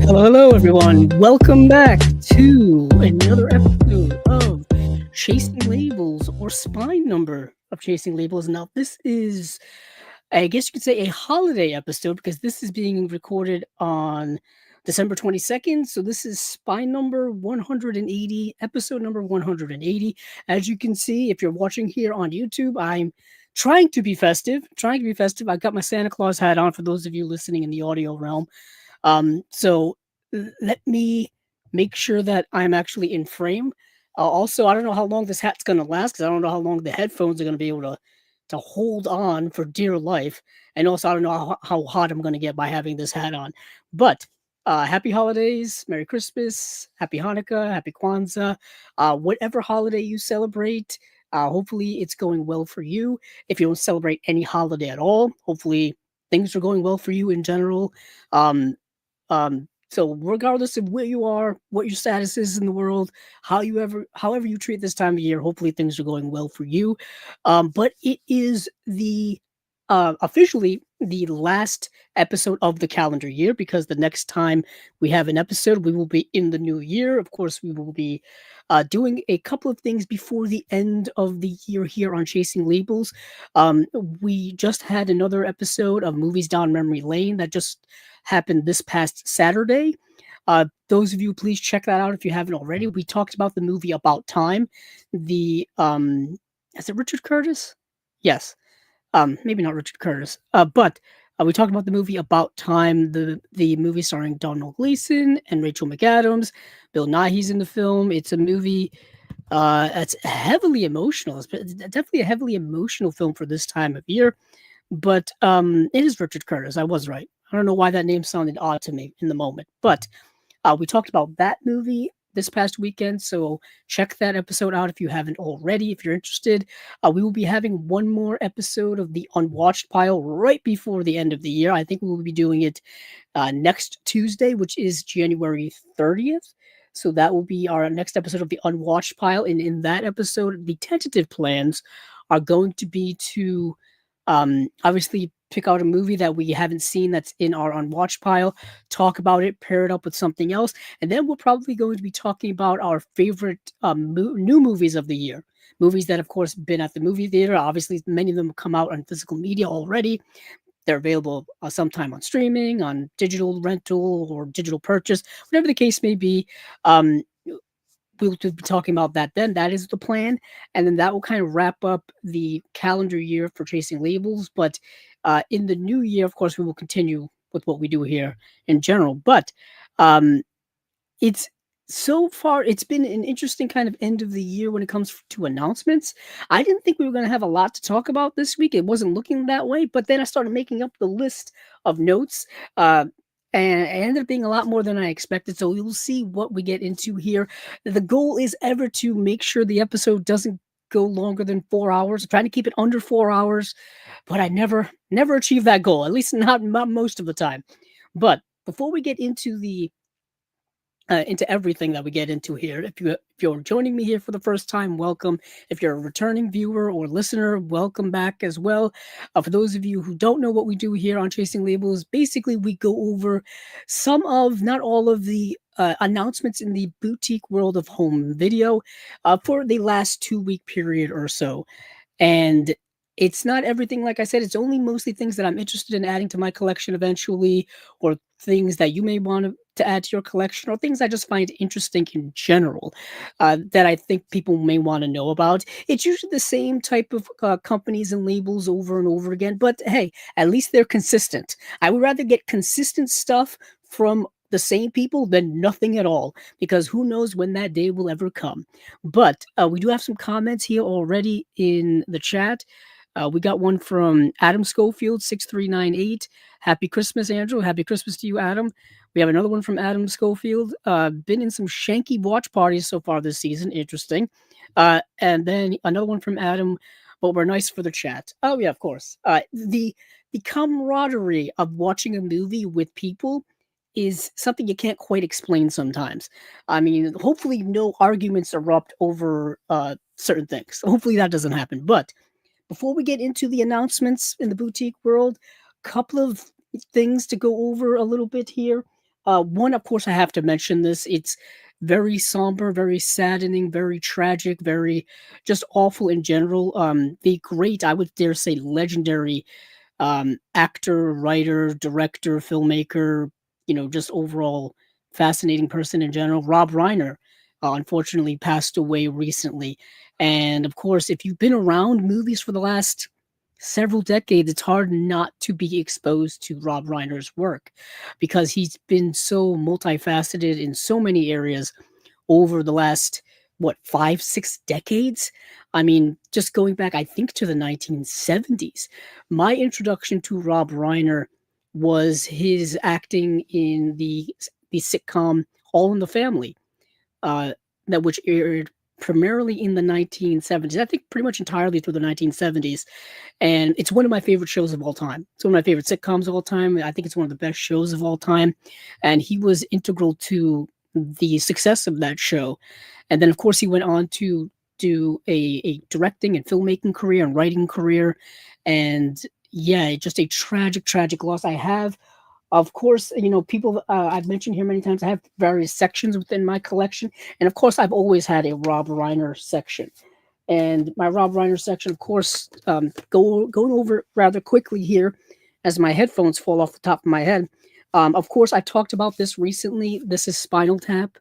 Hello, everyone. Welcome back to another episode of Chasing Labels or Spine Number of Chasing Labels. Now, this is, I guess you could say, a holiday episode because this is being recorded on December 22nd. So, this is Spine Number 180, episode number 180. As you can see, if you're watching here on YouTube, I'm trying to be festive. I got my Santa Claus hat on for those of you listening in the audio realm. So let me make sure that I'm actually in frame. Also, I don't know how long this hat's gonna last because I don't know how long the headphones are gonna be able to hold on for dear life. And also, I don't know how hot I'm gonna get by having this hat on. But happy holidays, Merry Christmas, Happy Hanukkah, Happy Kwanzaa, whatever holiday you celebrate. Hopefully, it's going well for you. If you don't celebrate any holiday at all, hopefully things are going well for you in general. So regardless of where you are, what your status is in the world, however you treat this time of year, hopefully things are going well for you. But it is the officially the last episode of the calendar year because the next time we have an episode, we will be in the new year. Of course, we will be doing a couple of things before the end of the year here on Chasing Labels. We just had another episode of Movies Down Memory Lane that just happened this past Saturday. Those of you, please check that out if you haven't already. We talked about the movie About Time. The is it Richard Curtis? Yes. Maybe not Richard Curtis. But we talked about the movie About Time, the movie starring Donald Gleason and Rachel McAdams. Bill Nighy's in the film. It's a movie that's heavily emotional. It's definitely a heavily emotional film for this time of year. But it is Richard Curtis. I was right. I don't know why that name sounded odd to me in the moment. But we talked about that movie this past weekend, so check that episode out if you haven't already, if you're interested. We will be having one more episode of the Unwatched Pile right before the end of the year. I think we will be doing it next Tuesday, which is January 30th. So that will be our next episode of the Unwatched Pile. And in that episode, the tentative plans are going to be to obviously pick out a movie that we haven't seen that's in our unwatched pile, talk about it, pair it up with something else, and then we're probably going to be talking about our favorite new movies of the year. Movies that, of course, been at the movie theater. Obviously, many of them come out on physical media already. They're available sometime on streaming, on digital rental, or digital purchase, whatever the case may be. We'll be talking about that then. That is the plan. And then that will kind of wrap up the calendar year for Chasing Labels. But in the new year, of course, we will continue with what we do here in general. But it's so far, it's been an interesting kind of end of the year when it comes to announcements. I didn't think we were going to have a lot to talk about this week. It wasn't looking that way. But then I started making up the list of notes. And it ended up being a lot more than I expected. So we'll see what we get into here. The goal is ever to make sure the episode doesn't go longer than 4 hours. I'm trying to keep it under 4 hours, but I never achieve that goal, at least not most of the time. But before we get into everything that we get into here. If you're joining me here for the first time, welcome. If you're a returning viewer or listener, welcome back as well. For those of you who don't know what we do here on Chasing Labels, basically we go over some of, not all of the announcements in the boutique world of home video for the last 2-week period or so. And it's not everything, like I said, it's only mostly things that I'm interested in adding to my collection eventually, or things that you may want to add to your collection, or things I just find interesting in general that I think people may want to know about. It's usually the same type of companies and labels over and over again, but hey, at least they're consistent. I would rather get consistent stuff from the same people than nothing at all, because who knows when that day will ever come. But we do have some comments here already in the chat. We got one from Adam Schofield 6398. Happy Christmas, Andrew. Happy Christmas to you, Adam. We have another one from Adam Schofield. Been in some shanky watch parties so far this season. Interesting. And then another one from Adam. But we're nice for the chat. Oh yeah, of course. The camaraderie of watching a movie with people is something you can't quite explain sometimes. I mean, hopefully no arguments erupt over certain things. Hopefully that doesn't happen. But before we get into the announcements in the boutique world, a couple of things to go over a little bit here. One, of course, I have to mention this. It's very somber, very saddening, very tragic, very just awful in general. The great, I would dare say, legendary actor, writer, director, filmmaker, just overall fascinating person in general. Rob Reiner, unfortunately, passed away recently. And of course, if you've been around movies for the last several decades, it's hard not to be exposed to Rob Reiner's work because he's been so multifaceted in so many areas over the last, what, 5, 6 decades? I mean, just going back, I think, to the 1970s. My introduction to Rob Reiner was his acting in the sitcom All in the Family, uh, that which aired primarily in the 1970s. I think pretty much entirely through the 1970s, and it's one of my favorite shows of all time. It's one of my favorite sitcoms of all time. I think it's one of the best shows of all time, and he was integral to the success of that show. And then, of course, he went on to do a directing and filmmaking career and writing career, and yeah, just a tragic, tragic loss. I have, of course, people I've mentioned here many times. I have various sections within my collection, and of course, I've always had a Rob Reiner section. And my Rob Reiner section, of course, going over it rather quickly here, as my headphones fall off the top of my head. Of course, I talked about this recently. This is Spinal Tap.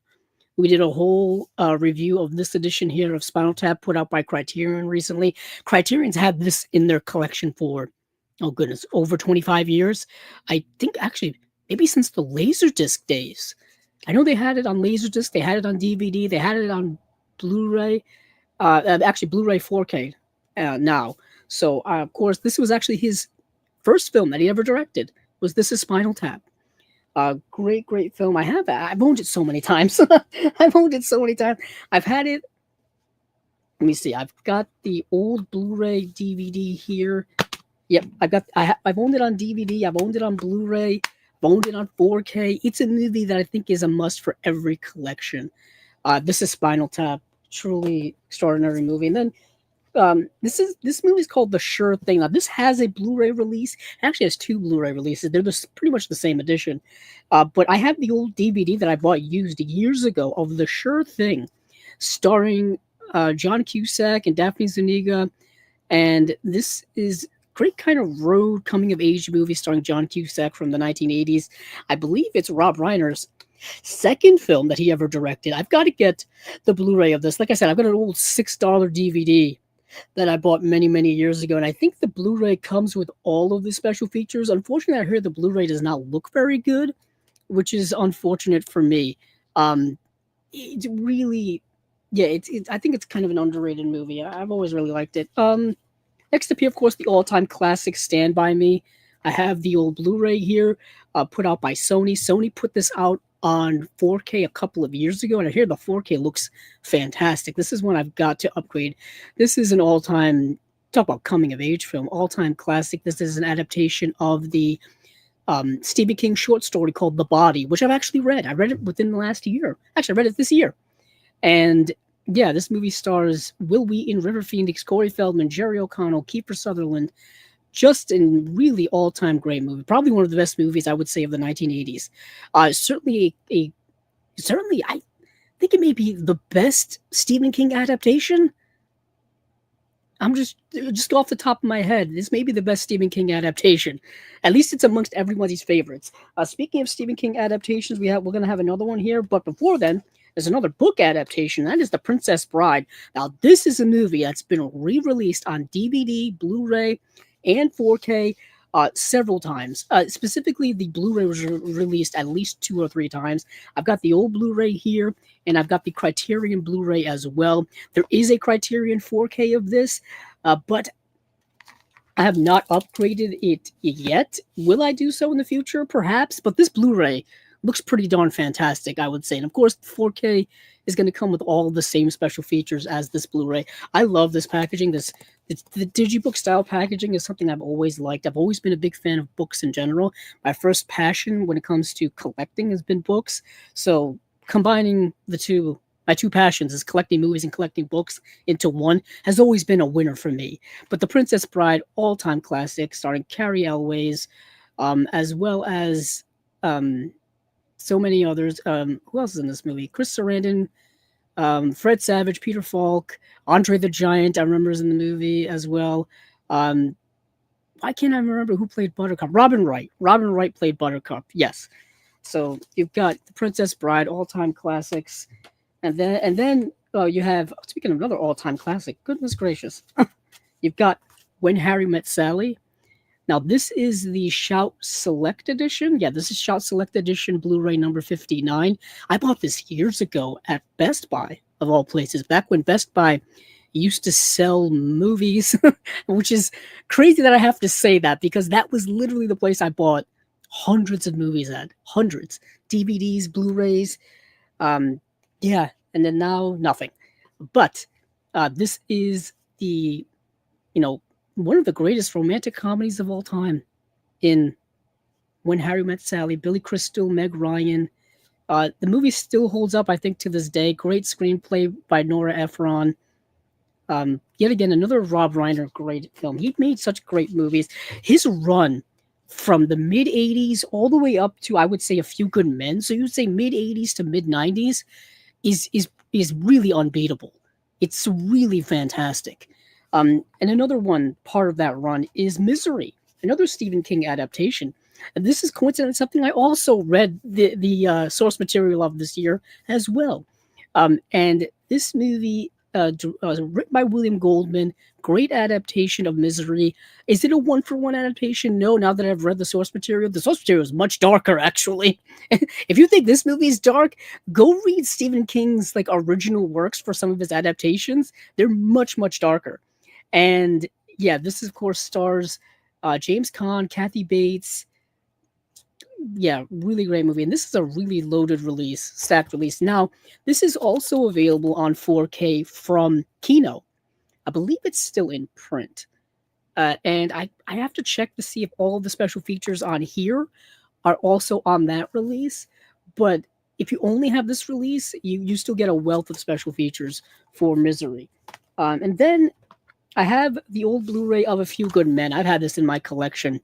We did a whole review of this edition here of Spinal Tap, put out by Criterion recently. Criterion's had this in their collection for, oh goodness, over 25 years. I think actually maybe since the Laserdisc days. I know they had it on Laserdisc, they had it on DVD, they had it on Blu-ray, actually Blu-ray 4K now. So of course, this was actually his first film that he ever directed. Was This Is Spinal Tap? Great, great film. I've owned it so many times. I've owned it so many times. I've had it. Let me see. I've got the old Blu-ray DVD here. Yep, I've owned it on DVD. I've owned it on Blu-ray. I've owned it on 4K. It's a movie that I think is a must for every collection. This is Spinal Tap. Truly extraordinary movie. And then this movie is called The Sure Thing. Now, this has a Blu-ray release. It actually has two Blu-ray releases. They're pretty much the same edition. But I have the old DVD that I bought used years ago of The Sure Thing, starring John Cusack and Daphne Zuniga. And this is great kind of road coming-of-age movie starring John Cusack from the 1980s. I believe it's Rob Reiner's second film that he ever directed. I've got to get the Blu-ray of this. Like I said, I've got an old $6 DVD that I bought many, many years ago. And I think the Blu-ray comes with all of the special features. Unfortunately, I hear the Blu-ray does not look very good, which is unfortunate for me. It's really, yeah, I think it's kind of an underrated movie. I've always really liked it. Next up here, of course, the all-time classic Stand By Me. I have the old Blu-ray here, put out by Sony. Sony put this out on 4K a couple of years ago, and I hear the 4K looks fantastic. This is one I've got to upgrade. This is an all-time, talk about coming-of-age film, all-time classic. This is an adaptation of the Stephen King short story called The Body, which I've actually read. I read it within the last year. Actually, I read it this year. And yeah, this movie stars Will Wheaton, River Phoenix, Corey Feldman, Jerry O'Connell, Kiefer Sutherland. Just a really all-time great movie. Probably one of the best movies I would say of the 1980s. Certainly I think it may be the best Stephen King adaptation. I'm just off the top of my head. This may be the best Stephen King adaptation. At least it's amongst everybody's favorites. Speaking of Stephen King adaptations, we're going to have another one here. But before then, there's another book adaptation. That is The Princess Bride. Now, this is a movie that's been re-released on DVD, Blu-ray, and 4K several times. Specifically, the Blu-ray was released at least 2 or 3 times. I've got the old Blu-ray here, and I've got the Criterion Blu-ray as well. There is a Criterion 4K of this, but I have not upgraded it yet. Will I do so in the future? Perhaps, but this Blu-ray looks pretty darn fantastic, I would say. And of course, 4K is going to come with all the same special features as this Blu-ray. I love this packaging. The digibook style packaging is something I've always liked. I've always been a big fan of books in general. My first passion when it comes to collecting has been books. So combining my two passions is collecting movies and collecting books into one has always been a winner for me. But The Princess Bride, all-time classic, starring Carrie Elways, as well as so many others. Who else is in this movie? Chris Sarandon, Fred Savage, Peter Falk, Andre the Giant. I remember is in the movie as well. Um, why can't I remember who played Buttercup? Robin Wright. Robin Wright played Buttercup. Yes. So you've got The Princess Bride, all time classics, and then you have, speaking of another all time classic. Goodness gracious, you've got When Harry Met Sally. Now, this is the Shout Select Edition. Yeah, this is Shout Select Edition, Blu-ray number 59. I bought this years ago at Best Buy, of all places, back when Best Buy used to sell movies, which is crazy that I have to say that, because that was literally the place I bought hundreds of movies at. Hundreds. DVDs, Blu-rays. Um, yeah, and then now, nothing. But this is the, you know, one of the greatest romantic comedies of all time in When Harry Met Sally. Billy Crystal, Meg Ryan. The movie still holds up, I think, to this day. Great screenplay by Nora Ephron. Yet again, another Rob Reiner great film. He made such great movies. His run from the mid 80s all the way up to, I would say, A Few Good Men. So you'd say mid 80s to mid 90s is really unbeatable. It's really fantastic. And another one part of that run is Misery, another Stephen King adaptation. And this is coincidentally something I also read the source material of this year as well. And this movie was written by William Goldman, great adaptation of Misery. Is it a one-for-one adaptation? No, now that I've read the source material is much darker, actually. If you think this movie is dark, go read Stephen King's like original works for some of his adaptations. They're much, much darker. And yeah, this of course stars James Caan, Kathy Bates. Yeah, really great movie. And this is a really loaded release, stacked release. Now, this is also available on 4K from Kino. I believe it's still in print. And I have to check to see if all of the special features on here are also on that release. But if you only have this release, you still get a wealth of special features for Misery. And then I have the old Blu-ray of A Few Good Men. I've had this in my collection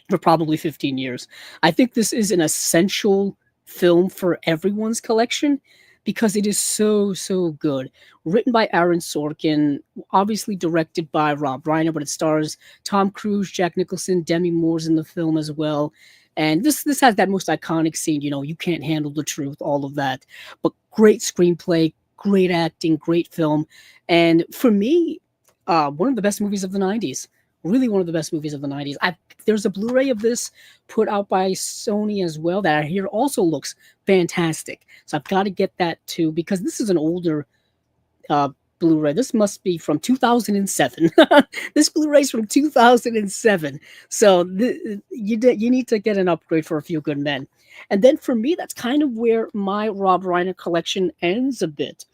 for probably 15 years. I think this is an essential film for everyone's collection because it is so, so good. Written by Aaron Sorkin, obviously directed by Rob Reiner, but it stars Tom Cruise, Jack Nicholson, Demi Moore's in the film as well. And this has that most iconic scene, you can't handle the truth, all of that. But great screenplay, great acting, great film. And for me, one of the best movies of the 90s. Really one of the best movies of the 90s. There's a Blu-ray of this put out by Sony as well that I hear also looks fantastic. So I've got to get that too, because this is an older Blu-ray. This must be from 2007. This Blu-ray's from 2007. So you need to get an upgrade for A Few Good Men. And then for me, that's kind of where my Rob Reiner collection ends a bit.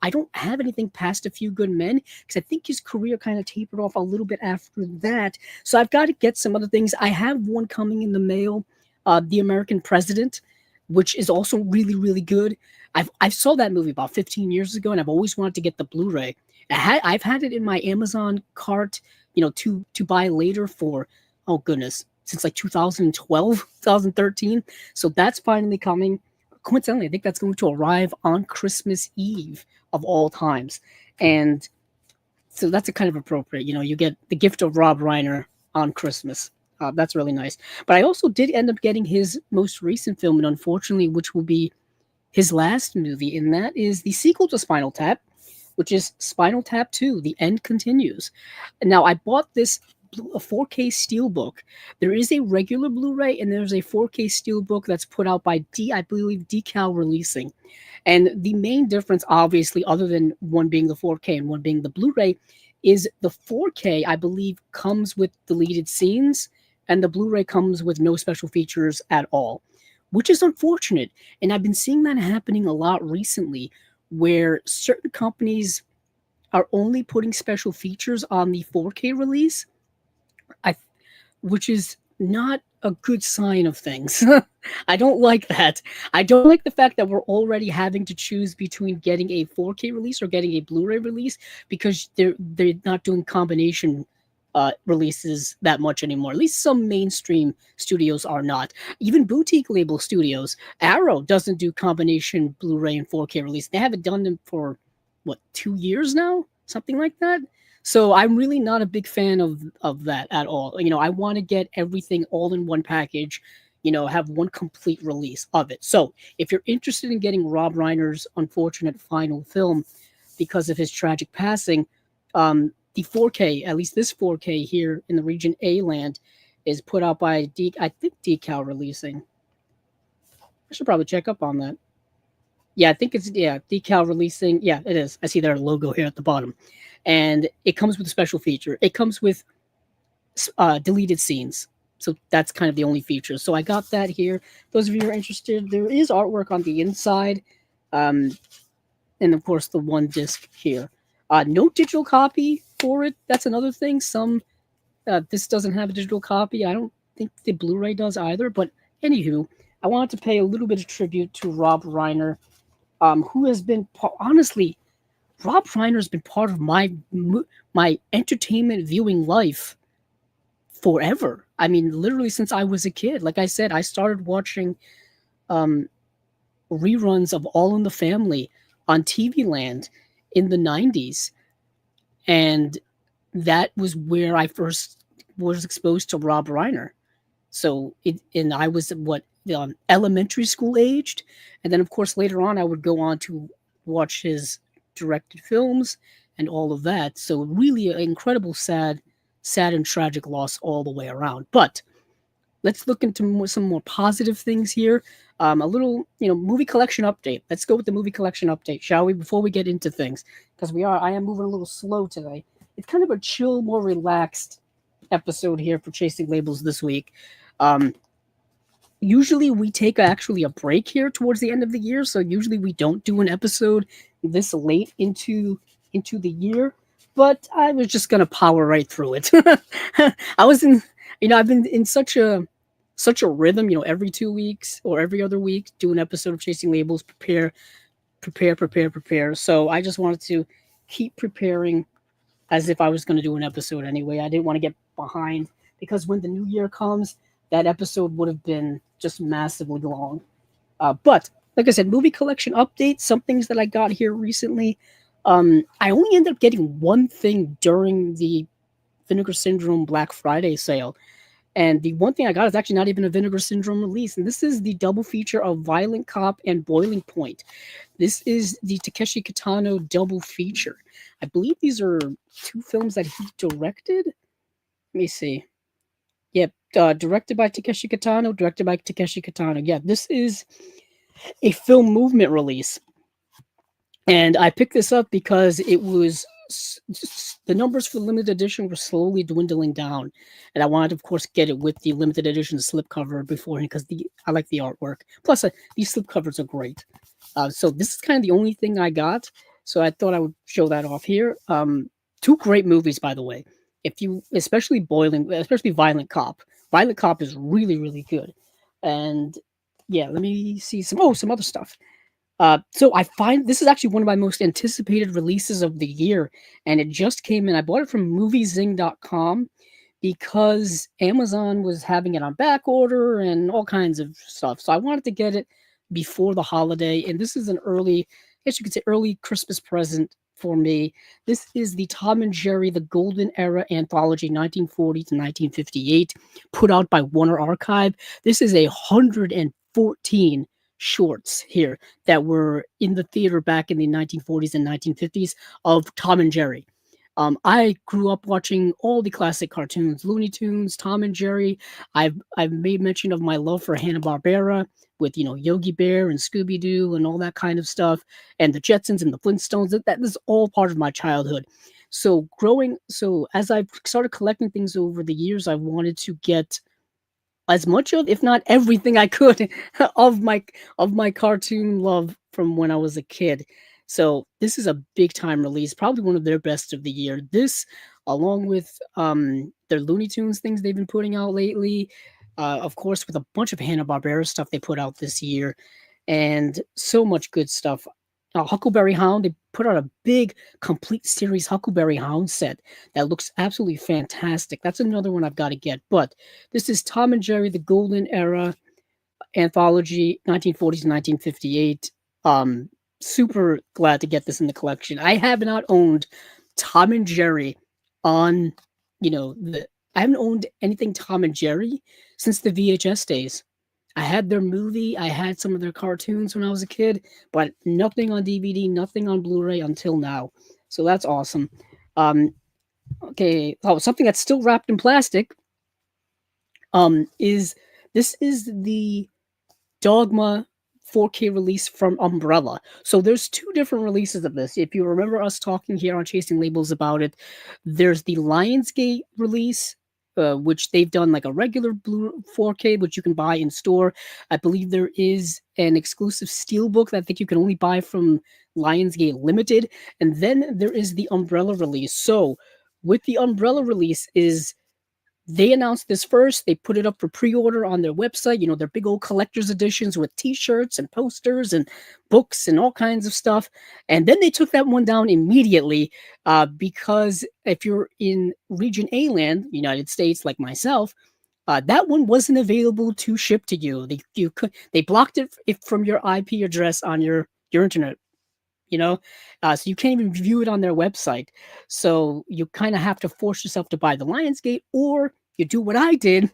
I don't have anything past A Few Good Men because I think his career kind of tapered off a little bit after that. So I've got to get some other things. I have one coming in the mail, The American President, which is also really, really good. I saw that movie about 15 years ago, and I've always wanted to get the Blu-ray. I've had it in my Amazon cart, to buy later for, oh goodness, since like 2012, 2013. So that's finally coming. Coincidentally, I think that's going to arrive on Christmas Eve of all times. And so that's a kind of appropriate. You get the gift of Rob Reiner on Christmas. That's really nice. But I also did end up getting his most recent film, and unfortunately, which will be his last movie, and that is the sequel to Spinal Tap, which is Spinal Tap 2, The End Continues. Now, I bought this a 4K Steelbook. There is a regular Blu-ray and there's a 4K Steelbook that's put out by I believe Decal Releasing. And the main difference, obviously, other than one being the 4K and one being the Blu-ray, is the 4K, I believe, comes with deleted scenes and the Blu-ray comes with no special features at all, which is unfortunate. And I've been seeing that happening a lot recently, where certain companies are only putting special features on the 4K release, which is not a good sign of things. I don't like that. I don't like the fact that we're already having to choose between getting a 4K release or getting a Blu-ray release because they're not doing combination releases that much anymore. At least some mainstream studios are not. Even boutique label studios, Arrow doesn't do combination Blu-ray and 4K release. They haven't done them for what 2 years now, something like that. So I'm really not a big fan of that at all. I want to get everything all in one package. Have one complete release of it. So if you're interested in getting Rob Reiner's unfortunate final film because of his tragic passing, the 4K, at least this 4K here in the region A land, is put out by I think Decal Releasing. I should probably check up on that. Yeah, I think it's Decal Releasing. Yeah, it is. I see their logo here at the bottom, and it comes with a special feature. It comes with deleted scenes. So that's kind of the only feature. So I got that here. Those of you who are interested, there is artwork on the inside, and of course the one disc here. No digital copy for it. That's another thing. This doesn't have a digital copy. I don't think the Blu-ray does either. But anywho, I wanted to pay a little bit of tribute to Rob Reiner, who has been honestly, Rob Reiner has been part of my entertainment viewing life forever. I mean, literally since I was a kid. Like I said, I started watching reruns of All in the Family on TV Land in the 90s. And that was where I first was exposed to Rob Reiner. So and I was elementary school aged. And then, of course, later on, I would go on to watch his directed films and all of that. So really an incredible, sad and tragic loss all the way around. But let's look into some more positive things here. A little, movie collection update. Let's go with the movie collection update, shall we? Before we get into things, because I am moving a little slow today. It's kind of a chill, more relaxed episode here for Chasing Labels this week. Usually we take actually a break here towards the end of the year, so usually we don't do an episode this late into the year. But I was just gonna power right through it. I was in, I've been in such a rhythm. Every 2 weeks or every other week, do an episode of Chasing Labels. Prepare. So I just wanted to keep preparing as if I was going to do an episode anyway. I didn't want to get behind because when the new year comes, that episode would have been just massively long. But like I said, movie collection update. Some things that I got here recently. I only ended up getting one thing during the Vinegar Syndrome Black Friday sale. And the one thing I got is actually not even a Vinegar Syndrome release. And this is the double feature of Violent Cop and Boiling Point. This is the Takeshi Kitano double feature. I believe these are two films that he directed. Let me see. Yep, directed by Takeshi Kitano. Yeah, this is a film movement release. And I picked this up because it was the numbers for limited edition were slowly dwindling down, and I wanted, of course, get it with the limited edition slipcover beforehand because I like the artwork. Plus, these slipcovers are great. So this is kind of the only thing I got. So I thought I would show that off here. Two great movies, by the way. Especially Violent Cop. Violent Cop is really, really good. And yeah, let me see some other stuff. So I find this is actually one of my most anticipated releases of the year, and it just came in. I bought it from moviezing.com because Amazon was having it on back order and all kinds of stuff. So I wanted to get it before the holiday, and this is an early, I guess you could say early Christmas present for me. This is the Tom and Jerry The Golden Era Anthology 1940 to 1958, put out by Warner Archive. This is 114 shorts here that were in the theater back in the 1940s and 1950s of Tom and Jerry. I grew up watching all the classic cartoons, Looney Tunes, Tom and Jerry. I've made mention of my love for Hanna-Barbera with, Yogi Bear and Scooby-Doo and all that kind of stuff, and the Jetsons and the Flintstones. That is all part of my childhood. So as I've started collecting things over the years, I wanted to get as much of, if not everything I could of my cartoon love from when I was a kid. So this is a big time release, probably one of their best of the year. This, along with their Looney Tunes things they've been putting out lately, of course, with a bunch of Hanna-Barbera stuff they put out this year, and so much good stuff. Huckleberry Hound. They put out a big complete series Huckleberry Hound set that looks absolutely fantastic. That's another one I've got to get. But this is Tom and Jerry, the Golden Era anthology, 1940s, 1958. Super glad to get this in the collection. I have not owned Tom and Jerry on, I haven't owned anything Tom and Jerry since the VHS days. I had their movie, I had some of their cartoons when I was a kid, but nothing on DVD, nothing on Blu-ray until now. So that's awesome. Okay, something that's still wrapped in plastic is the Dogma 4K release from Umbrella. So there's two different releases of this. If you remember us talking here on Chasing Labels about it, there's the Lionsgate release, which they've done like a regular Blue 4K, which you can buy in store. I believe there is an exclusive steelbook that I think you can only buy from Lionsgate Limited. And then there is the Umbrella release. So with the Umbrella release is they announced this first. They put it up for pre-order on their website, their big old collector's editions with t-shirts and posters and books and all kinds of stuff. And then they took that one down immediately because if you're in Region A land, United States, like myself, that one wasn't available to ship to you. They blocked it from your IP address on your internet. So you can't even view it on their website. So you kind of have to force yourself to buy the Lionsgate, or you do what I did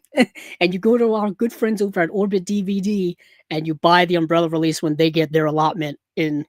and you go to our good friends over at Orbit DVD and you buy the Umbrella release when they get their allotment in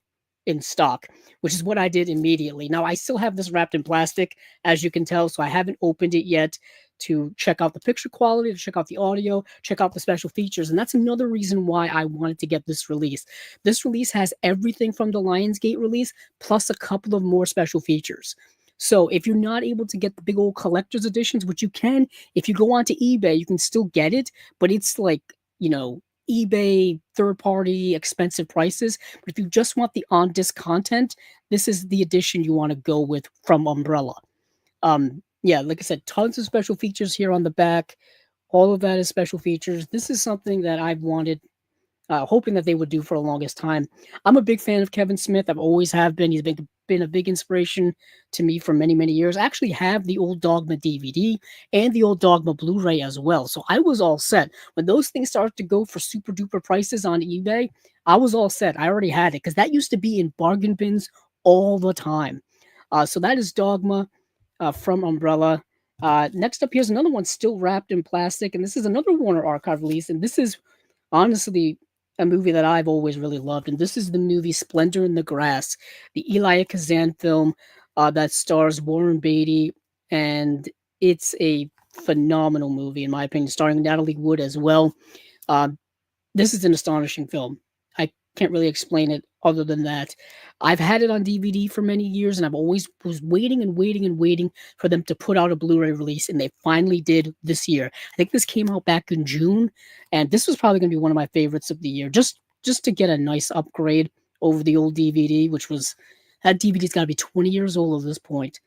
stock, which is what I did immediately. Now I still have this wrapped in plastic, as you can tell, so I haven't opened it yet to check out the picture quality, to check out the audio, check out the special features. And that's another reason why I wanted to get this release. This release has everything from the Lionsgate release, plus a couple of more special features. So if you're not able to get the big old collector's editions, which you can, if you go onto eBay, you can still get it, but it's like, eBay third-party expensive prices. But if you just want the on-disc content, this is the edition you want to go with from Umbrella. Yeah, like I said, tons of special features here on the back. All of that is special features. This is something that I've wanted, hoping that they would do for the longest time. I'm a big fan of Kevin Smith. I've always have been. He's been a big inspiration to me for many, many years. I actually have the old Dogma DVD and the old Dogma Blu-ray as well. So I was all set. When those things started to go for super duper prices on eBay, I was all set. I already had it because that used to be in bargain bins all the time. So that is Dogma from Umbrella. Next up, here's another one still wrapped in plastic, and this is another Warner Archive release, and this is honestly a movie that I've always really loved, and this is the movie Splendor in the Grass, the Elia Kazan film that stars Warren Beatty, and it's a phenomenal movie, in my opinion, starring Natalie Wood as well. This is an astonishing film. I can't really explain it other than that. I've had it on DVD for many years, and I've always was waiting and waiting and waiting for them to put out a Blu-ray release, and they finally did this year. I think this came out back in June, and this was probably going to be one of my favorites of the year, just to get a nice upgrade over the old DVD, which was, that DVD's got to be 20 years old at this point.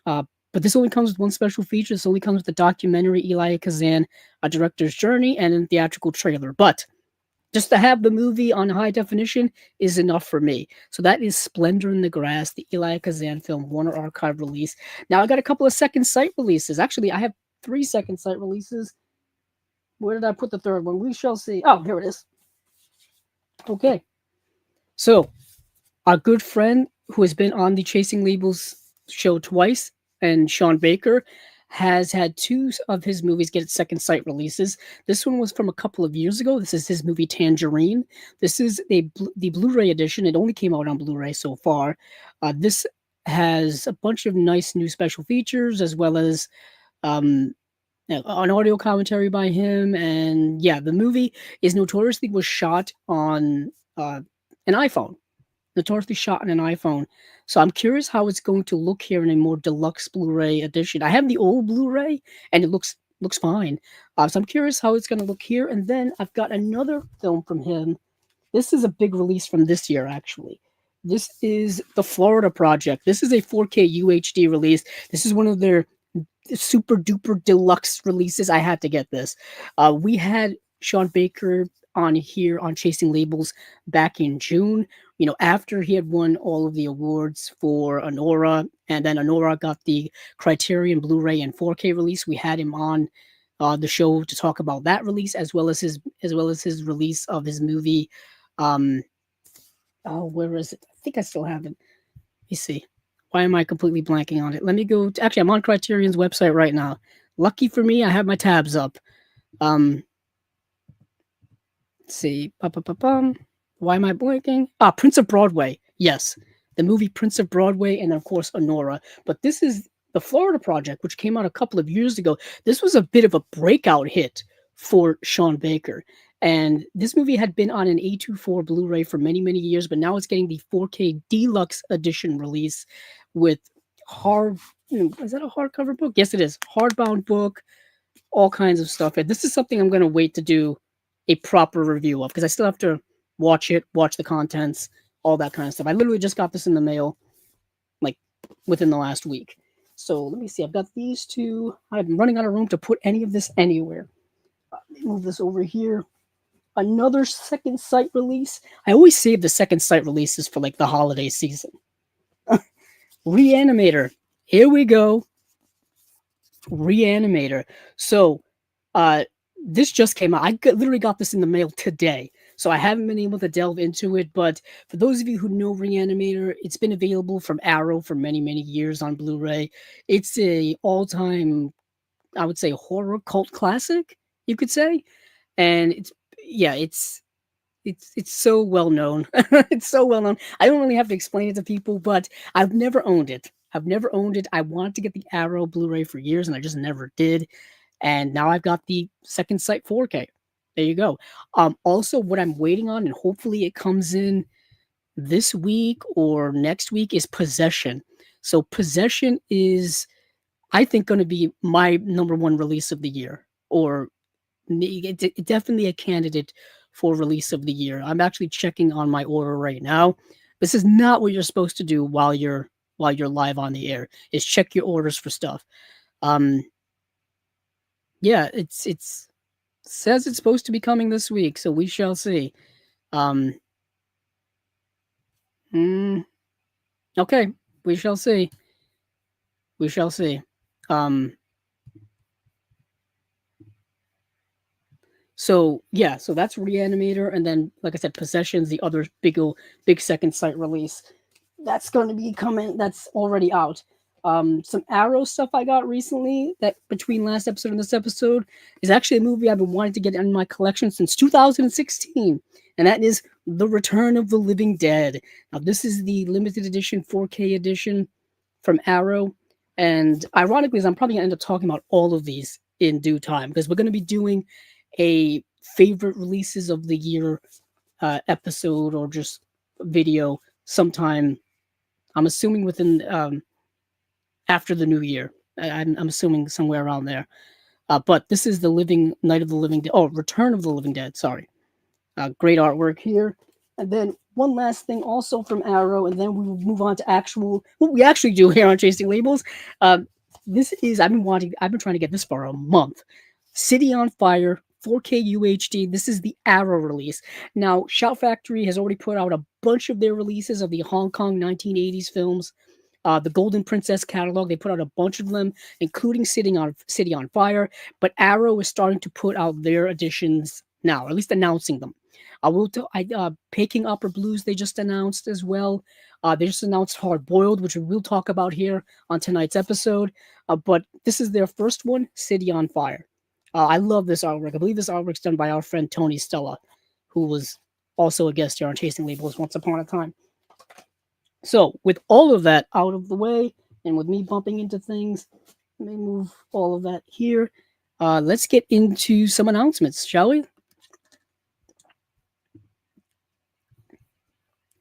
But this only comes with one special feature. This only comes with the documentary Elia Kazan, A Director's Journey, and a theatrical trailer. But just to have the movie on high definition is enough for me. So that is Splendor in the Grass, the Elia Kazan film, Warner Archive release. Now I got a couple of second sight releases. Actually, I have 3 second sight releases. Where did I put the third one? We shall see. Oh, here it is. Okay. So our good friend who has been on the Chasing Labels show twice, and Sean Baker, has had 2 of his movies get second sight releases. This one was from a couple of years ago. This is his movie Tangerine. This is the Blu-ray edition. It only came out on Blu-ray so far. This has a bunch of nice new special features, as well as an audio commentary by him. And yeah, the movie was shot on an iPhone. Notoriously shot on an iPhone. So I'm curious how it's going to look here in a more deluxe Blu-ray edition. I have the old Blu-ray, and it looks fine. So I'm curious how it's going to look here. And then I've got another film from him. This is a big release from this year, actually. This is The Florida Project. This is a 4K UHD release. This is one of their super duper deluxe releases. I had to get this. We had Sean Baker on here on Chasing Labels back in June, after he had won all of the awards for Anora, and then Anora got the Criterion Blu-ray and 4K release, we had him on the show to talk about that release as well as his release of his movie. Um, oh, where is it? I think I still have it. Let me see. Why am I completely blanking on it? Let me go. Actually, I'm on Criterion's website right now. Lucky for me, I have my tabs up. Um, let's see. Ba-ba-ba-bum. Why am I blanking? Prince of Broadway. Yes, the movie Prince of Broadway, and then of course Honora. But this is the Florida Project, which came out a couple of years ago. This was a bit of a breakout hit for Sean Baker. And this movie had been on an A24 Blu-ray for many, many years, but now it's getting the 4K Deluxe Edition release with hard. Is that a hardcover book? Yes, it is. Hardbound book, all kinds of stuff. And this is something I'm going to wait to do a proper review of because I still have to watch it, watch the contents, all that kind of stuff. I literally just got this in the mail like within the last week. So let me see. I've got these two. I'm running out of room to put any of this anywhere. Let me move this over here. Another second sight release. I always save the second sight releases for like the holiday season. Reanimator. Here we go. Reanimator. So, this just came out. Literally got this in the mail today. So I haven't been able to delve into it, but for those of you who know Reanimator, it's been available from Arrow for many, many years on Blu-ray. It's a all-time, I would say, horror cult classic, you could say. And it's so well known. It's so well known. I don't really have to explain it to people, but I've never owned it. I wanted to get the Arrow Blu-ray for years, and I just never did. And now I've got the second sight 4K. There you go. Also, what I'm waiting on, and hopefully it comes in this week or next week, is Possession. So Possession is, I think, going to be my number one release of the year, or definitely a candidate for release of the year. I'm actually checking on my order right now. This is not what you're supposed to do while you're live on the air. Is check your orders for stuff. Yeah, it's says it's supposed to be coming this week, so we shall see. Okay, we shall see. We shall see. So yeah, so that's Reanimator, and then like I said, Possession's the other big second sight release. That's going to be coming. That's already out. Some Arrow stuff I got recently that between last episode and this episode is actually a movie I've been wanting to get in my collection since 2016, and that is The Return of the Living Dead. Now this is the limited edition 4K edition from Arrow, and ironically, I'm probably gonna end up talking about all of these in due time because we're going to be doing a favorite releases of the year episode or just video sometime. I'm assuming within after the new year. I'm assuming somewhere around there. But this is the Night of the Living Dead. Oh, Return of the Living Dead. Sorry. Great artwork here. And then one last thing also from Arrow, and then we will move on to what we actually do here on Chasing Labels. This is I've been trying to get this for a month. City on Fire 4K UHD. This is the Arrow release. Now, Shout Factory has already put out a bunch of their releases of the Hong Kong 1980s films. The Golden Princess catalog, they put out a bunch of them, including City on Fire. But Arrow is starting to put out their editions now, or at least announcing them. Peking Opera Blues they just announced as well. They just announced Hard Boiled, which we will talk about here on tonight's episode. But this is their first one, City on Fire. I love this artwork. I believe this artwork's done by our friend Tony Stella, who was also a guest here on Chasing Labels once upon a time. So, with all of that out of the way, and with me bumping into things, let me move all of that here. Let's get into some announcements, shall we?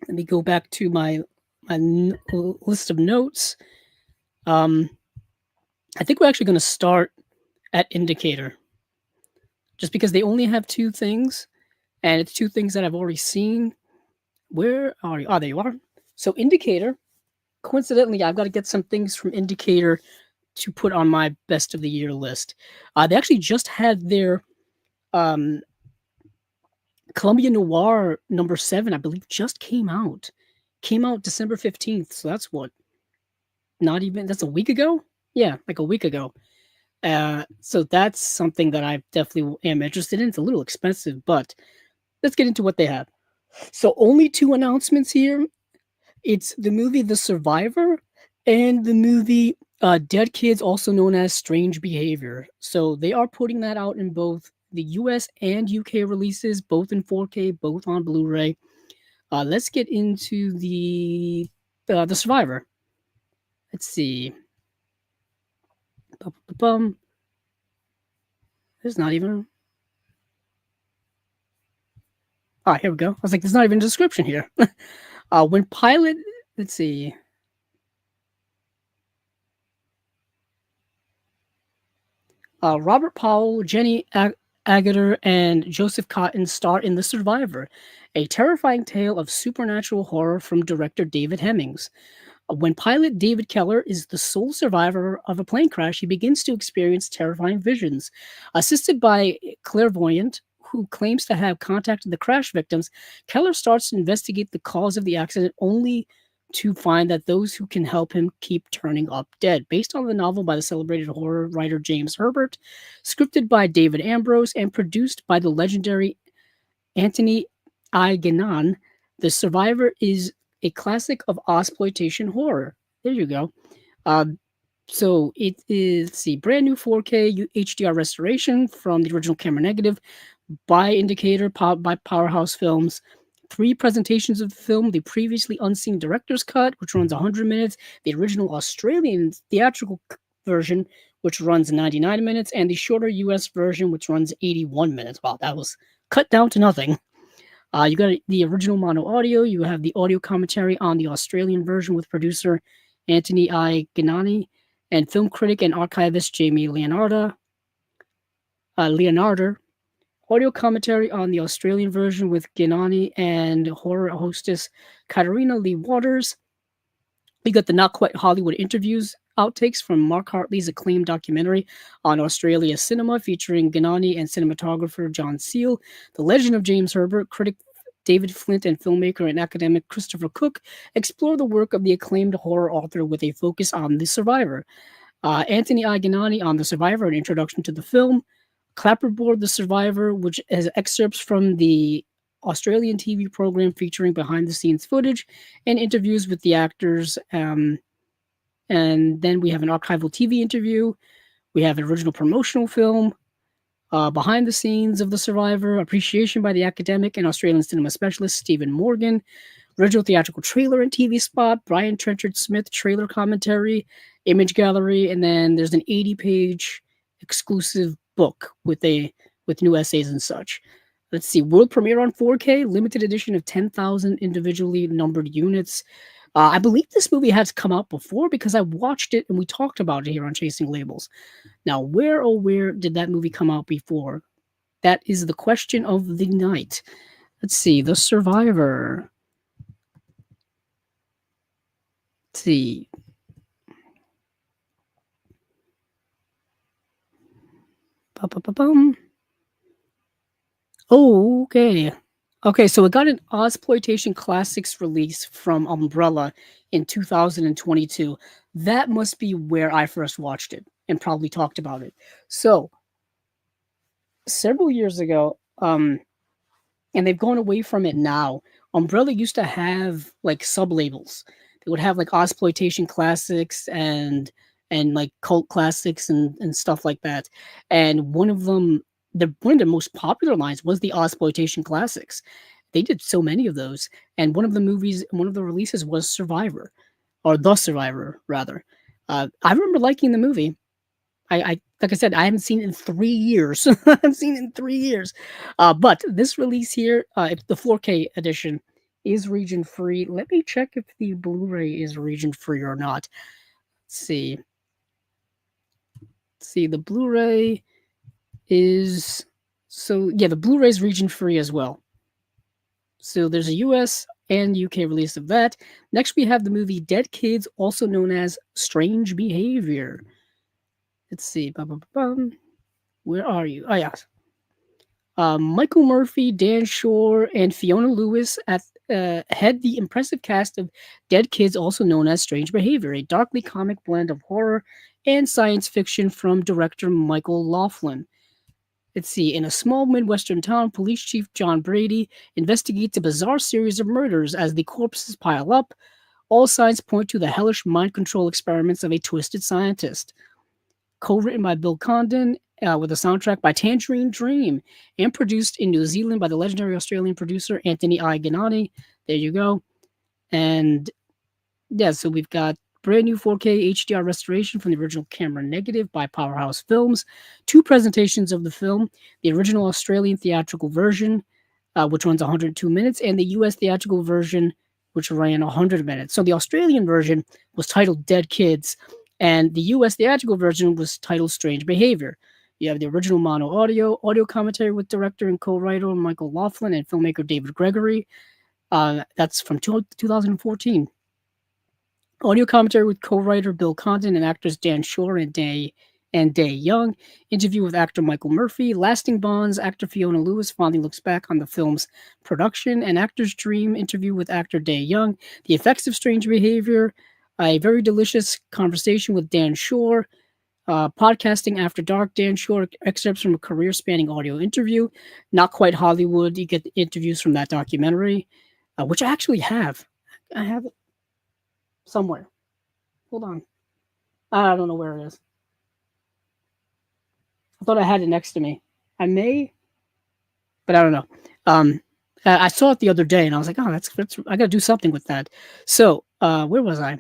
Let me go back to my list of notes. I think we're actually going to start at Indicator, just because they only have two things, and it's two things that I've already seen. Where are you? Oh, there you are. So Indicator, coincidentally, I've got to get some things from Indicator to put on my best of the year list. They actually just had their Columbia Noir #7, I believe, just came out. Came out December 15th, so that's what, not even that's a week ago? Yeah, like a week ago. So that's something that I definitely am interested in. It's a little expensive, but let's get into what they have. So only two announcements here. It's the movie The Survivor and the movie Dead Kids, also known as Strange Behavior. So they are putting that out in both the US and UK releases, both in 4K, both on Blu-ray. Let's get into the Survivor. Let's see. Bum. There's not even. Ah, here we go. I was like, there's not even a description here. When pilot, let's see. Robert Powell, Jenny Agutter, and Joseph Cotton star in The Survivor, a terrifying tale of supernatural horror from director David Hemmings. When pilot David Keller is the sole survivor of a plane crash, he begins to experience terrifying visions. Assisted by a clairvoyant who claims to have contacted the crash victims, Keller starts to investigate the cause of the accident, only to find that those who can help him keep turning up dead. Based on the novel by the celebrated horror writer James Herbert, scripted by David Ambrose, and produced by the legendary Anthony I. Guinan, The Survivor is a classic of Ozploitation horror. There you go. So it is, let's see, brand new 4K HDR restoration from the original camera negative by Indicator, by Powerhouse Films. 3 presentations of the film: the previously unseen director's cut, which runs 100 minutes, the original Australian theatrical version, which runs 99 minutes, and the shorter US version, which runs 81 minutes. Wow, that was cut down to nothing. You got the original mono audio. You have the audio commentary on the Australian version with producer Anthony I. Ganani and film critic and archivist Jamie Leonardo. Audio commentary on the Australian version with Ganani and horror hostess Katarina Lee Waters. We got the Not Quite Hollywood interviews outtakes from Mark Hartley's acclaimed documentary on Australia cinema featuring Ganani and cinematographer John Seal. The Legend of James Herbert, critic David Flint, and filmmaker and academic Christopher Cook explore the work of the acclaimed horror author with a focus on The Survivor. Anthony I. Ganani on The Survivor, an introduction to the film. Clapperboard The Survivor, which has excerpts from the Australian TV program featuring behind-the-scenes footage and interviews with the actors. And then we have an archival TV interview. We have an original promotional film, behind the scenes of The Survivor, appreciation by the academic and Australian cinema specialist Stephen Morgan, original theatrical trailer and TV spot, Brian Trenchard Smith trailer commentary, image gallery, and then there's an 80-page exclusive book with new essays and such. Let's see, world premiere on 4K, limited edition of 10,000 individually numbered units. I believe this movie has come out before because I watched it and we talked about it here on Chasing Labels. Now, where did that movie come out before? That is the question of the night. Let's see, The Survivor. Let's see. Ba-ba-ba-bum. Oh, okay. Okay, so it got an Ozploitation Classics release from Umbrella in 2022. That must be where I first watched it and probably talked about it. So, several years ago, and they've gone away from it now. Umbrella used to have like sublabels. They would have like Ozploitation Classics and like cult classics and stuff like that. And one of them, one of the most popular lines was the Ozploitation Classics. They did so many of those, and one of the releases was Survivor, or The Survivor rather. I remember liking the movie. I like I said, I haven't seen it in 3 years. I haven't seen it in 3 years. But this release here, the 4K edition, is region free. Let me check if the Blu-ray is region free or not. Let's see. The Blu-ray is the Blu-ray is region free as well. So there's a US and UK release of that. Next, we have the movie Dead Kids, also known as Strange Behavior. Let's see. Where are you? Oh, yeah. Michael Murphy, Dan Shore, and Fiona Lewis head the impressive cast of Dead Kids, also known as Strange Behavior, a darkly comic blend of horror and science fiction from director Michael Laughlin. Let's see. In a small Midwestern town, police chief John Brady investigates a bizarre series of murders as the corpses pile up. All signs point to the hellish mind control experiments of a twisted scientist. Co-written by Bill Condon, with a soundtrack by Tangerine Dream, and produced in New Zealand by the legendary Australian producer Anthony I. Gennady. There you go. And yeah, so we've got brand new 4K HDR restoration from the original camera negative by Powerhouse Films. 2 presentations of the film: the original Australian theatrical version, which runs 102 minutes, and the US theatrical version, which ran 100 minutes. So the Australian version was titled Dead Kids, and the US theatrical version was titled Strange Behavior. You have the original mono audio commentary with director and co-writer Michael Laughlin and filmmaker David Gregory. That's from 2014. Audio commentary with co-writer Bill Condon and actors Dan Shore and Day Young. Interview with actor Michael Murphy. Lasting bonds. Actor Fiona Lewis fondly looks back on the film's production. An actor's dream. Interview with actor Day Young. The effects of strange behavior. A very delicious conversation with Dan Shore. Podcasting After Dark. Dan Shore excerpts from a career-spanning audio interview. Not Quite Hollywood. You get the interviews from that documentary, which I actually have. I have it somewhere. Hold on. I don't know where it is. I thought I had it next to me. I may, but I don't know. I saw it the other day, and I was like, "Oh, that's I got to do something with that." So, where was I?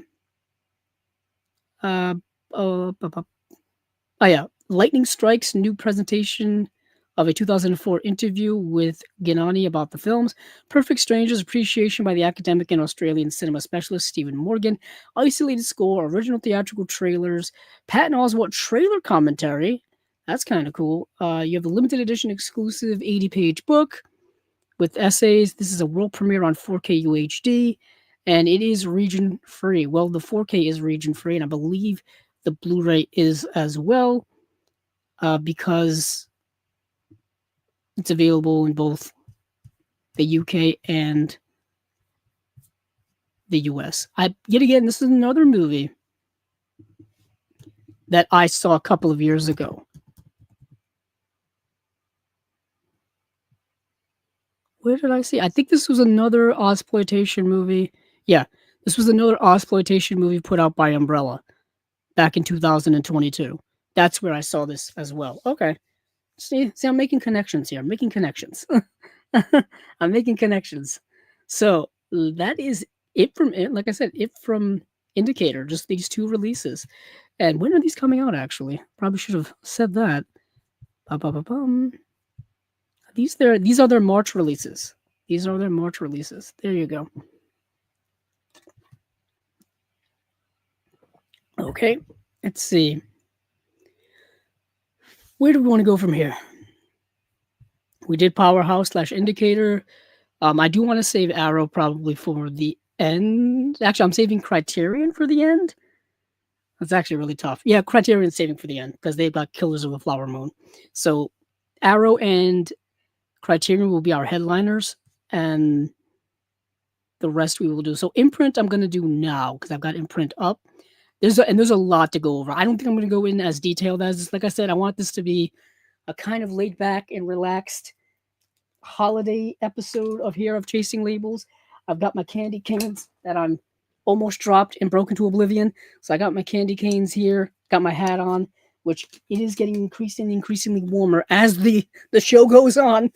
Oh yeah, Lightning Strikes, new presentation of a 2004 interview with Gennady about the films. Perfect Strangers, appreciation by the academic and Australian cinema specialist Stephen Morgan. Isolated score, original theatrical trailers, Patton Oswalt trailer commentary. That's kind of cool. You have the limited edition exclusive 80-page book with essays. This is a world premiere on 4K UHD, and it is region free. Well, the 4K is region free, and I believe the Blu-ray is as well, because it's available in both the UK and the US. Yet again, this is another movie that I saw a couple of years ago. Where did I see? I think this was another Ozploitation movie. Yeah, this was another Ozploitation movie put out by Umbrella back in 2022. That's where I saw this as well. Okay. See, I'm making connections here. I'm making connections. I'm making connections. So that is it from it. Like I said, it from Indicator. Just these 2 releases. And when are these coming out? Actually, probably should have said that. These are their March releases. These are their March releases. There you go. Okay, let's see. Where do we want to go from here? We did Powerhouse / Indicator. I do want to save Arrow probably for the end. Actually, I'm saving Criterion for the end. That's actually really tough. Yeah, Criterion's saving for the end because they've got Killers of the Flower Moon. So Arrow and Criterion will be our headliners, and the rest we will do. So Imprint I'm going to do now because I've got Imprint up. There's a lot to go over. I don't think I'm going to go in as detailed as this. Like I said, I want this to be a kind of laid back and relaxed holiday episode of Chasing Labels. I've got my candy canes that I'm almost dropped and broken to oblivion. So I got my candy canes here, got my hat on, which it is getting increasingly warmer as the show goes on.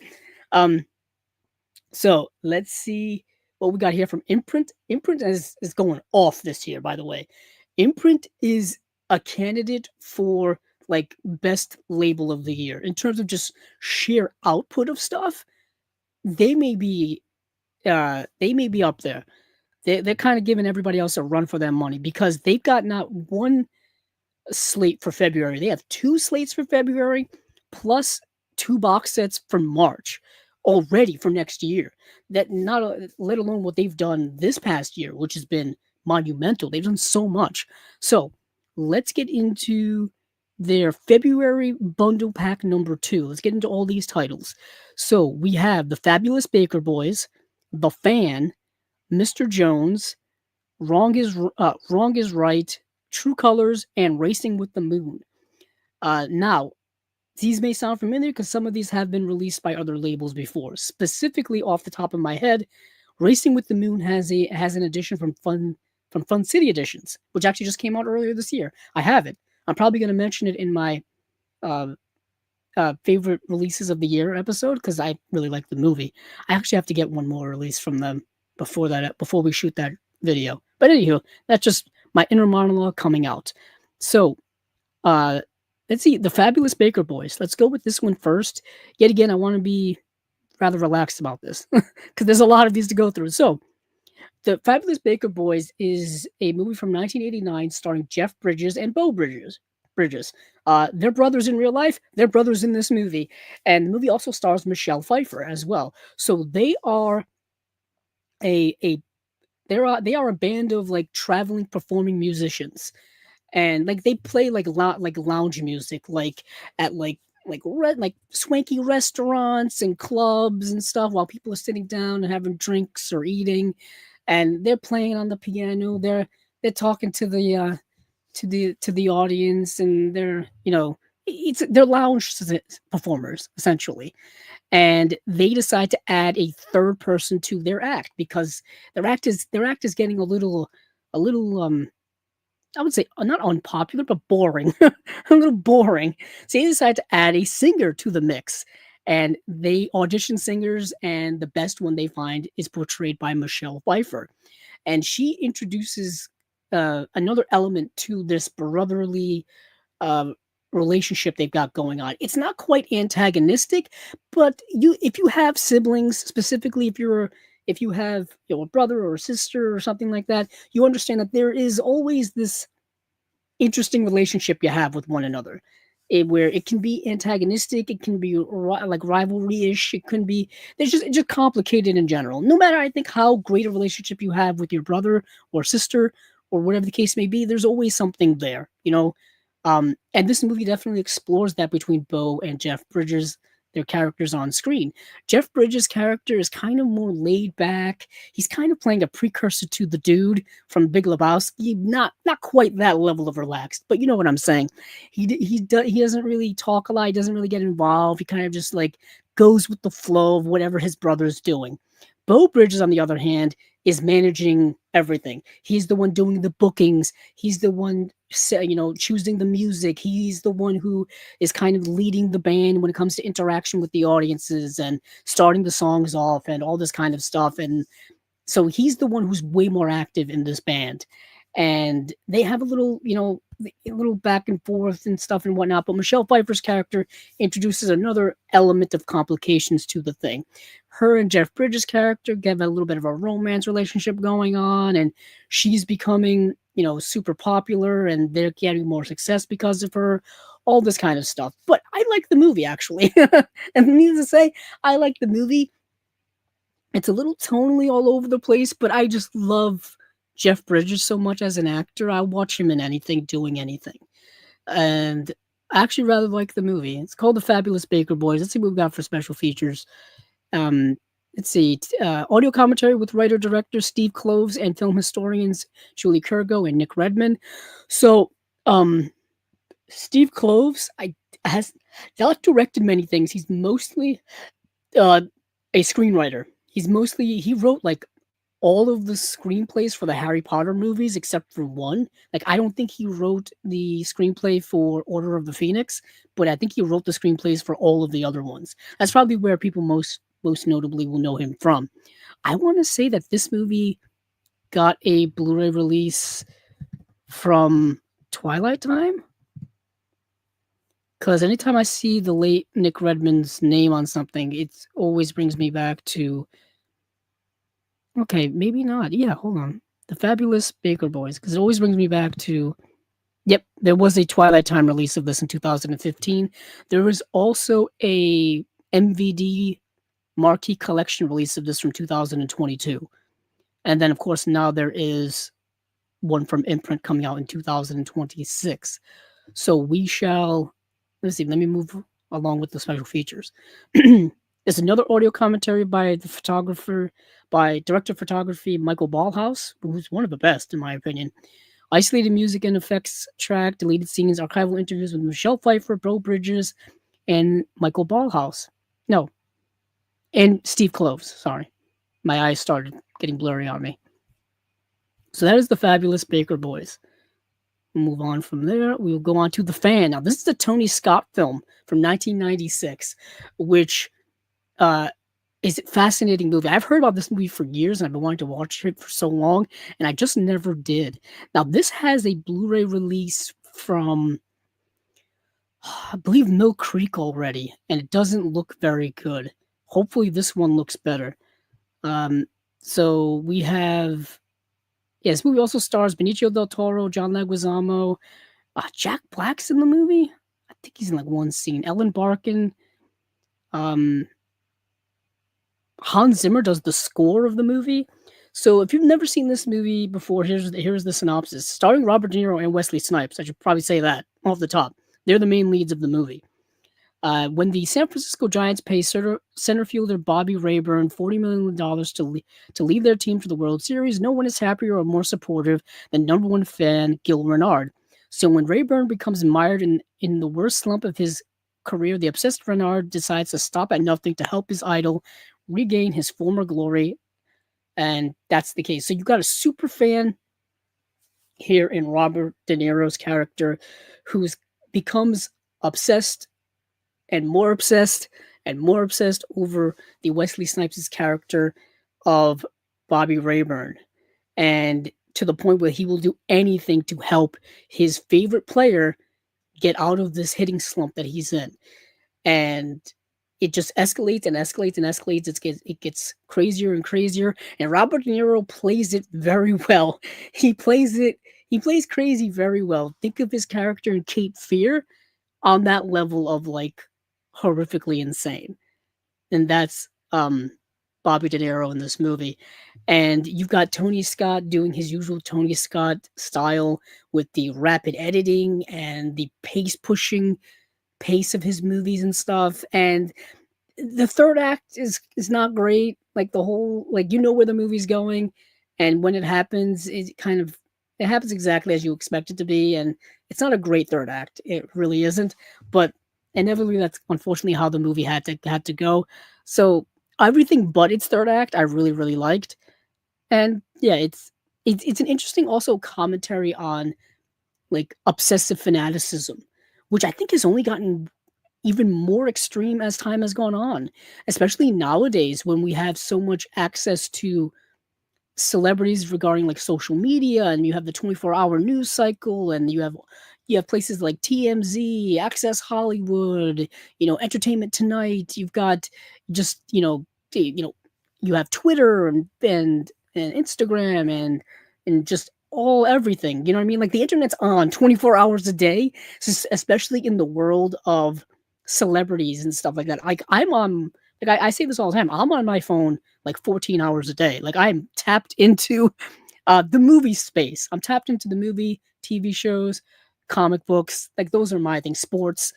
So let's see what we got here from Imprint. Imprint is going off this year, by the way. Imprint is a candidate for like best label of the year in terms of just sheer output of stuff. They may be up there. They're kind of giving everybody else a run for their money because they've got not one slate for February. They have 2 slates for February plus 2 box sets for March already for next year. That not let alone what they've done this past year, which has been monumental. They've done so much. So let's get into their February bundle pack number 2. Let's get into all these titles. So we have The Fabulous Baker Boys, The Fan, Mr. Jones, Wrong is Right, True Colors, and Racing with the Moon. Now, these may sound familiar because some of these have been released by other labels before. Specifically, off the top of my head, Racing with the Moon has an edition from Fun City Editions, which actually just came out earlier this year. I have it. I'm probably going to mention it in my uh, favorite releases of the year episode because I really like the movie. I actually have to get one more release from them before we shoot that video. But anywho, that's just my inner monologue coming out. So, let's see, The Fabulous Baker Boys. Let's go with this one first. Yet again, I want to be rather relaxed about this because there's a lot of these to go through. So, The Fabulous Baker Boys is a movie from 1989 starring Jeff Bridges and Beau Bridges. They're brothers in real life. They're brothers in this movie, and the movie also stars Michelle Pfeiffer as well. So they are a they are a band of like traveling performing musicians, and like they play like lounge music, like at like swanky restaurants and clubs and stuff while people are sitting down and having drinks or eating, and they're playing on the piano. They're talking to the audience, and they're lounge performers essentially, and they decide to add a third person to their act because their act is getting a little I would say not unpopular but boring, a little boring. So they decide to add a singer to the mix, and they audition singers, and the best one they find is portrayed by Michelle Pfeiffer, and she introduces another element to this brotherly uh, relationship they've got going on. It's not quite antagonistic, but if you have siblings, specifically if you have a brother or a sister or something like that, you understand that there is always this interesting relationship you have with one another. Where it can be antagonistic, it can be like rivalry-ish, it can be it's just complicated in general. No matter I think how great a relationship you have with your brother or sister or whatever the case may be, there's always something there. And this movie definitely explores that between Beau and Jeff Bridges, their characters on screen. Jeff Bridges' character is kind of more laid back. He's kind of playing a precursor to the dude from Big Lebowski. Not quite that level of relaxed, but you know what I'm saying. He doesn't really talk a lot. He doesn't really get involved. He kind of just like goes with the flow of whatever his brother's doing. Beau Bridges, on the other hand, is managing everything. He's the one doing the bookings. He's the one, choosing the music. He's the one who is kind of leading the band when it comes to interaction with the audiences and starting the songs off and all this kind of stuff. And so he's the one who's way more active in this band. And they have a little back and forth and stuff and whatnot. But Michelle Pfeiffer's character introduces another element of complications to the thing. Her and Jeff Bridges' character get a little bit of a romance relationship going on, and she's becoming, super popular, and they're getting more success because of her. All this kind of stuff. But I like the movie, actually. And needless to say, I like the movie. It's a little tonally all over the place, but I just love Jeff Bridges so much as an actor. I watch him in anything, doing anything. And I actually rather like the movie. It's called The Fabulous Baker Boys. Let's see what we got for special features. Um, let's see. Audio commentary with writer-director Steve Kloves and film historians Julie Kurgo and Nick Redman. So, Steve Kloves has not directed many things. He's mostly a screenwriter. He wrote like all of the screenplays for the Harry Potter movies except for one. Like I don't think he wrote the screenplay for Order of the Phoenix, but I think he wrote the screenplays for all of the other ones. That's probably where people most notably will know him from. I want to say that this movie got a Blu-ray release from Twilight Time, because anytime I see the late Nick Redman's name on something, it always brings me back to. Okay, maybe not. Yeah, hold on. The Fabulous Baker Boys, because it always brings me back to. Yep, there was a Twilight Time release of this in 2015. There was also a MVD marquee collection release of this from 2022. And then, of course, now there is one from Imprint coming out in 2026. So we shall, let's see, let me move along with the special features. There's another audio commentary by the photographer, by director of photography Michael Ballhaus, who's one of the best in my opinion. Isolated music and effects track, deleted scenes, archival interviews with Michelle Pfeiffer, Bro Bridges, and Michael Ballhaus. No, and Steve Kloves. Sorry, my eyes started getting blurry on me. So that is the Fabulous Baker Boys. We'll move on from there. We will go on to The Fan. Now, this is a Tony Scott film from 1996, which is a fascinating movie. I've heard about this movie for years, and I've been wanting to watch it for so long, and I just never did. Now, this has a Blu-ray release from, I believe, Mill Creek already, and it doesn't look very good. Hopefully, this one looks better. So we have, yeah, this movie also stars Benicio del Toro, John Leguizamo, Jack Black's in the movie. I think he's in like one scene. Ellen Barkin. Hans Zimmer does the score of the movie. So if you've never seen this movie before, here's the synopsis. Starring Robert De Niro and Wesley Snipes. I should probably say that off the top. They're the main leads of the movie. When the San Francisco Giants pay center fielder Bobby Rayburn $40 million to lead their team to the World Series, no one is happier or more supportive than number one fan Gil Renard. So when Rayburn becomes mired in the worst slump of his career, the obsessed Renard decides to stop at nothing to help his idol regain his former glory. And that's the case. So you got a super fan here in Robert De Niro's character who becomes obsessed and more obsessed over the Wesley Snipes' character of Bobby Rayburn. And to the point where he will do anything to help his favorite player get out of this hitting slump that he's in. And it just escalates and escalates and escalates. It gets crazier and crazier. And Robert De Niro plays it very well. He plays crazy very well. Think of his character in Cape Fear on that level of like horrifically insane. And that's Bobby De Niro in this movie. And you've got Tony Scott doing his usual Tony Scott style with the rapid editing and the pace of his movies and stuff. And the third act is not great. Like the whole, like, you know where the movie's going, and when it happens, it happens exactly as you expect it to be. And it's not a great third act. It really isn't. But inevitably, that's unfortunately how the movie had to go. So everything but its third act, I really, really liked. And yeah, it's an interesting also commentary on like obsessive fanaticism, which I think has only gotten even more extreme as time has gone on, especially nowadays when we have so much access to celebrities regarding like social media, and you have the 24-hour news cycle, and you have places like TMZ, Access Hollywood, Entertainment Tonight. You've got just you have Twitter and Instagram and just everything. You know what I mean? Like the internet's on 24 hours a day, especially in the world of celebrities and stuff like that. Like I'm on, like I say this all the time. I'm on my phone like 14 hours a day. Like I'm tapped into the movie space. I'm tapped into the movie, TV shows, comic books. Like those are my things. Sports,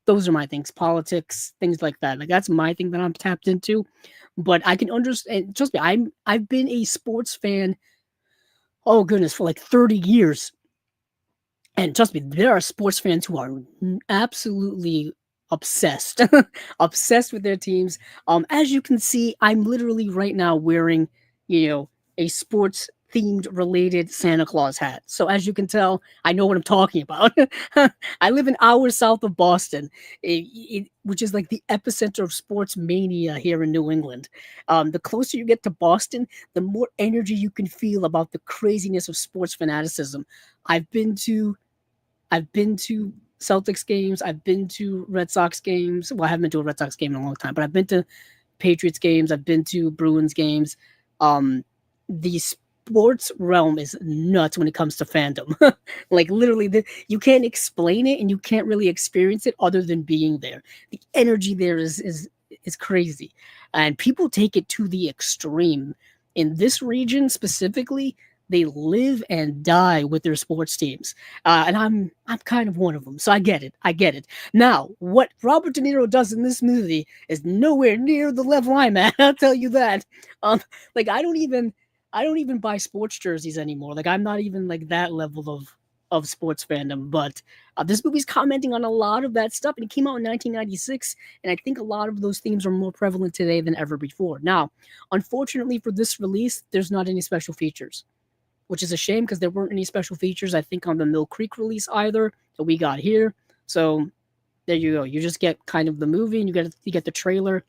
those are my things. Politics, things like that. Like that's my thing that I'm tapped into. But I can understand. Trust me, I've been a sports fan. Oh goodness, for like 30 years. And trust me, there are sports fans who are absolutely obsessed, obsessed with their teams. As you can see, I'm literally right now wearing, a sports themed related Santa Claus hat. So as you can tell, I know what I'm talking about. I live an hour south of Boston, which is like the epicenter of sports mania here in New England. The closer you get to Boston, the more energy you can feel about the craziness of sports fanaticism. I've been to Celtics games. I've been to Red Sox games. Well, I haven't been to a Red Sox game in a long time, but I've been to Patriots games. I've been to Bruins games. The sports realm is nuts when it comes to fandom. Like literally, you can't explain it and you can't really experience it other than being there. The energy there is crazy, and people take it to the extreme. In this region specifically, they live and die with their sports teams, and I'm kind of one of them, so I get it. I get it. Now, what Robert De Niro does in this movie is nowhere near the level I'm at. I'll tell you that. Like I don't even buy sports jerseys anymore. Like I'm not even like that level of sports fandom. But this movie's commenting on a lot of that stuff, and it came out in 1996. And I think a lot of those themes are more prevalent today than ever before. Now, unfortunately for this release, there's not any special features, which is a shame because there weren't any special features, I think, on the Mill Creek release either that we got here. So there you go. You just get kind of the movie, and you get the trailer,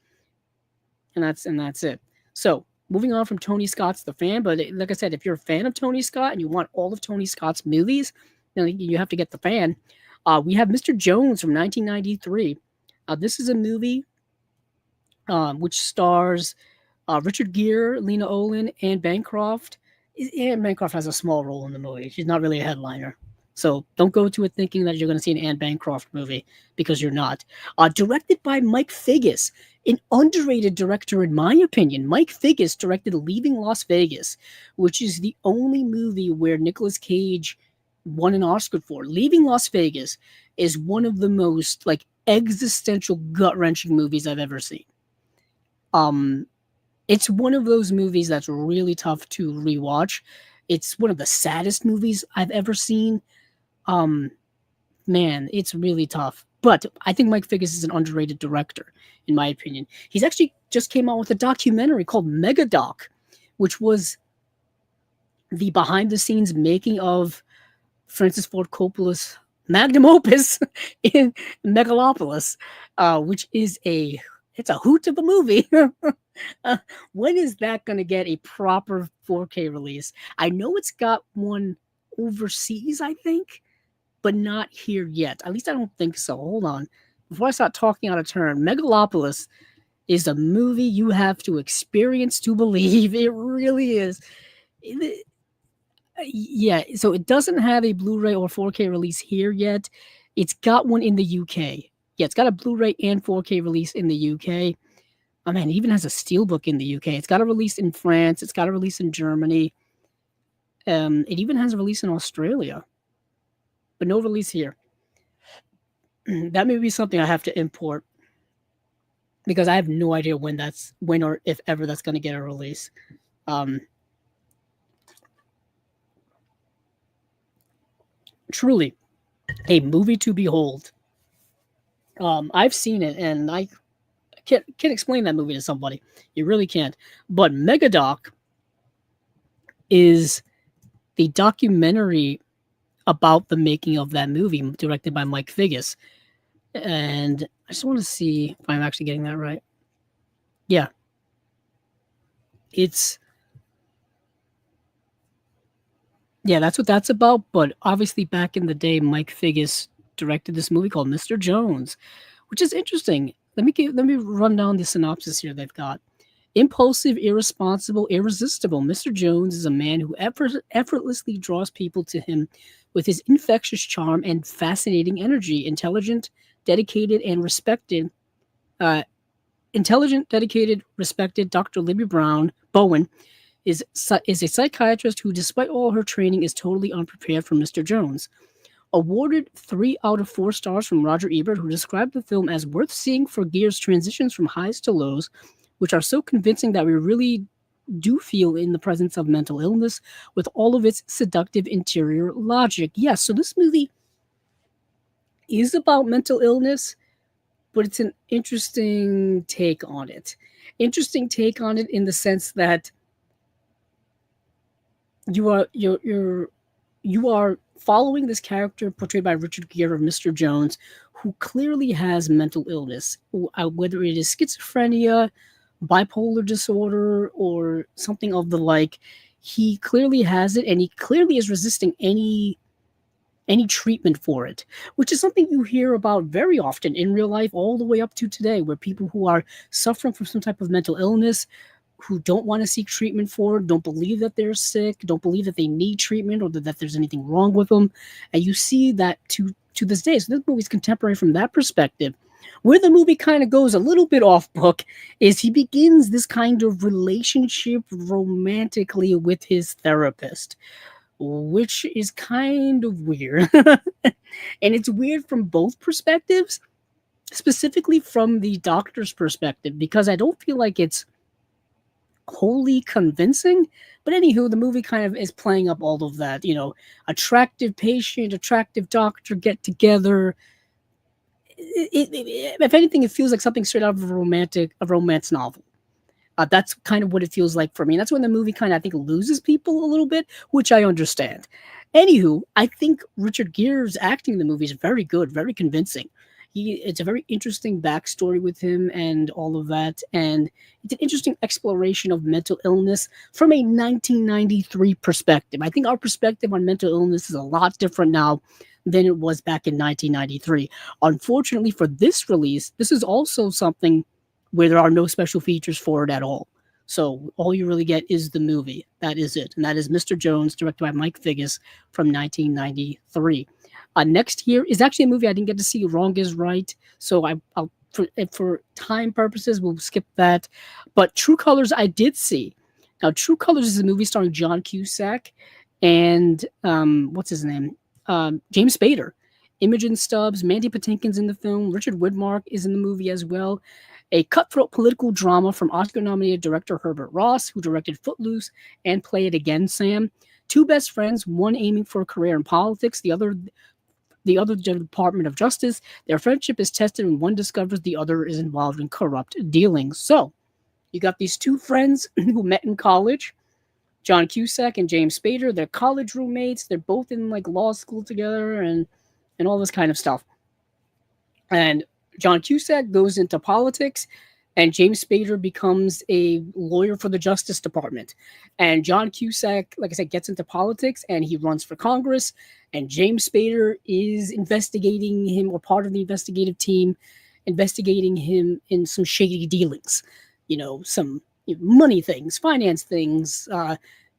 and that's it. So moving on from Tony Scott's The Fan, but like I said, if you're a fan of Tony Scott and you want all of Tony Scott's movies, you have to get The Fan. We have Mr. Jones from 1993. This is a movie which stars Richard Gere, Lena Olin, Anne Bancroft. Anne Bancroft has a small role in the movie. She's not really a headliner. So don't go to it thinking that you're going to see an Anne Bancroft movie, because you're not. Directed by Mike Figgis, an underrated director in my opinion. Mike Figgis directed Leaving Las Vegas, which is the only movie where Nicolas Cage won an Oscar for. Leaving Las Vegas is one of the most like existential, gut-wrenching movies I've ever seen. It's one of those movies that's really tough to rewatch. It's one of the saddest movies I've ever seen. Man, it's really tough. But I think Mike Figgis is an underrated director, in my opinion. He's actually just came out with a documentary called Megadoc, which was the behind-the-scenes making of Francis Ford Coppola's magnum opus in Megalopolis, which is it's a hoot of a movie. When is that going to get a proper 4K release? I know it's got one overseas, I think, but not here yet. At least I don't think so. Hold on. Before I start talking out of turn, Megalopolis is a movie you have to experience to believe. It really is. Yeah, so it doesn't have a Blu-ray or 4K release here yet. It's got one in the UK. Yeah, it's got a Blu-ray and 4K release in the UK. Oh man, it even has a steelbook in the UK. It's got a release in France. It's got a release in Germany. It even has a release in Australia, but no release here. That may be something I have to import, because I have no idea when or if ever that's going to get a release. Truly, a movie to behold. I've seen it, and I can't explain that movie to somebody. You really can't. But Megadoc is the documentary about the making of that movie, directed by Mike Figgis. And I just want to see if I'm actually getting that right. Yeah. That's what that's about. But obviously, back in the day, Mike Figgis directed this movie called Mr. Jones, which is interesting. Let me run down the synopsis here they've got. Impulsive, irresponsible, irresistible, Mr. Jones is a man who effortlessly draws people to him with his infectious charm and fascinating energy. Intelligent, dedicated, respected Dr. Libby Bowen is a psychiatrist who, despite all her training, is totally unprepared for Mr. Jones. Awarded 3 out of 4 stars from Roger Ebert, who described the film as worth seeing for Gere's transitions from highs to lows, which are so convincing that we really do feel in the presence of mental illness with all of its seductive interior logic. Yes, so this movie is about mental illness, but it's an interesting take on it. Interesting take on it in the sense that you are following this character portrayed by Richard Gere of Mr. Jones, who clearly has mental illness, whether it is schizophrenia, bipolar disorder, or something of the like. He clearly has it, and he clearly is resisting any treatment for it, which is something you hear about very often in real life, all the way up to today, where people who are suffering from some type of mental illness, who don't want to seek treatment for it, don't believe that they're sick, don't believe that they need treatment or that there's anything wrong with them. And you see that to this day. So this movie's contemporary from that perspective. Where the movie kind of goes a little bit off book is he begins this kind of relationship romantically with his therapist, which is kind of weird. And it's weird from both perspectives, specifically from the doctor's perspective, because I don't feel like it's wholly convincing. But anywho, the movie kind of is playing up all of that. Attractive patient, attractive doctor get together. If anything, it feels like something straight out of a romance novel. That's kind of what it feels like for me. And that's when the movie kind of, I think, loses people a little bit, which I understand. Anywho, I think Richard Gere's acting in the movie is very good, very convincing. It's a very interesting backstory with him and all of that, and it's an interesting exploration of mental illness from a 1993 perspective. I think our perspective on mental illness is a lot different now than it was back in 1993. Unfortunately for this release, this is also something where there are no special features for it at all. So all you really get is the movie. That is it. And that is Mr. Jones, directed by Mike Figgis from 1993. Next here is actually a movie I didn't get to see. Wrong is Right. So I'll for time purposes, we'll skip that. But True Colors I did see. Now, True Colors is a movie starring John Cusack and what's his name? James Spader. Imogen Stubbs, Mandy Patinkin's in the film. Richard Widmark is in the movie as well. A cutthroat political drama from Oscar-nominated director Herbert Ross, who directed Footloose and Play It Again, Sam. Two best friends, one aiming for a career in politics, the other the Department of Justice. Their friendship is tested when one discovers the other is involved in corrupt dealings. So, you got these two friends who met in college, John Cusack and James Spader. They're college roommates. They're both in like law school together and all this kind of stuff. And John Cusack goes into politics, and James Spader becomes a lawyer for the Justice Department. And John Cusack, like I said, gets into politics, and he runs for Congress. And James Spader is investigating him, or part of the investigative team, investigating him in some shady dealings. Some money things, finance things,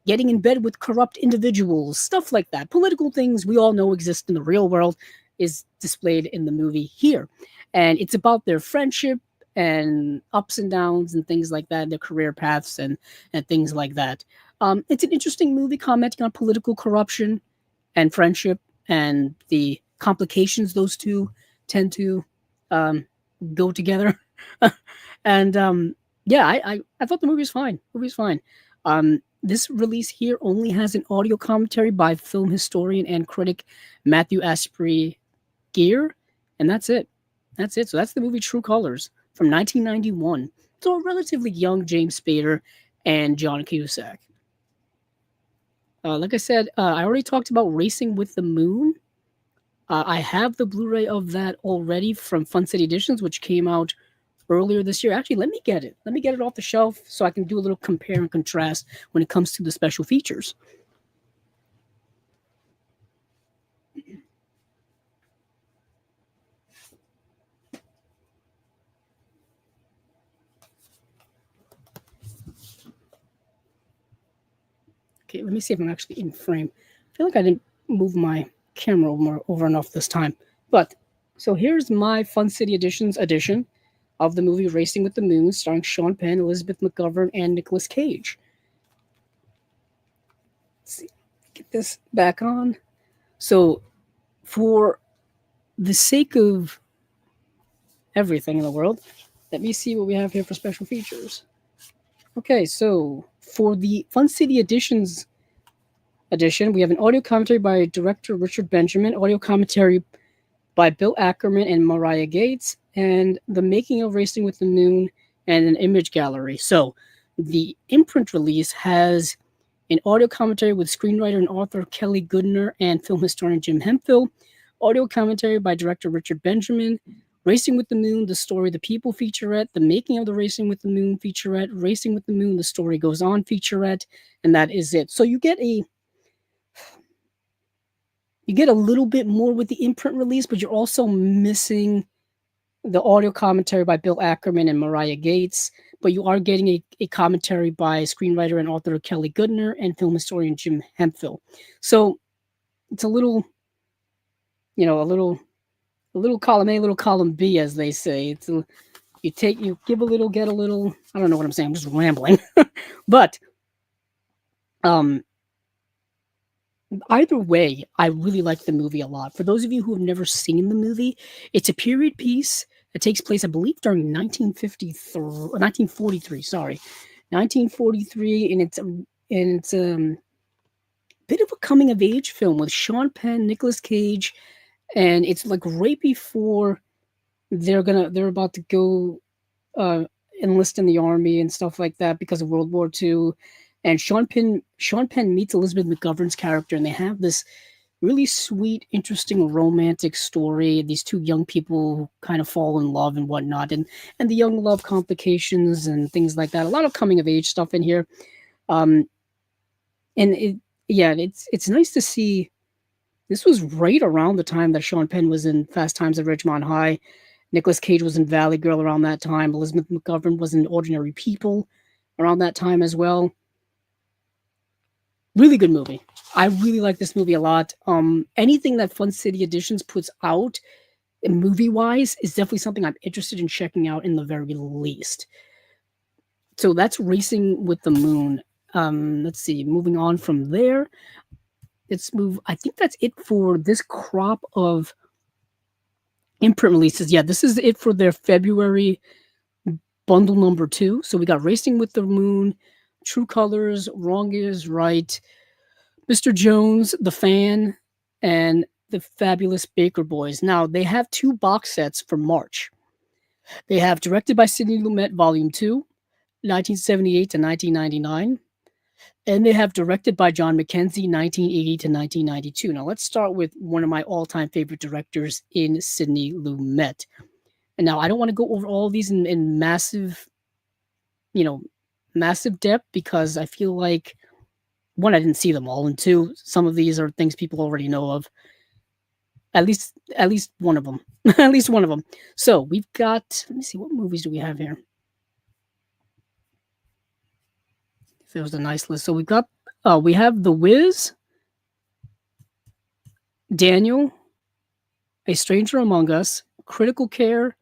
getting in bed with corrupt individuals, stuff like that. Political things we all know exist in the real world is displayed in the movie here. And it's about their friendship and ups and downs and things like that, their career paths and things like that. It's an interesting movie commenting on political corruption and friendship and the complications those two tend to go together. And yeah, I thought the movie was fine. This release here only has an audio commentary by film historian and critic Matthew Asprey Gere, and that's it. So that's the movie True Colors from 1991. So a relatively young James Spader and John Cusack. Like I said, I already talked about Racing with the Moon. I have the Blu-ray of that already from Fun City Editions, which came out earlier this year. Actually, let me get it. Let me get it off the shelf so I can do a little compare and contrast when it comes to the special features. Okay, let me see if I'm actually in frame. I feel like I didn't move my camera over enough this time. But, so here's my Fun City Editions edition of the movie Racing with the Moon, starring Sean Penn, Elizabeth McGovern, and Nicolas Cage. Let's see, get this back on. So, for the sake of everything in the world, let me see what we have here for special features. Okay, so for the Fun City Editions edition, we have an audio commentary by director Richard Benjamin, audio commentary by Bill Ackerman and Mariah Gates, and The Making of Racing with the Moon, and an image gallery. So the Imprint release has an audio commentary with screenwriter and author Kelly Goodner and film historian Jim Hemphill, audio commentary by director Richard Benjamin, Racing with the Moon, The Story, The People featurette, The Making of the Racing with the Moon featurette, Racing with the Moon, The Story Goes On featurette, and that is it. So you get a little bit more with the Imprint release, but you're also missing the audio commentary by Bill Ackerman and Mariah Gates, but you are getting a commentary by screenwriter and author Kelly Goodner and film historian Jim Hemphill. So it's a little a little column A, little column B, as they say. You give a little, get a little. I don't know what I'm saying. I'm just rambling. But um, either way, I really like the movie a lot. For those of you who have never seen the movie, it's a period piece that takes place, I believe, during 1953, 1943. Sorry, 1943, and it's a bit of a coming of age film with Sean Penn, Nicolas Cage, and it's like right before they're about to go uh, enlist in the army and stuff like that because of World War II. And Sean Penn meets Elizabeth McGovern's character, and they have this really sweet, interesting, romantic story. These two young people kind of fall in love and whatnot, and the young love complications and things like that. A lot of coming of age stuff in here, um, and it's nice to see. This was right around the time that Sean Penn was in Fast Times at Ridgemont High. Nicolas Cage was in Valley Girl around that time. Elizabeth McGovern was in Ordinary People around that time as well. Really good movie. I really like this movie a lot. Anything that Fun City Editions puts out, movie wise, is definitely something I'm interested in checking out in the very least. So that's Racing with the Moon. Let's see. Moving on from there, let's move. I think that's it for this crop of Imprint releases. Yeah, this is it for their February bundle number 2. So we got Racing with the Moon, True Colors, Wrong is Right, Mr. Jones, The Fan, and The Fabulous Baker Boys. Now, they have 2 box sets for March. They have Directed by Sidney Lumet, Volume 2, 1978 to 1999. And they have Directed by John Mackenzie, 1980 to 1992. Now, let's start with one of my all-time favorite directors in Sidney Lumet. And now, I don't want to go over all of these in massive, massive depth, because I feel like, one, I didn't see them all, and two, some of these are things people already know of. At least one of them. At least one of them. So we've got. Let me see, what movies do we have here? If it was a nice list. So we have The Wiz, Daniel, A Stranger Among Us, Critical Care,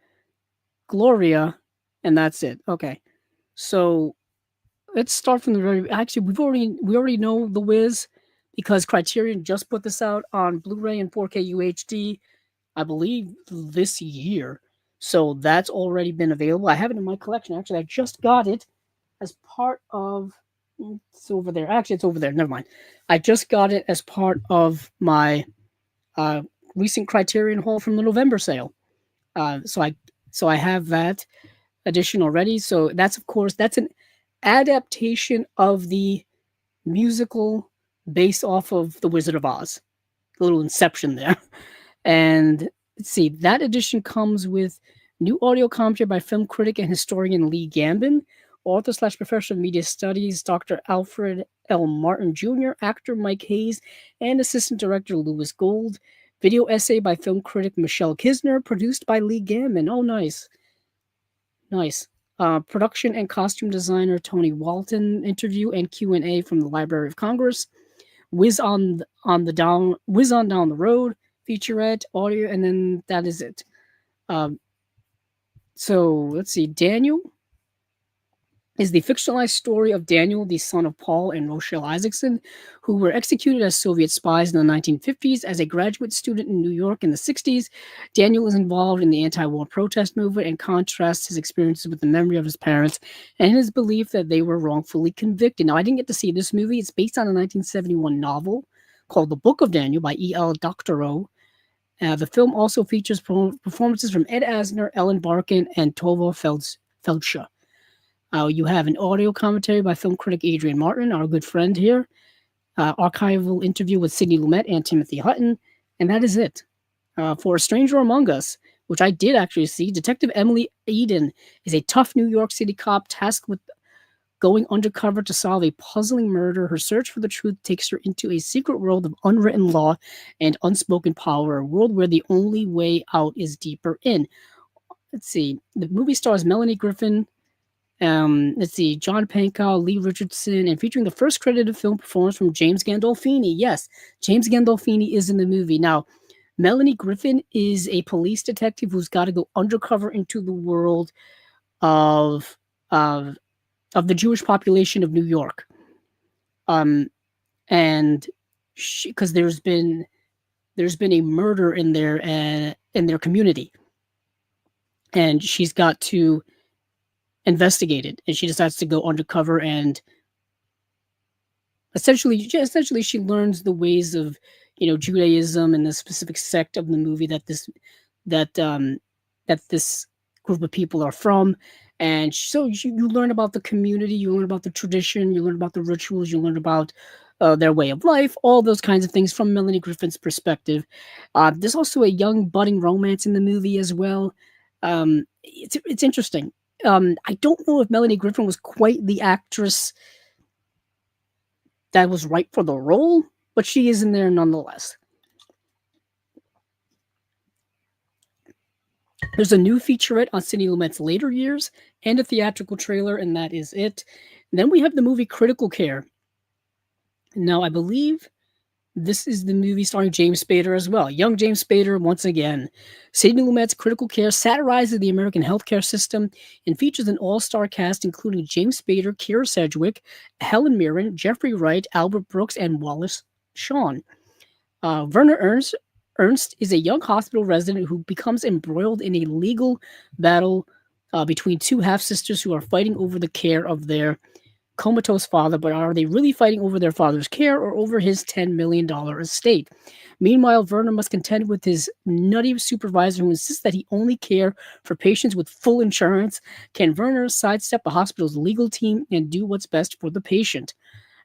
Gloria, and that's it. Okay, so let's start from the very. Actually, we already know The Wiz, because Criterion just put this out on Blu-ray and 4K UHD, I believe, this year. So that's already been available. I have it in my collection. Actually, I just got it as part of. It's over there. Actually, it's over there. Never mind. I just got it as part of my recent Criterion haul from the November sale. So I have that edition already. So that's an adaptation of the musical based off of The Wizard of Oz. A little inception there. And let's see, that edition comes with new audio commentary by film critic and historian Lee Gambin, author/professor of media studies Dr. Alfred L. Martin Jr., actor Mike Hayes, and assistant director Lewis Gold. Video essay by film critic Michelle Kisner, produced by Lee Gambin. Oh, nice. Nice. Production and costume designer Tony Walton, interview and Q&A from the Library of Congress. Whiz on Down the Road, featurette, audio, and then that is it. So let's see. Daniel is the fictionalized story of Daniel, the son of Paul and Rochelle Isaacson, who were executed as Soviet spies in the 1950s. As a graduate student in New York in the 60s, Daniel is involved in the anti-war protest movement and contrasts his experiences with the memory of his parents and his belief that they were wrongfully convicted. Now, I didn't get to see this movie. It's based on a 1971 novel called The Book of Daniel by E.L. Doctorow. The film also features performances from Ed Asner, Ellen Barkin, and Tova Feldscha. You have an audio commentary by film critic Adrian Martin, our good friend here. Archival interview with Sidney Lumet and Timothy Hutton. And that is it. For A Stranger Among Us, which I did actually see, Detective Emily Eden is a tough New York City cop tasked with going undercover to solve a puzzling murder. Her search for the truth takes her into a secret world of unwritten law and unspoken power, a world where the only way out is deeper in. Let's see. The movie stars Melanie Griffin, let's see, John Pankow, Lee Richardson, and featuring the first credited film performance from James Gandolfini. Yes, James Gandolfini is in the movie. Now, Melanie Griffin is a police detective who's got to go undercover into the world of of of the Jewish population of New York. Um, and because there's been a murder in their community, and she's got to investigate it. And she decides to go undercover and essentially she learns the ways of Judaism and the specific sect of the movie that that this group of people are from. And so you learn about the community, you learn about the tradition, you learn about the rituals, you learn about their way of life, all those kinds of things from Melanie Griffin's perspective. There's also a young budding romance in the movie as well. It's interesting. I don't know if Melanie Griffin was quite the actress that was right for the role, but she is in there nonetheless. There's a new featurette on Sidney Lumet's later years and a theatrical trailer, and that is it. And then we have the movie Critical Care. Now, I believe this is the movie starring James Spader as well. Young James Spader, once again. Sidney Lumet's Critical Care satirizes the American healthcare system and features an all-star cast including James Spader, Keira Sedgwick, Helen Mirren, Jeffrey Wright, Albert Brooks, and Wallace Shawn. Werner Ernst is a young hospital resident who becomes embroiled in a legal battle between two half-sisters who are fighting over the care of their comatose father, but are they really fighting over their father's care or over his $10 million estate? Meanwhile, Werner must contend with his nutty supervisor who insists that he only care for patients with full insurance. Can Werner sidestep the hospital's legal team and do what's best for the patient?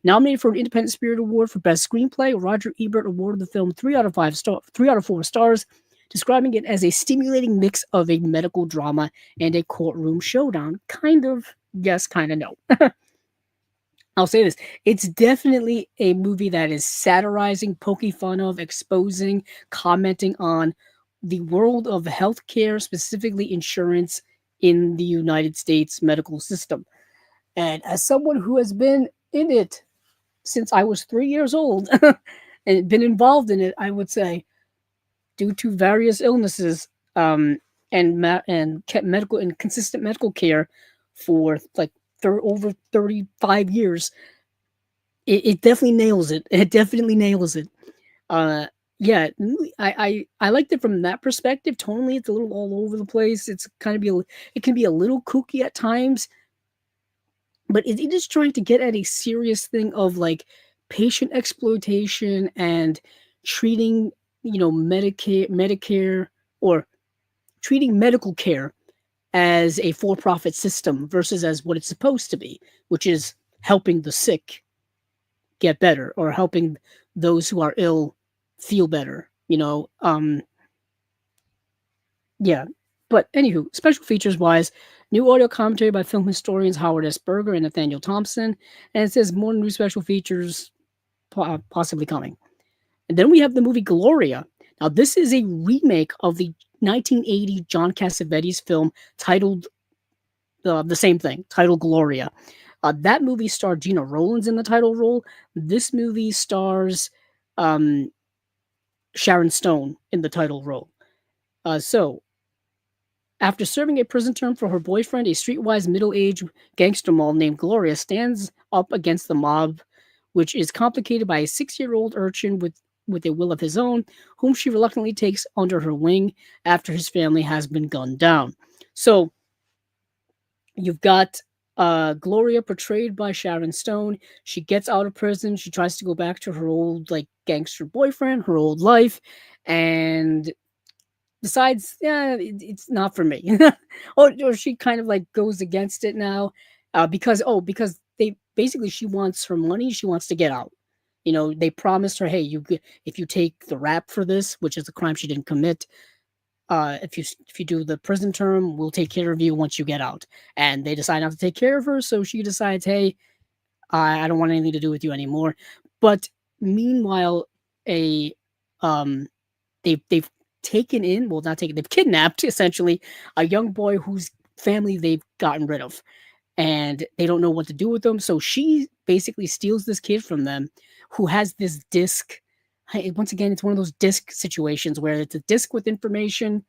Nominated for an Independent Spirit Award for Best Screenplay, Roger Ebert awarded the film 3 out of 4 stars, describing it as a stimulating mix of a medical drama and a courtroom showdown. Kind of yes, kind of no. I'll say this. It's definitely a movie that is satirizing, poking fun of, exposing, commenting on the world of healthcare, specifically insurance in the United States medical system. And as someone who has been in it since I was 3 years old and been involved in it, I would say, due to various illnesses and kept medical and consistent medical care for like over 35 years, it definitely nails it. It definitely nails it. Yeah, I liked it from that perspective. Tonally, it's a little all over the place. It's kind of it can be a little kooky at times, but it is trying to get at a serious thing of like patient exploitation and treating Medicare or treating medical care as a for-profit system versus as what it's supposed to be, which is helping the sick get better or helping those who are ill feel better, yeah. But anywho, special features wise, new audio commentary by film historians Howard S. Berger and Nathaniel Thompson, and it says more new special features possibly coming. And then we have the movie Gloria. Now, this is a remake of the 1980 John Cassavetes film titled the same thing, titled Gloria. That movie starred Gina Rowlands in the title role. This movie stars Sharon Stone in the title role. So, after serving a prison term for her boyfriend, a streetwise middle-aged gangster mole named Gloria stands up against the mob, which is complicated by a 6-year-old urchin with a will of his own, whom she reluctantly takes under her wing after his family has been gunned down. So, you've got Gloria portrayed by Sharon Stone. She gets out of prison. She tries to go back to her old gangster boyfriend, her old life, and decides, yeah, it's not for me. or she kind of goes against it now because she wants her money. She wants to get out. They promised her, hey, if you take the rap for this, which is a crime she didn't commit, if you do the prison term, we'll take care of you once you get out. And they decide not to take care of her, so she decides, hey, I don't want anything to do with you anymore. But meanwhile, they've taken in, well, not taken, they've kidnapped essentially a young boy whose family they've gotten rid of, and they don't know what to do with them. So she basically steals this kid from them, who has this disc once again, it's one of those disc situations where it's a disc with information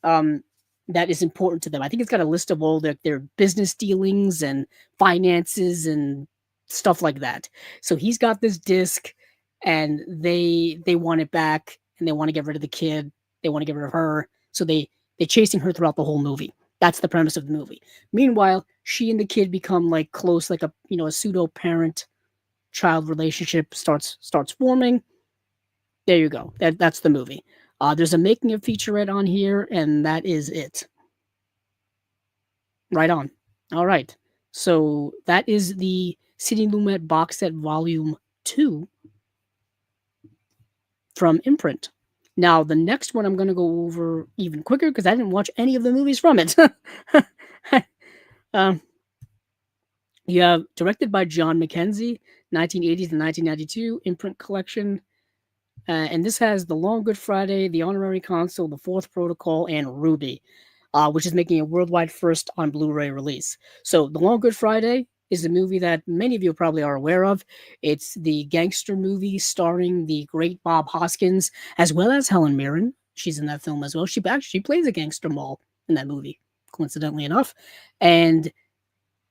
um, that is important to them. I think it's got a list of all their business dealings and finances and stuff like that. So he's got this disc, and they want it back, and they want to get rid of the kid. They want to get rid of her. So they're chasing her throughout the whole movie. That's the premise of the movie. Meanwhile, she and the kid become like close, like a pseudo parent child relationship starts forming. There you go. That's the movie. There's a making of featurette on here, and that is it. Right on. All right. So that is the Sidney Lumet box set volume 2 from Imprint. Now, the next one I'm going to go over even quicker because I didn't watch any of the movies from it. um, you have directed by John Mackenzie, 1980 to 1992, Imprint collection. And this has The Long Good Friday, The Honorary Consul, The Fourth Protocol, and Ruby, which is making a worldwide first on Blu-ray release. So The Long Good Friday is a movie that many of you probably are aware of. It's the gangster movie starring the great Bob Hoskins, as well as Helen Mirren. She's in that film as well. She actually plays a gangster mole in that movie, coincidentally enough. And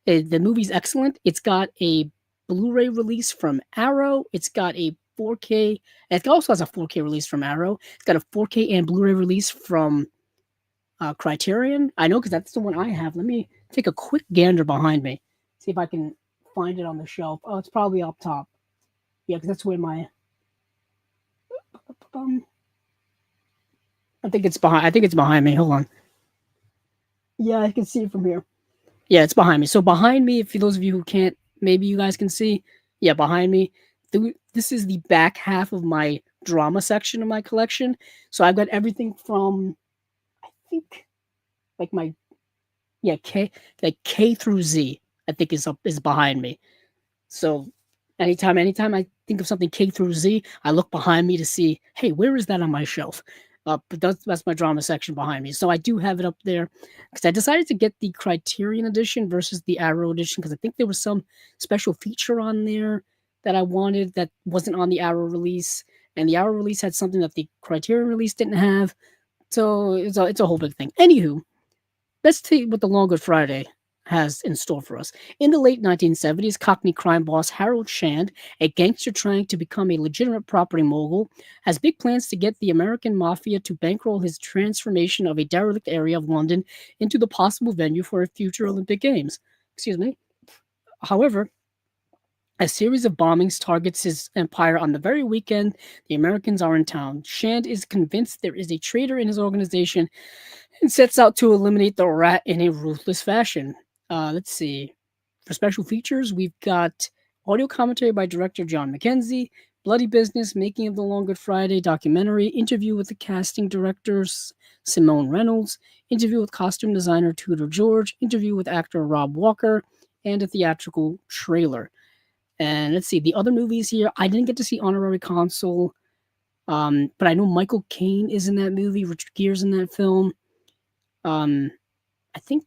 the movie's excellent. It's got a Blu-ray release from Arrow. It's got a 4K. It also has a 4K release from Arrow. It's got a 4K and Blu-ray release from Criterion. I know because that's the one I have. Let me take a quick gander behind me. See if I can find it on the shelf. Oh, it's probably up top. Yeah, because that's where my... I think it's behind me. Hold on. Yeah, I can see it from here. Yeah, it's behind me. So behind me, if those of you who can't, maybe you guys can see. Yeah, behind me. This is the back half of my drama section of my collection. So I've got everything from, I think, like K through Z. I think is behind me. So anytime I think of something K through Z, I look behind me to see, hey, where is that on my shelf? But that's my drama section behind me. So I do have it up there because I decided to get the Criterion edition versus the Arrow edition because I think there was some special feature on there that I wanted that wasn't on the Arrow release, and the Arrow release had something that the Criterion release didn't have. So it's a whole big thing. Anywho, let's see what the Long Good Friday has in store for us. In the late 1970s, Cockney crime boss Harold Shand, a gangster trying to become a legitimate property mogul, has big plans to get the American mafia to bankroll his transformation of a derelict area of London into the possible venue for a future Olympic Games. Excuse me. However, a series of bombings targets his empire on the very weekend the Americans are in town. Shand is convinced there is a traitor in his organization and sets out to eliminate the rat in a ruthless fashion. Let's see. For special features, we've got audio commentary by director John Mackenzie, Bloody Business, Making of the Long Good Friday documentary, interview with the casting directors Simone Reynolds, interview with costume designer Tudor George, interview with actor Rob Walker, and a theatrical trailer. And let's see, the other movies here, I didn't get to see Honorary Consul, but I know Michael Caine is in that movie, Richard Gere's in that film. I think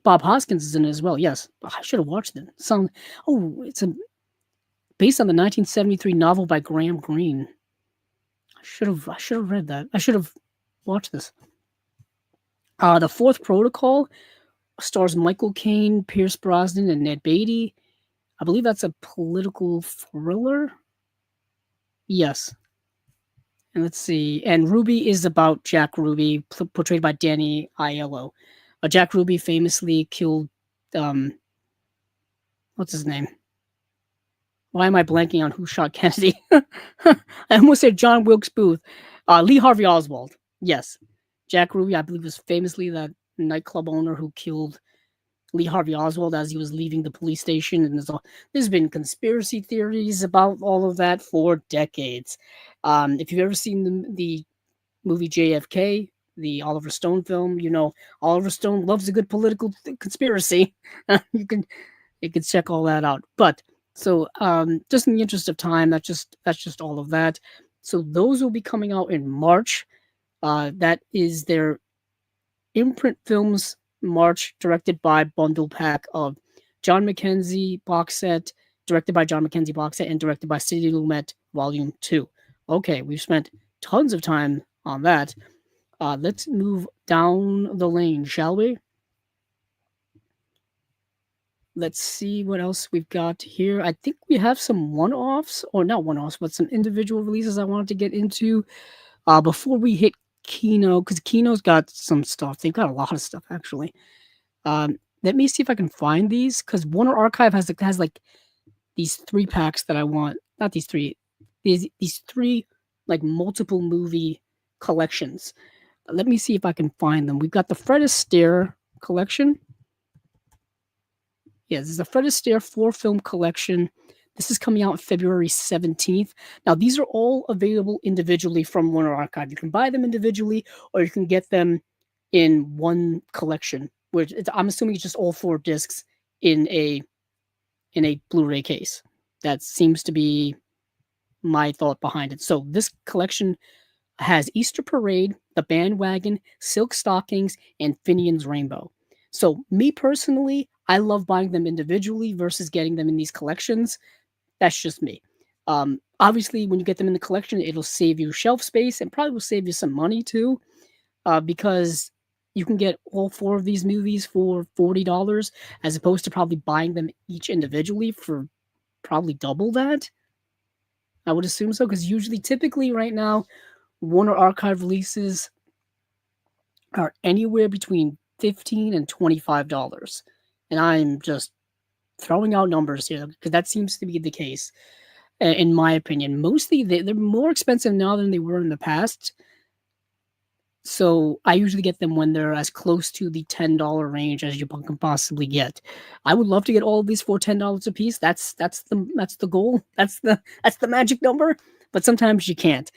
Bob Hoskins is in it as well. Yes, I should have watched it. It's based on the 1973 novel by Graham Greene. I should have read that. I should have watched this. The Fourth Protocol stars Michael Caine, Pierce Brosnan, and Ned Beatty. I believe that's a political thriller. Yes. And let's see. And Ruby is about Jack Ruby, portrayed by Danny Aiello. Jack Ruby famously killed, what's his name? Why am I blanking on who shot Kennedy? I almost said John Wilkes Booth. Lee Harvey Oswald. Yes. Jack Ruby, I believe, was famously that nightclub owner who killed Lee Harvey Oswald as he was leaving the police station. And there's been conspiracy theories about all of that for decades. If you've ever seen the movie JFK, the Oliver Stone film, you know Oliver Stone loves a good political conspiracy. you can check all that out. But so just in the interest of time, that's just all of that. So those will be coming out in March. That is their Imprint Films March, directed by bundle pack of John Mackenzie box set, directed by John Mackenzie box set, and directed by Sidney Lumet, Volume 2. Okay, we've spent tons of time on that. Let's move down the lane, shall we? Let's see what else we've got here. I think we have some one-offs, or not one-offs, but some individual releases I wanted to get into before we hit Kino, because Kino's got some stuff. They've got a lot of stuff, actually. Let me see if I can find these, because Warner Archive has like these 3 packs that I want. Not these 3. These 3 like multiple movie collections. Let me see if I can find them. We've got the Fred Astaire collection. Yeah, this is the Fred Astaire 4-film collection. This is coming out February 17th. Now, these are all available individually from Warner Archive. You can buy them individually, or you can get them in one collection, which I'm assuming it's just all 4 discs in a Blu-ray case. That seems to be my thought behind it. So this collection has Easter Parade, The Bandwagon, Silk Stockings, and Finian's Rainbow. So me personally, I love buying them individually versus getting them in these collections. That's just me. Obviously, when you get them in the collection, it'll save you shelf space and probably will save you some money too, because you can get all 4 of these movies for $40 as opposed to probably buying them each individually for probably double that. I would assume so, because typically right now, Warner Archive releases are anywhere between $15 and $25. And I'm just throwing out numbers here because that seems to be the case, in my opinion. Mostly they're more expensive now than they were in the past. So I usually get them when they're as close to the $10 range as you can possibly get. I would love to get all of these for $10 a piece. That's the goal. That's the magic number. But sometimes you can't.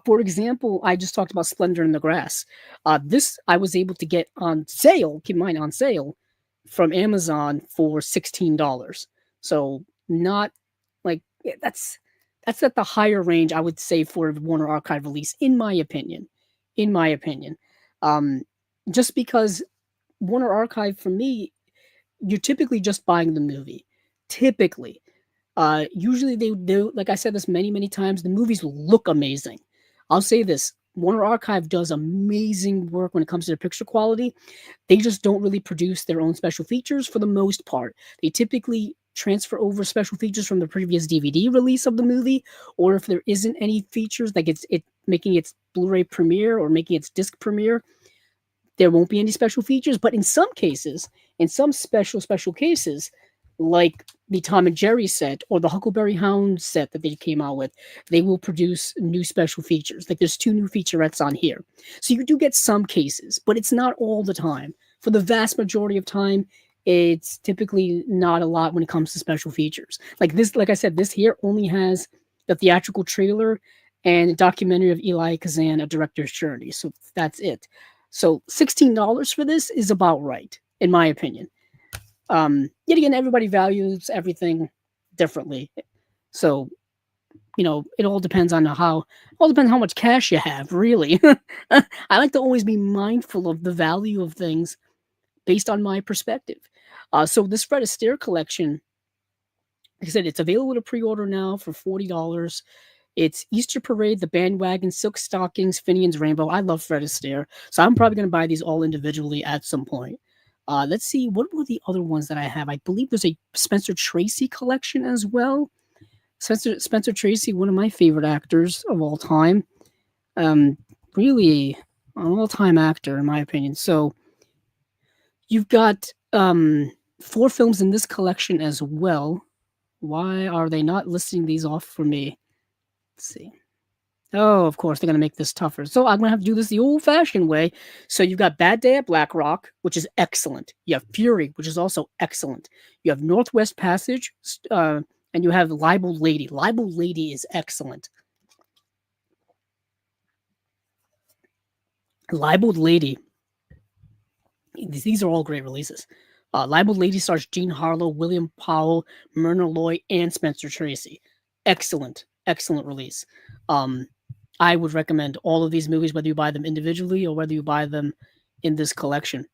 For example, I just talked about Splendor in the Grass. This I was able to get on sale. Keep in mind, on sale from Amazon for $16. So not like that's at the higher range, I would say, for the Warner Archive release, in my opinion. Just because Warner Archive, for me, you're typically just buying the movie. Typically. Usually they do, like I said this many times, the movies look amazing. I'll say this, Warner Archive does amazing work when it comes to their picture quality. They just don't really produce their own special features for the most part. They typically transfer over special features from the previous DVD release of the movie, or if there isn't any features, like it making its Blu-ray premiere or making its disc premiere, there won't be any special features. But in some cases, in some special cases, like the Tom and Jerry set or the Huckleberry Hound set that they came out with, they will produce new special features. Like there's 2 new featurettes on here. So you do get some cases, but it's not all the time. For the vast majority of time, it's typically not a lot when it comes to special features. Like this, like I said, this here only has the theatrical trailer and a documentary of Eli Kazan, A Director's Journey. So that's it. So $16 for this is about right, in my opinion. Yet again, everybody values everything differently. So, it all depends on how much cash you have, really. I like to always be mindful of the value of things based on my perspective. So this Fred Astaire collection, like I said, it's available to pre-order now for $40. It's Easter Parade, The Bandwagon, Silk Stockings, Finian's Rainbow. I love Fred Astaire, so I'm probably going to buy these all individually at some point. Let's see, what were the other ones that I have? I believe there's a Spencer Tracy collection as well. Spencer Tracy, one of my favorite actors of all time. Really an all-time actor, in my opinion. So you've got 4 films in this collection as well. Why are they not listing these off for me? Let's see. Oh, of course, they're going to make this tougher. So I'm going to have to do this the old-fashioned way. So you've got Bad Day at Black Rock, which is excellent. You have Fury, which is also excellent. You have Northwest Passage, and you have Libel Lady. Libel Lady is excellent. Libel Lady. These are all great releases. Libel Lady stars Jean Harlow, William Powell, Myrna Loy, and Spencer Tracy. Excellent release. I would recommend all of these movies, whether you buy them individually or whether you buy them in this collection.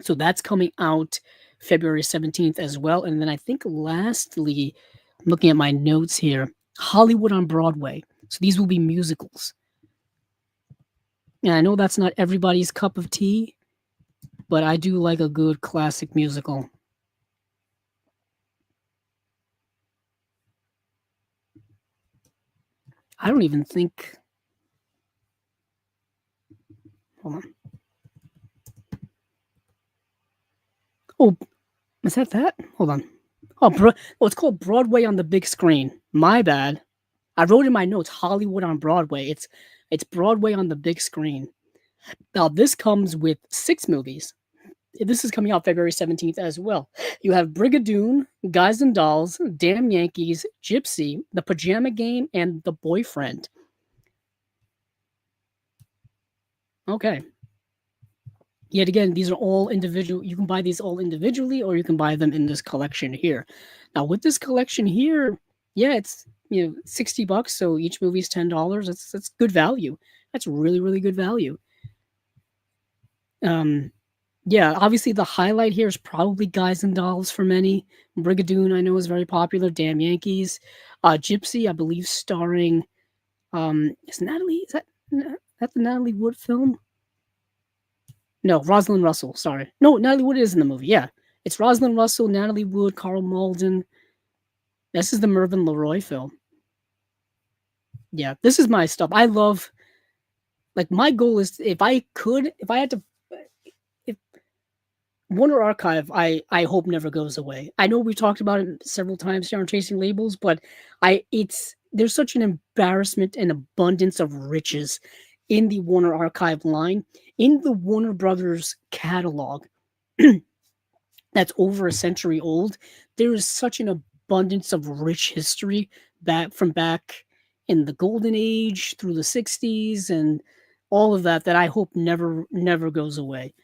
So that's coming out February 17th as well. And then I think lastly, I'm looking at my notes here, Hollywood on Broadway. So these will be musicals. And I know that's not everybody's cup of tea, but I do like a good classic musical. I don't even think. Hold on. Oh, is that? Hold on. Oh, it's called Broadway on the Big Screen. My bad. I wrote in my notes Hollywood on Broadway. It's Broadway on the Big Screen. Now this comes with 6 movies. This is coming out February 17th as well. You have Brigadoon, Guys and Dolls, Damn Yankees, Gypsy, The Pajama Game, and The Boyfriend. Okay. Yet again, these are all individual. You can buy these all individually, or you can buy them in this collection here. Now, with this collection here, yeah, it's $60, so each movie is $10. That's good value. That's really, really good value. Yeah, obviously the highlight here is probably Guys and Dolls for many. Brigadoon, I know, is very popular. Damn Yankees, Gypsy, I believe, starring is that the Natalie Wood film? No, Rosalind Russell. Sorry, no, Natalie Wood is in the movie. Yeah, it's Rosalind Russell, Natalie Wood, Carl Malden. This is the Mervyn LeRoy film. Yeah, this is my stuff. I love. Like, my goal is if Warner Archive, I hope never goes away. I know we've talked about it several times here on Chasing Labels, but there's such an embarrassment and abundance of riches in the Warner Archive line, in the Warner Brothers catalog that's over a century old. There is such an abundance of rich history back in the Golden Age through the 60s and all of that I hope never goes away.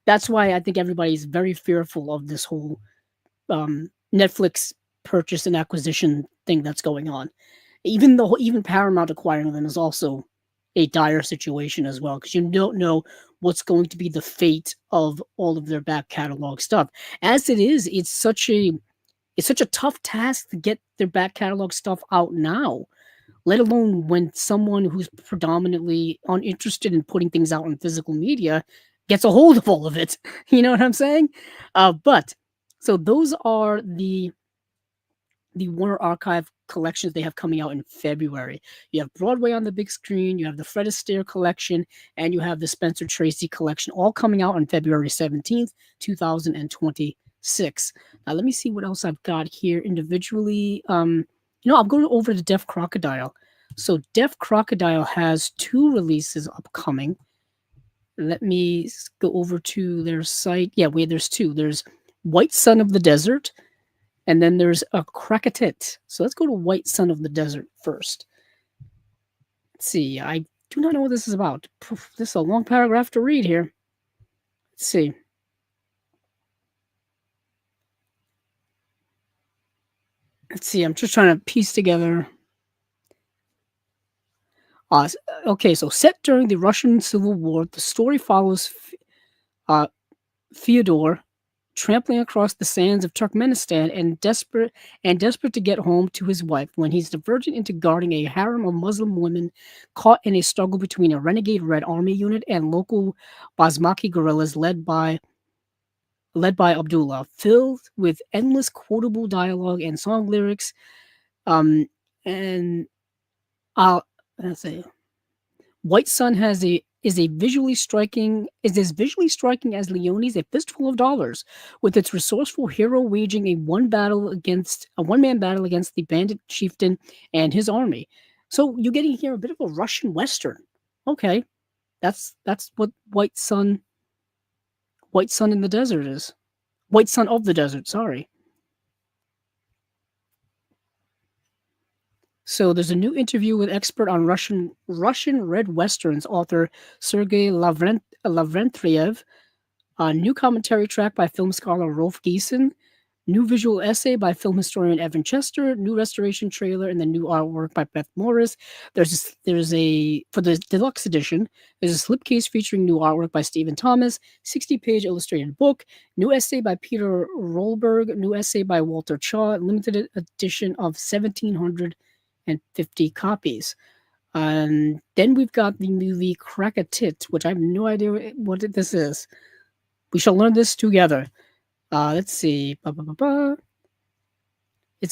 That's why I think everybody's very fearful of this whole Netflix purchase and acquisition thing that's going on. Even Paramount acquiring them is also a dire situation as well, because you don't know what's going to be the fate of all of their back catalog stuff. As it is, it's such a tough task to get their back catalog stuff out now, let alone when someone who's predominantly uninterested in putting things out on physical media gets a hold of all of it. You know what I'm saying? But so those are the Warner Archive collections they have coming out in February. You have Broadway on the Big Screen, you have the Fred Astaire collection, and you have the Spencer Tracy collection, all coming out on February 17th, 2026. Now, let me see what else I've got here individually. I'm going over to Deaf Crocodile. So Deaf Crocodile has 2 releases upcoming. Let me go over to their site. Yeah, there's 2. There's White Son of the Desert, and then there's a Krakatit. So let's go to White Son of the Desert first. Let's see. I do not know what this is about. This is a long paragraph to read here. Let's see. I'm just trying to piece together. Okay, so set during the Russian Civil War, the story follows Fyodor trampling across the sands of Turkmenistan and desperate to get home to his wife when he's diverted into guarding a harem of Muslim women caught in a struggle between a renegade Red Army unit and local Basmaki guerrillas led by Abdullah, filled with endless quotable dialogue and song lyrics. Let's say White Sun is as visually striking as Leone's A Fistful of Dollars, with its resourceful hero waging a one-man battle against the bandit chieftain and his army. So you're getting here a bit of a Russian Western. Okay, that's what White Sun in the Desert is. White Sun of the Desert, sorry. So there's a new interview with expert on Russian Red Westerns author Sergei Lavrentiev, a new commentary track by film scholar Rolf Giesen, New visual essay by film historian Evan Chester, new restoration trailer, and the new artwork by Beth Morris. There's a for the deluxe edition. There's a slipcase featuring new artwork by Stephen Thomas, 60-page illustrated book, new essay by Peter Rollberg, new essay by Walter Chaw, limited edition of 1,750 copies. And then we've got the movie Crack a Tit, which I have no idea what this is. We shall learn this together. Let's see. This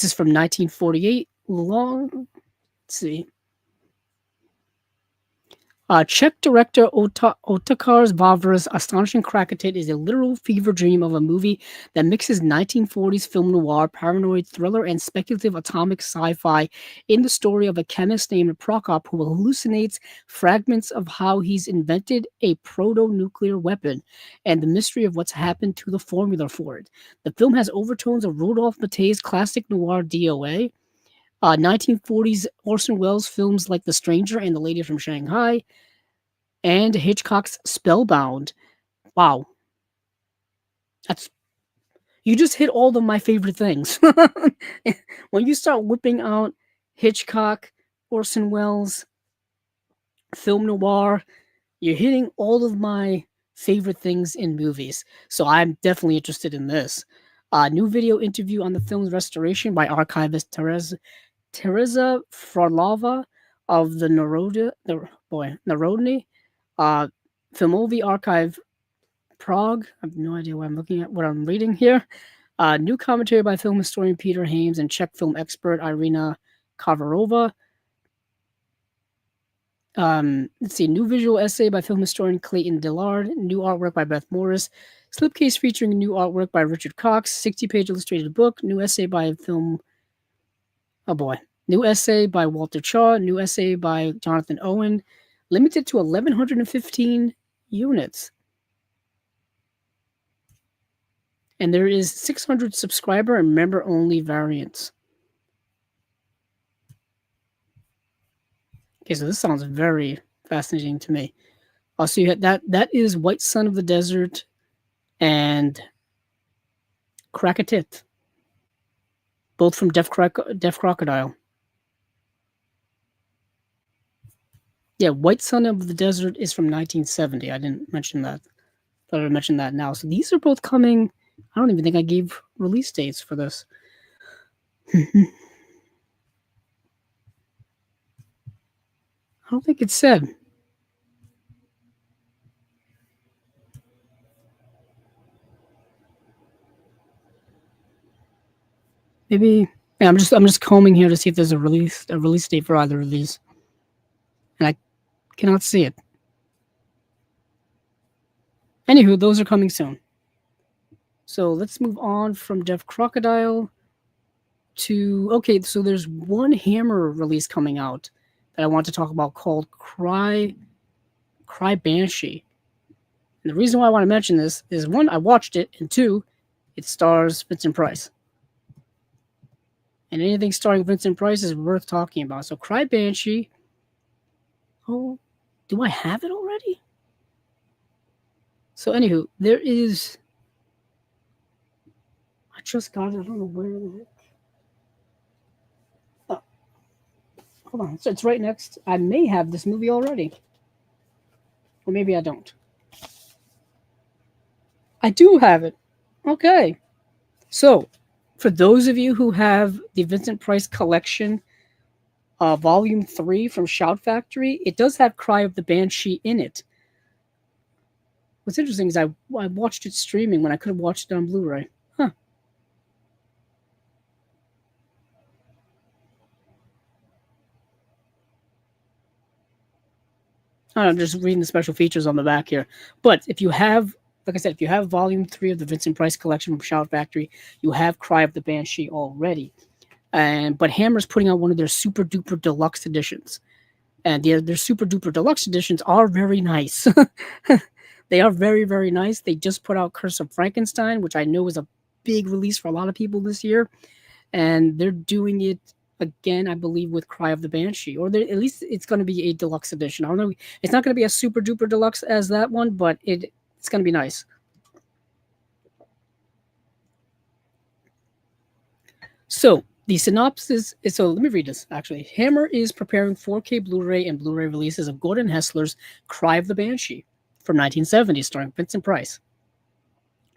is from 1948. Long. Let's see. Czech director Otakar Vavra's astonishing Krakatit is a literal fever dream of a movie that mixes 1940s film noir, paranoid thriller, and speculative atomic sci-fi in the story of a chemist named Prokop who hallucinates fragments of how he's invented a proto-nuclear weapon and the mystery of what's happened to the formula for it. The film has overtones of Rodolphe Mattei's classic noir DOA, 1940s Orson Welles films like The Stranger and The Lady from Shanghai, and Hitchcock's Spellbound. Wow. You just hit all of my favorite things. When you start whipping out Hitchcock, Orson Welles, film noir, you're hitting all of my favorite things in movies. So I'm definitely interested in this. New video interview on the film's restoration by archivist Teresa Frolova of the Narodny Filmovie Archive, Prague. I have no idea what I'm reading here. New commentary by film historian Peter Hames and Czech film expert Irina Kavarova. Let's see. New visual essay by film historian Clayton Dillard. New artwork by Beth Morris. Slipcase featuring new artwork by Richard Cox. 60-page illustrated book. New essay by film. Oh boy. New essay by Walter Chaw. New essay by Jonathan Owen. Limited to 1,115 units. And there is 600 subscriber and member-only variants. Okay, so this sounds very fascinating to me. Also, you had that is White Son of the Desert and Krakatit, both from Deaf Crocodile. Yeah, White Son of the Desert is from 1970. I didn't mention that. Thought I'd mention that now. So these are both coming. I don't even think I gave release dates for this. I don't think it said. Maybe yeah, I'm just combing here to see if there's a release date for either of these. And I cannot see it. Anywho, those are coming soon. So let's move on from Deaf Crocodile to okay, so there's one Hammer release coming out that I want to talk about called Cry Banshee. And the reason why I want to mention this is one, I watched it, and two, it stars Vincent Price. And anything starring Vincent Price is worth talking about. So Cry Banshee. Oh, do I have it already? So anywho, there is. I just got it. I don't know where the heck. Oh, hold on. So it's right next. I may have this movie already. Or maybe I don't. I do have it. Okay. So, for those of you who have the Vincent Price collection, Volume 3 from Shout Factory, it does have Cry of the Banshee in it. What's interesting is I watched it streaming when I could have watched it on Blu-ray. Huh. I'm just reading the special features on the back here. But if you have, like I said, if you have Volume 3 of the Vincent Price collection from Shout Factory, you have Cry of the Banshee already. But Hammer's putting out one of their super duper deluxe editions. And their super duper deluxe editions are very nice. They are very, very nice. They just put out Curse of Frankenstein, which I know is a big release for a lot of people this year. And they're doing it again, I believe, with Cry of the Banshee. Or at least it's going to be a deluxe edition. I don't know. It's not going to be a super duper deluxe as that one, but it's going to be nice. So the synopsis is, so let me read this actually. Hammer is preparing 4K Blu-ray and Blu-ray releases of Gordon Hessler's Cry of the Banshee from 1970, starring Vincent Price.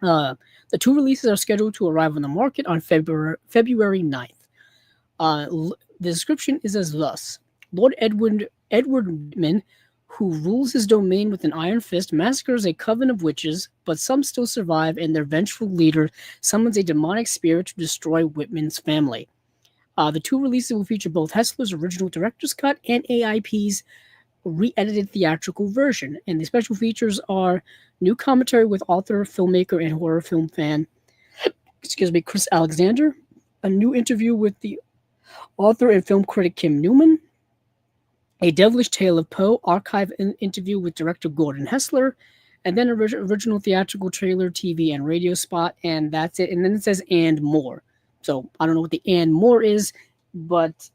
The two releases are scheduled to arrive on the market on February 9th. The description is as thus: Lord Edward Whitman, who rules his domain with an iron fist, massacres a coven of witches, but some still survive, and their vengeful leader summons a demonic spirit to destroy Whitman's family. The two releases will feature both Hessler's original director's cut and AIP's re-edited theatrical version, and the special features are new commentary with author, filmmaker, and horror film fan, Chris Alexander, a new interview with the author and film critic Kim Newman, a Devilish Tale of Poe archive interview with director Gordon Hessler, and then original theatrical trailer, TV, and radio spot, and that's it. And then it says "and more." So I don't know what the "and more" is, but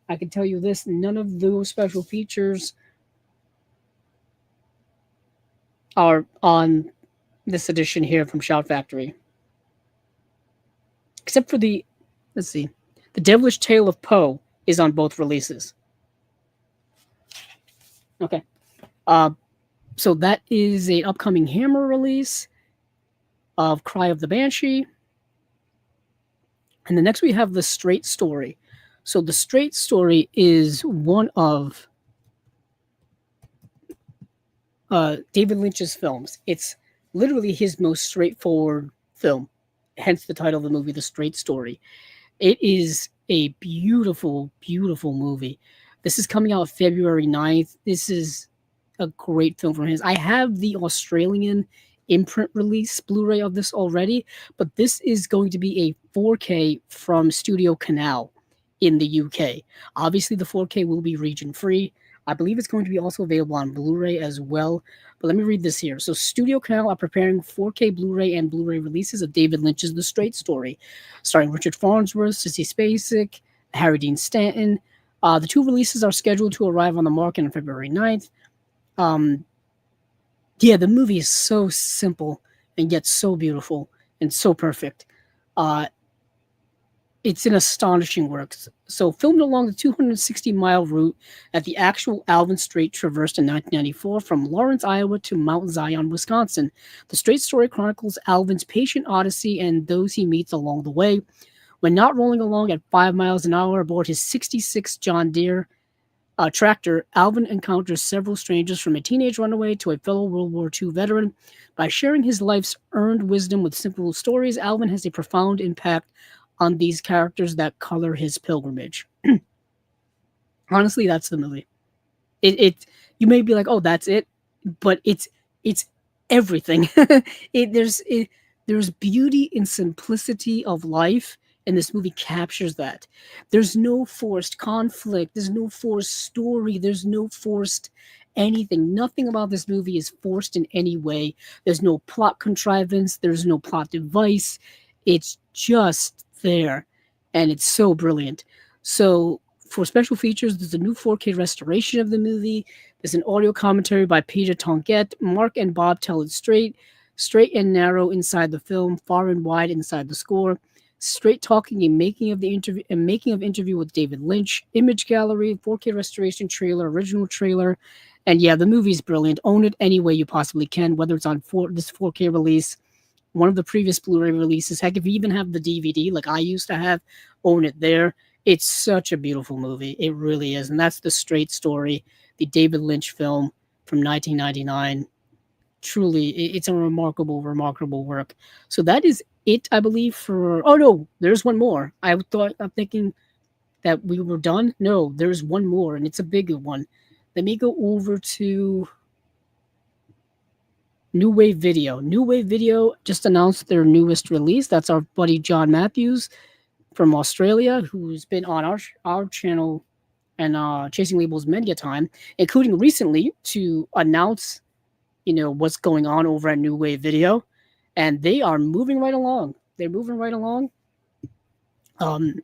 I can tell you this: none of those special features are on this edition here from Shout Factory, except for the, let's see, the Devilish Tale of Poe is on both releases. Okay. So that is an upcoming Hammer release of Cry of the Banshee. And the next we have The Straight Story. So The Straight Story is one of David Lynch's films. It's literally his most straightforward film, hence the title of the movie, The Straight Story. It is a beautiful, beautiful movie. This is coming out February 9th. This is a great film from his. I have the Australian imprint release Blu-ray of this already, but this is going to be a 4K from Studio Canal in the UK. Obviously, the 4K will be region-free. I believe it's going to be also available on Blu-ray as well. But let me read this here. So Studio Canal are preparing 4K Blu-ray and Blu-ray releases of David Lynch's The Straight Story, starring Richard Farnsworth, Sissy Spacek, Harry Dean Stanton. The two releases are scheduled to arrive on the market on February 9th. Yeah, the movie is so simple and yet so beautiful and so perfect. It's an astonishing work. So filmed along the 260-mile route that the actual Alvin Strait traversed in 1994 from Lawrence, Iowa to Mount Zion, Wisconsin. The Straight Story chronicles Alvin's patient odyssey and those he meets along the way. When not rolling along at 5 miles an hour aboard his 66 John Deere tractor, Alvin encounters several strangers, from a teenage runaway to a fellow World War II veteran. By sharing his life's earned wisdom with simple stories, Alvin has a profound impact on these characters that color his pilgrimage. Honestly, that's the movie. It you may be like, oh, that's it, but it's everything. There's beauty and simplicity of life, and this movie captures that. There's no forced conflict. There's no forced story. There's no forced anything. Nothing about this movie is forced in any way. There's no plot contrivance. There's no plot device. It's just there, and it's so brilliant. So for special features, there's a new 4K restoration of the movie. There's an audio commentary by Peter Tonquette. Mark and Bob tell it straight and narrow inside the film, far and wide inside the score. Straight talking and making of interview with David Lynch, image gallery, 4K restoration trailer, original trailer, and yeah, the movie's brilliant. Own it any way you possibly can, whether it's on this 4K release, one of the previous Blu-ray releases. Heck, if you even have the DVD, like I used to have, own it there. It's such a beautiful movie. It really is, and that's The Straight Story, the David Lynch film from 1999. Truly, it's a remarkable, remarkable work. So that is it, I believe, for... Oh, no, there's one more. I'm thinking that we were done. No, there's one more, and it's a bigger one. Let me go over to New Wave Video. New Wave Video just announced their newest release. That's our buddy John Matthews from Australia, who's been on our channel and Chasing Labels many a time, including recently to announce, what's going on over at New Wave Video. And they are moving right along. They're moving right along. And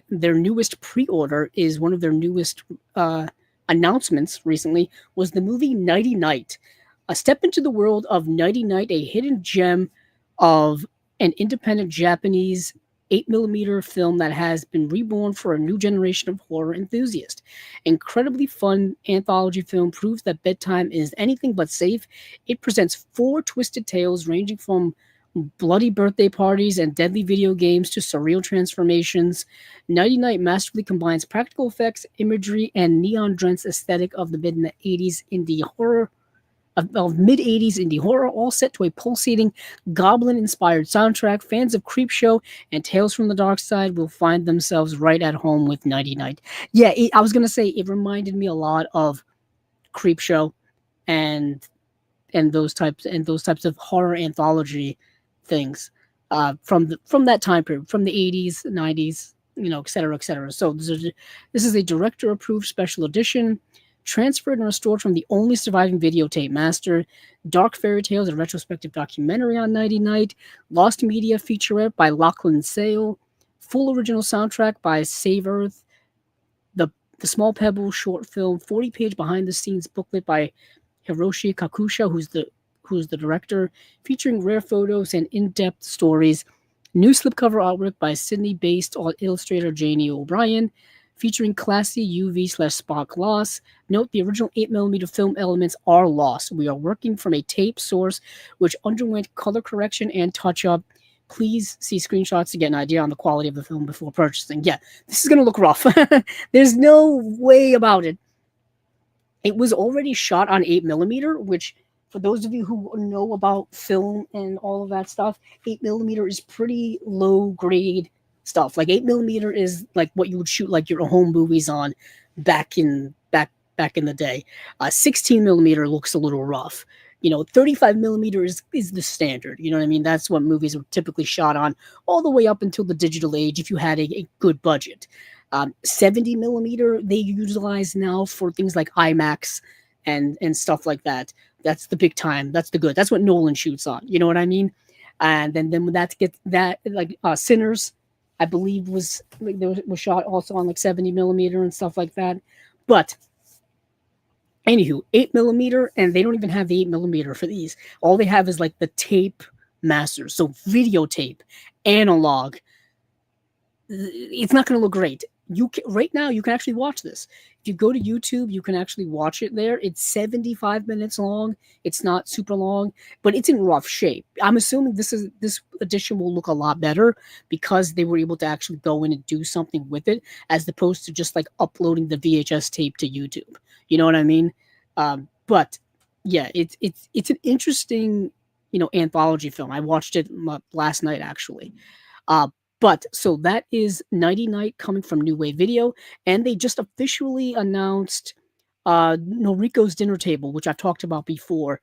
their newest pre-order is one of their newest announcements recently was the movie Nighty. A step into the world of Nighty, a hidden gem of an independent Japanese 8 millimeter film that has been reborn for a new generation of horror enthusiasts. Incredibly fun anthology film proves that bedtime is anything but safe. It presents four twisted tales ranging from bloody birthday parties and deadly video games to surreal transformations. Nighty Night masterfully combines practical effects, imagery, and neon-drenched aesthetic of the mid-80s indie horror of mid 80s indie horror, all set to a pulsating, goblin inspired soundtrack. Fans of Creepshow and Tales from the Dark Side will find themselves right at home with Nighty Night. Yeah, I was going to say it reminded me a lot of Creepshow and those types of horror anthology things from that time period, from the 80s, 90s, et cetera, et cetera. So this is a director approved special edition, transferred and restored from the only surviving videotape master. Dark Fairy Tales, a retrospective documentary on Nighty Night. Lost Media featurette by Lachlan Sale. Full original soundtrack by Save Earth. The Small Pebble short film, 40-page behind the scenes booklet by Hiroshi Kakusha, who's the director, featuring rare photos and in-depth stories. New slipcover artwork by Sydney-based illustrator Janie O'Brien, featuring classy UV/spot gloss. Note the original 8mm film elements are lost. We are working from a tape source which underwent color correction and touch-up. Please see screenshots to get an idea on the quality of the film before purchasing. Yeah, this is going to look rough. There's no way about it. It was already shot on 8mm, which, for those of you who know about film and all of that stuff, 8mm is pretty low grade stuff. Like 8mm is like what you would shoot like your home movies on back in the day. 16mm looks a little rough. 35mm is the standard. You know what I mean? That's what movies were typically shot on all the way up until the digital age if you had a good budget. 70mm they utilize now for things like IMAX and stuff like that. That's the big time. That's the good. That's what Nolan shoots on. You know what I mean? And then when that gets that, like Sinners, I believe was shot also on like 70mm and stuff like that. But anywho, 8mm, and they don't even have the 8mm for these. All they have is like the tape masters. So videotape, analog. It's not going to look great. Right now you can actually watch this. If you go to YouTube, you can actually watch it there. It's 75 minutes long. It's not super long, but it's in rough shape. I'm assuming this edition will look a lot better because they were able to actually go in and do something with it, as opposed to just like uploading the VHS tape to YouTube. You know what I mean? But yeah, it's an interesting anthology film. I watched it last night actually. But so that is Nighty Night coming from New Wave Video, and they just officially announced Noriko's Dinner Table, which I've talked about before.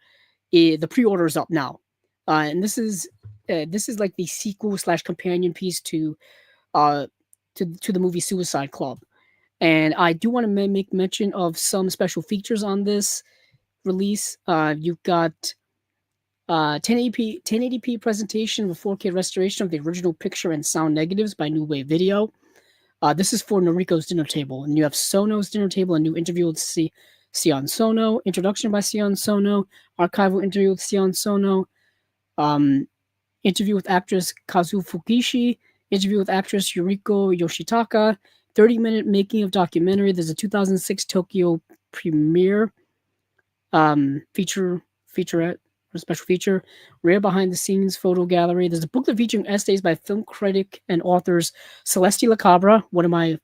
The pre-order is up now, and this is like the sequel/companion piece to the movie Suicide Club. And I do want to make mention of some special features on this release. You've got 1080p presentation with 4K restoration of the original picture and sound negatives by New Wave Video. This is for Noriko's Dinner Table, and you have Sono's Dinner Table, a new interview with Sion Sono, introduction by Sion Sono, archival interview with Sion Sono, interview with actress Kazu Fukishi, interview with actress Yuriko Yoshitaka, 30-minute making of documentary. There's a 2006 Tokyo premiere featurette. A special feature, rare behind-the-scenes photo gallery. There's a booklet featuring essays by film critic and authors Celeste Lacabra, one of my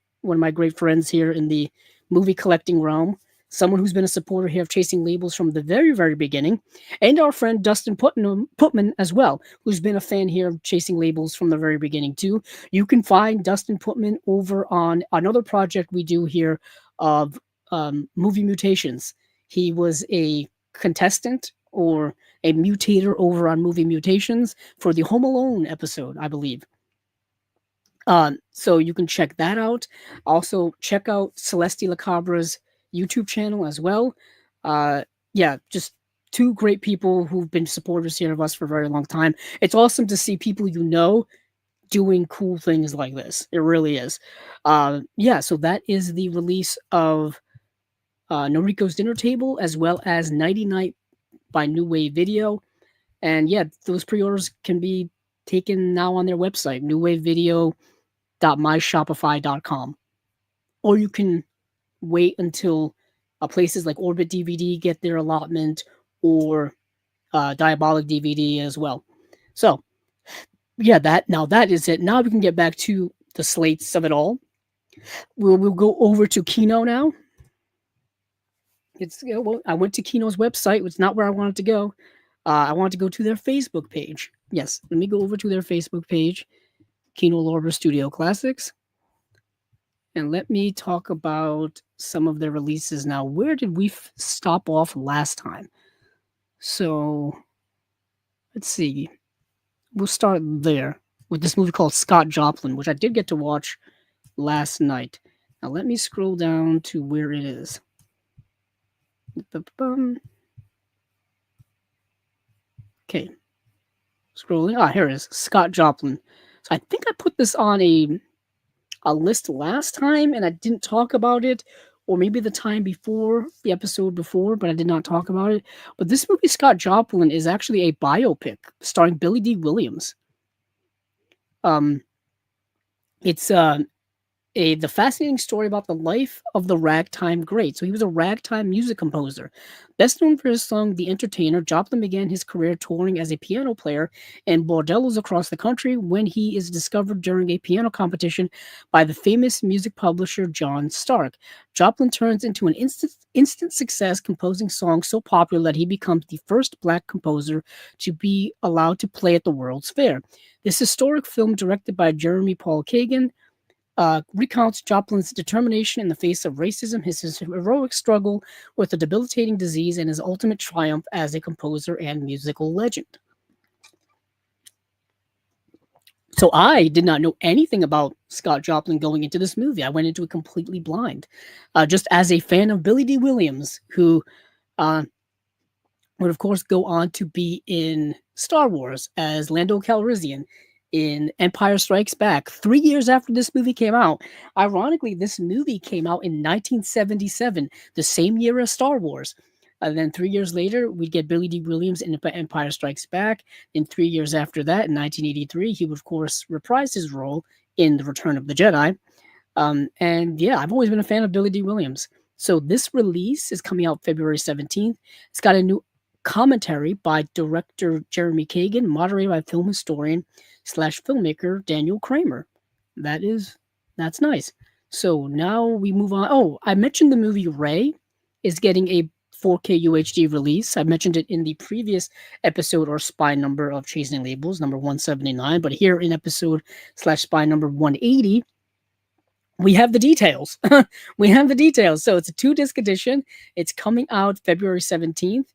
great friends here in the movie collecting realm, someone who's been a supporter here of Chasing Labels from the very, very beginning, and our friend Dustin Putman as well, who's been a fan here of Chasing Labels from the very beginning too. You can find Dustin Putman over on another project we do here of Movie Mutations. He was a contestant or a mutator over on Movie Mutations for the Home Alone episode, I believe. So you can check that out. Also, check out Celeste Lacabra's YouTube channel as well. Yeah, just two great people who've been supporters here of us for a very long time. It's awesome to see people doing cool things like this. It really is. Yeah, so that is the release of Noriko's Dinner Table, as well as 90 Night by New Wave Video. And yeah, those pre-orders can be taken now on their website, newwavevideo.myshopify.com. Or you can wait until places like Orbit DVD get their allotment, or Diabolic DVD as well. So, yeah, that is it. Now we can get back to the slates of it all. We'll go over to Kino now. I went to Kino's website. It's not where I wanted to go. I wanted to go to their Facebook page. Yes, let me go over to their Facebook page, Kino Lorber Studio Classics, and let me talk about some of their releases now. Where did we stop off last time? So, let's see. We'll start there with this movie called Scott Joplin, which I did get to watch last night. Now, let me scroll down to where it is. Okay. Scrolling. Here it is. Scott Joplin. So I think I put this on a list last time and I didn't talk about it, or maybe the time before, the episode before, but I did not talk about it. But this movie, Scott Joplin, is actually a biopic starring Billy D. Williams. It's the fascinating story about the life of the ragtime great. So he was a ragtime music composer. Best known for his song The Entertainer, Joplin began his career touring as a piano player in bordellos across the country when he is discovered during a piano competition by the famous music publisher John Stark. Joplin turns into an instant success, composing songs so popular that he becomes the first black composer to be allowed to play at the World's Fair. This historic film, directed by Jeremy Paul Kagan, recounts Joplin's determination in the face of racism, his heroic struggle with a debilitating disease, and his ultimate triumph as a composer and musical legend. So I did not know anything about Scott Joplin going into this movie. I went into it completely blind, just as a fan of Billy D. Williams, who would, of course, go on to be in Star Wars as Lando Calrissian, in Empire Strikes Back 3 years after this movie came out. Ironically, this movie came out in 1977, the same year as Star Wars. And then 3 years later, we get Billy D. Williams in Empire Strikes Back. And 3 years after that, in 1983, he would, of course, reprise his role in The Return of the Jedi. And yeah, I've always been a fan of Billy D. Williams. So this release is coming out February 17th. It's got a new commentary by director Jeremy Kagan, moderated by film historian / filmmaker Daniel Kramer. That's nice. So now we move on. Oh, I mentioned the movie Ray is getting a 4K UHD release. I mentioned it in the previous episode or spy number of Chasing Labels, number 179. But here in episode / spy number 180, we have the details. We have the details. So it's a 2-disc edition. It's coming out February 17th.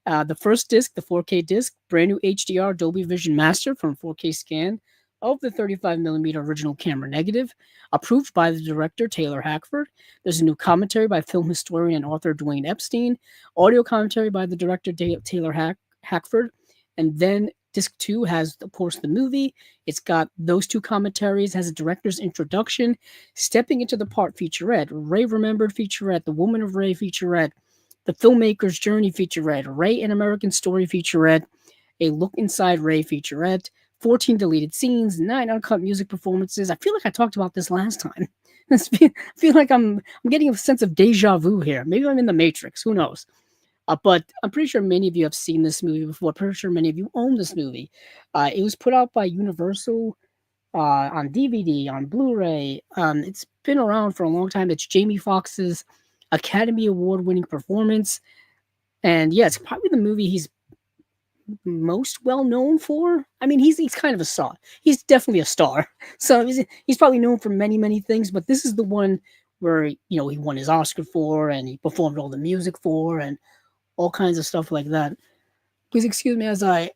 The first disc, the 4K disc, brand new HDR Dolby Vision Master from 4K scan of the 35mm original camera negative, approved by the director Taylor Hackford. There's a new commentary by film historian and author Dwayne Epstein, audio commentary by the director Taylor Hackford, and then disc 2 has, of course, the movie. It's got those 2 commentaries, has a director's introduction, stepping into the part featurette, Ray Remembered featurette, The Woman of Ray featurette, The Filmmaker's Journey featurette, Ray an American Story featurette, A Look Inside Ray featurette, 14 deleted scenes, 9 uncut music performances. I feel like I talked about this last time. I feel like I'm getting a sense of deja vu here. Maybe I'm in the Matrix. Who knows? But I'm pretty sure many of you have seen this movie before. I'm pretty sure many of you own this movie. It was put out by Universal on DVD, on Blu-ray. It's been around for a long time. It's Jamie Foxx's Academy Award-winning performance. And yeah, it's probably the movie he's most well known for. I mean, he's kind of a star. He's definitely a star. So he's probably known for many things, but this is the one where, he won his Oscar for, and he performed all the music for, and all kinds of stuff like that. Please excuse me as I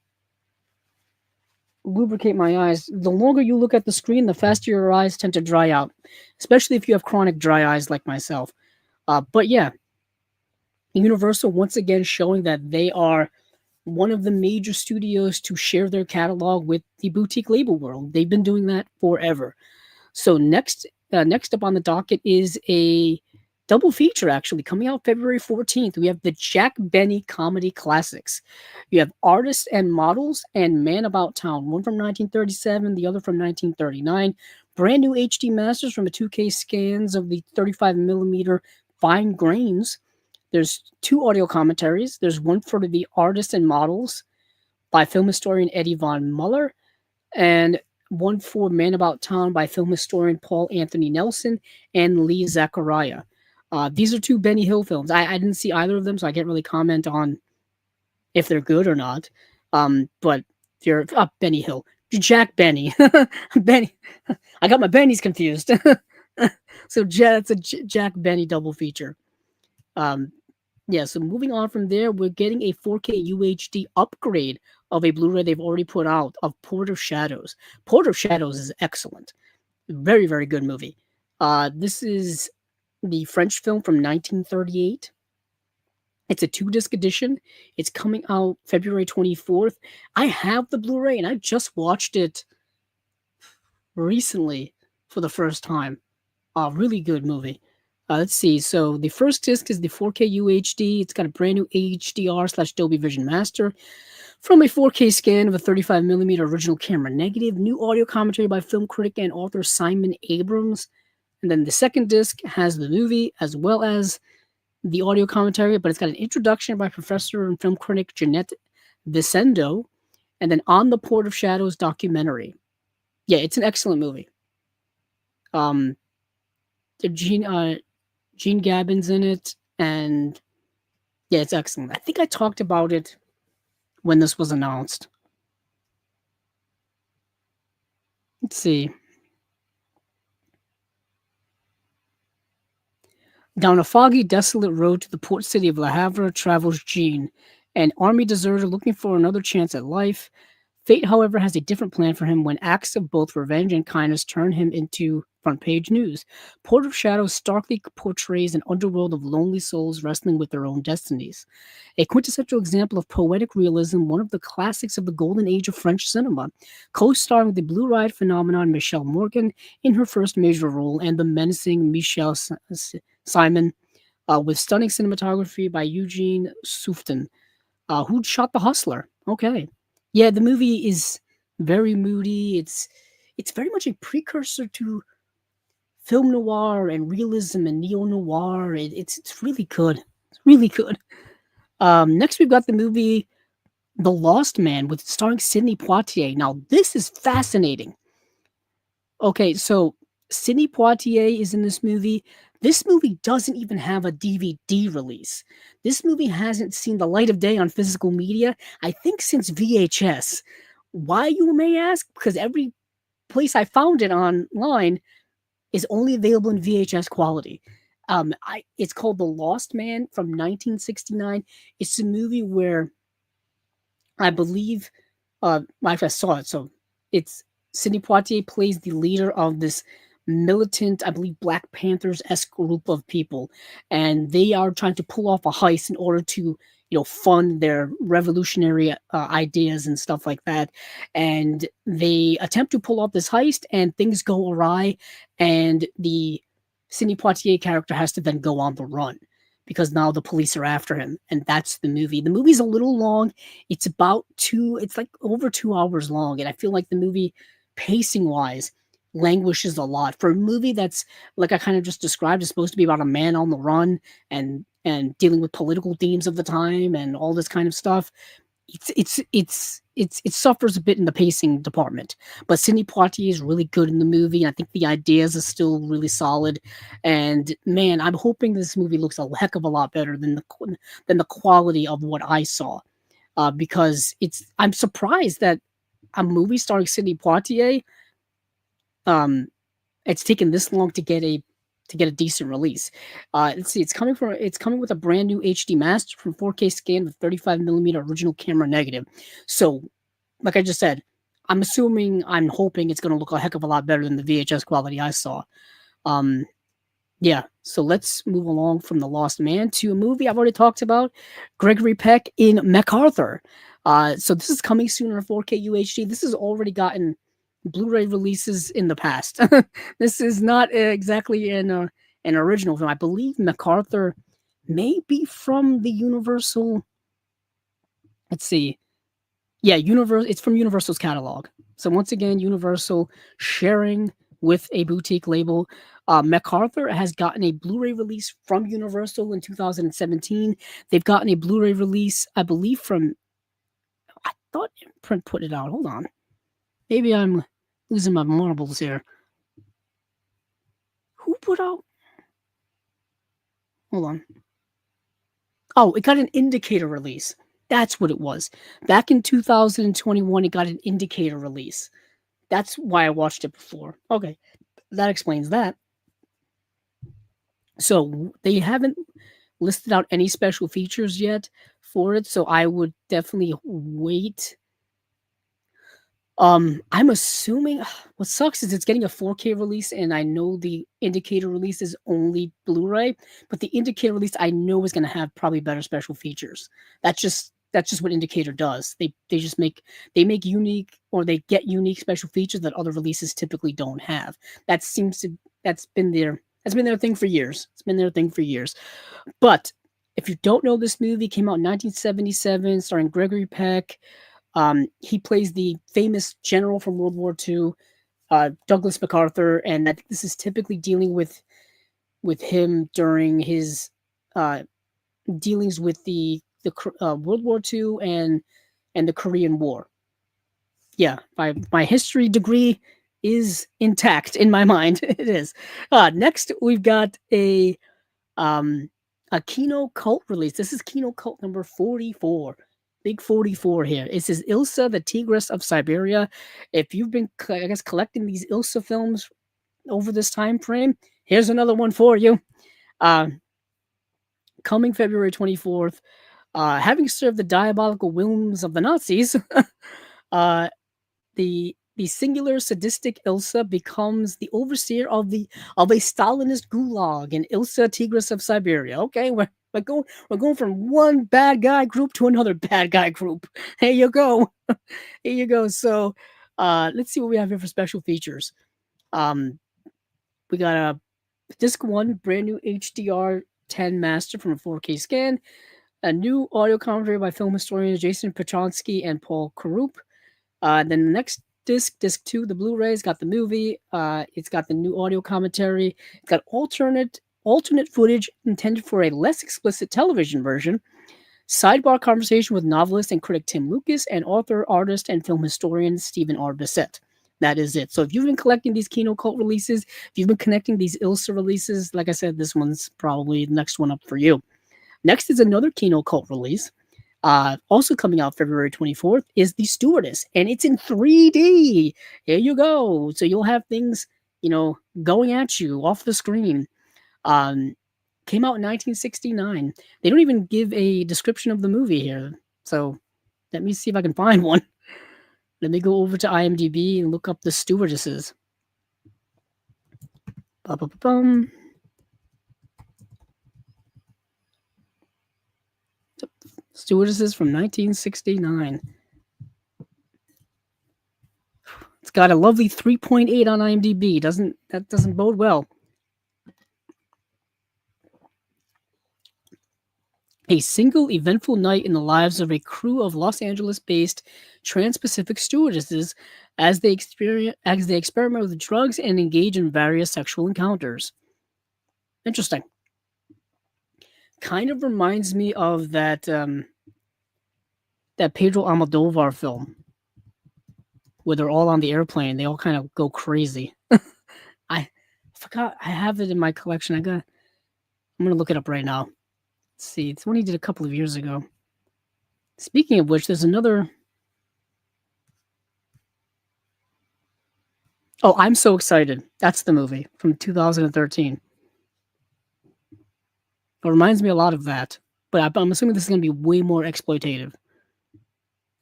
lubricate my eyes. The longer you look at the screen, the faster your eyes tend to dry out, especially if you have chronic dry eyes like myself. But yeah, Universal once again showing that they are one of the major studios to share their catalog with the boutique label world. They've been doing that forever. So next up on the docket is a double feature actually coming out February 14th. We have the Jack Benny comedy classics. You have Artists and Models and Man About Town, one from 1937, the other from 1939. Brand new HD masters from the 2K scans of the 35 millimeter fine grains. There's two audio commentaries. There's one for the Artists and Models by film historian Eddie Von Muller, and one for Man About Town by film historian Paul Anthony Nelson and Lee Zachariah. These are two Benny Hill films. I didn't see either of them, so I can't really comment on if they're good or not. But they're Benny Hill, Jack Benny, Benny. I got my Bennies confused. So it's a Jack Benny double feature. Yeah, so moving on from there, we're getting a 4K UHD upgrade of a Blu-ray they've already put out of Port of Shadows. Port of Shadows is excellent. Very, very good movie. This is the French film from 1938. It's a 2-disc edition. It's coming out February 24th. I have the Blu-ray, and I just watched it recently for the first time. Really good movie. Let's see. So the first disc is the 4K UHD. It's got a brand new HDR/Dolby Vision Master from a 4K scan of a 35 millimeter original camera negative. New audio commentary by film critic and author Simon Abrams. And then the second disc has the movie as well as the audio commentary, but it's got an introduction by professor and film critic Jeanette Vicendo, and then On the Port of Shadows documentary. Yeah, it's an excellent movie. Gene Gabbin's in it, and yeah, it's excellent. I think I talked about it when this was announced. Let's see. Down a foggy, desolate road to the port city of Le Havre travels Jean, an army deserter looking for another chance at life. Fate, however, has a different plan for him when acts of both revenge and kindness turn him into front-page news. Port of Shadows starkly portrays an underworld of lonely souls wrestling with their own destinies. A quintessential example of poetic realism, one of the classics of the golden age of French cinema, co-starring the blue-eyed phenomenon Michelle Morgan in her first major role and the menacing Michelle Simon, with stunning cinematography by Eugene Soufton, who shot The Hustler. Okay. Yeah, the movie is very moody. It's very much a precursor to film noir and realism and neo-noir. It's really good. It's really good. Next, we've got the movie The Lost Man with starring Sidney Poitier. Now, this is fascinating. Okay, so Sidney Poitier is in this movie. This movie doesn't even have a DVD release. This movie hasn't seen the light of day on physical media, I think, since VHS. Why, you may ask? Because every place I found it online is only available in VHS quality. It's called The Lost Man from 1969. It's a movie where I believe, I saw it, so it's Sidney Poitier plays the leader of this militant, I believe, Black Panthers-esque group of people, and they are trying to pull off a heist in order to, fund their revolutionary ideas and stuff like that. And they attempt to pull off this heist, and things go awry, and the Sidney Poitier character has to then go on the run because now the police are after him, and that's the movie. The movie's a little long. It's like over 2 hours long, and I feel like the movie, pacing-wise, languishes a lot. For a movie that's, like I kind of just described, is supposed to be about a man on the run and dealing with political themes of the time and all this kind of stuff, it suffers a bit in the pacing department. But Sidney Poitier is really good in the movie, and I think the ideas are still really solid. And man, I'm hoping this movie looks a heck of a lot better than the quality of what I saw, because I'm surprised that a movie starring Sidney Poitier, it's taken this long to get a decent release. Let's see, it's coming with a brand new HD master from 4K scan with 35 millimeter original camera negative. So, like I just said, I'm hoping it's going to look a heck of a lot better than the VHS quality I saw. Yeah, so let's move along from The Lost Man to a movie I've already talked about, Gregory Peck in MacArthur. So this is coming soon in 4K UHD. This has already gotten Blu-ray releases in the past. This is not exactly an an original film. I believe MacArthur may be from the Universal. Let's see. Yeah, it's from Universal's catalog. So once again, Universal sharing with a boutique label. MacArthur has gotten a Blu-ray release from Universal in 2017. They've gotten a Blu-ray release, I believe, from. I thought Imprint put it out. Hold on. Maybe I'm losing my marbles here. Who put out? Hold on. Oh, it got an indicator release. That's what it was. Back in 2021, it got an indicator release. That's why I watched it before. Okay, that explains that. So they haven't listed out any special features yet for it, so I would definitely wait. I'm assuming what sucks is it's getting a 4K release, and I know the indicator release is only Blu-ray, but the indicator release I know is going to have probably better special features. That's just what indicator does. They make unique, or they get unique special features that other releases typically don't have. That's been their thing for years. It's been their thing for years. But if you don't know, this movie came out in 1977, starring Gregory Peck. He plays the famous general from World War II, Douglas MacArthur, and that this is typically dealing with him during his dealings with the World War II and the Korean War. Yeah, my history degree is intact in my mind. It is. Next, we've got a Kino cult release. This is Kino cult number 44. Big 44 here. This is Ilsa, the Tigress of Siberia. If you've been, collecting these Ilsa films over this time frame, here's another one for you. Coming February 24th, having served the diabolical whims of the Nazis, the singular sadistic Ilsa becomes the overseer of a Stalinist gulag in Ilsa, Tigress of Siberia. Okay, we're going from one bad guy group to another bad guy group. Here you go. Here you go. So let's see what we have here for special features. We got a disc 1, brand new HDR 10 master from a 4K scan, a new audio commentary by film historians Jason Pachonsky and Paul Karup. Then the next disc 2, the Blu-ray's got the movie. It's got the new audio commentary. It's got alternate footage intended for a less explicit television version. Sidebar conversation with novelist and critic Tim Lucas and author, artist, and film historian Stephen R. Bissett. That is it. So if you've been collecting these Kino cult releases, if you've been connecting these Ilsa releases, like I said, this one's probably the next one up for you. Next is another Kino cult release. Also coming out February 24th is The Stewardess, and it's in 3D. Here you go. So you'll have things, going at you off the screen. Came out in 1969. They don't even give a description of the movie here. So let me see if I can find one. Let me go over to IMDb and look up The Stewardesses. Ba-ba-ba-bum. Stewardesses from 1969. It's got a lovely 3.8 on IMDb. That doesn't bode well. A single eventful night in the lives of a crew of Los Angeles-based trans-Pacific stewardesses as they experiment with drugs and engage in various sexual encounters. Interesting. Kind of reminds me of that Pedro Almodovar film where they're all on the airplane. They all kind of go crazy. I forgot. I have it in my collection. I'm gonna look it up right now. Let's see. It's one he did a couple of years ago. Speaking of which, there's another. Oh, I'm so excited. That's the movie from 2013. It reminds me a lot of that, but I'm assuming this is going to be way more exploitative.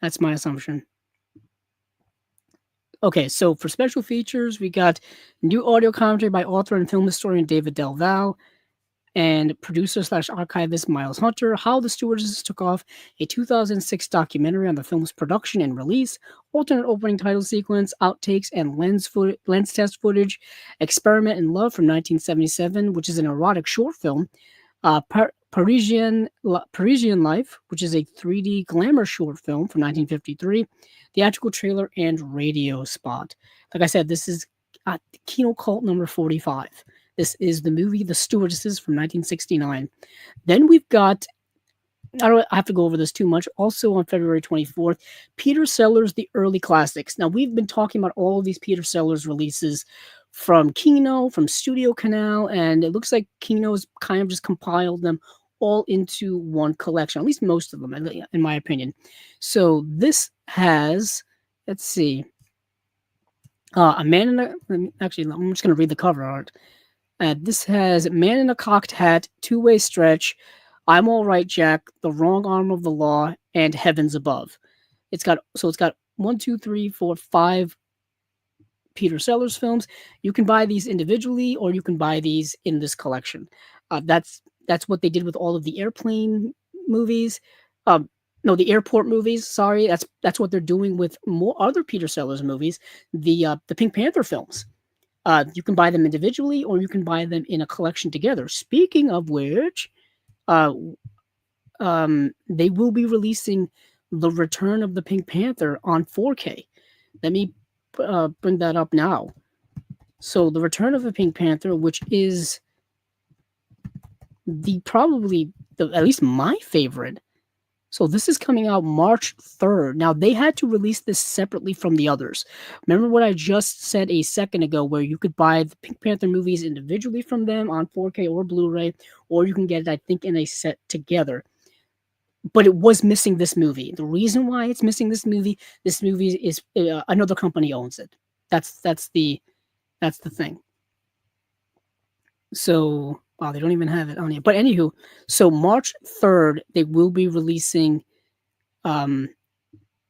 That's my assumption. Okay, so for special features, we got new audio commentary by author and film historian David Del Val, and producer slash archivist Miles Hunter, How the Stewardesses Took Off, a 2006 documentary on the film's production and release, alternate opening title sequence, outtakes, and lens test footage, Experiment in Love from 1977, which is an erotic short film, Parisian Life, which is a 3D glamour short film from 1953, theatrical trailer, and radio spot. Like I said, this is Kino Cult number 45. This is the movie The Stewardesses from 1969. Then we've got, I don't have to go over this too much, also on February 24th, Peter Sellers' The Early Classics. Now, we've been talking about all of these Peter Sellers releases from Kino, from Studio Canal, and it looks like Kino's kind of just compiled them all into one collection, at least most of them, in my opinion. So this has, let's see, a man in a, actually, I'm just going to read the cover art. This has Man in a Cocked Hat, Two-Way Stretch, I'm All Right, Jack, The Wrong Arm of the Law, and Heavens Above. It's got 1, 2, 3, 4, 5 Peter Sellers films. You can buy these individually, or you can buy these in this collection. That's what they did with all of the airplane movies. No, the airport movies. Sorry, that's what they're doing with more other Peter Sellers movies. The Pink Panther films. You can buy them individually, or you can buy them in a collection together. Speaking of which, they will be releasing The Return of the Pink Panther on 4K. Let me bring that up now. So The Return of the Pink Panther, which is probably at least my favorite. So this is coming out March 3rd. Now, they had to release this separately from the others. Remember what I just said a second ago, where you could buy the Pink Panther movies individually from them on 4K or Blu-ray, or you can get it, I think, in a set together. But it was missing this movie. The reason why it's missing this movie is another company owns it. That's the thing. So, wow, they don't even have it on here. But anywho, so March 3rd, they will be releasing The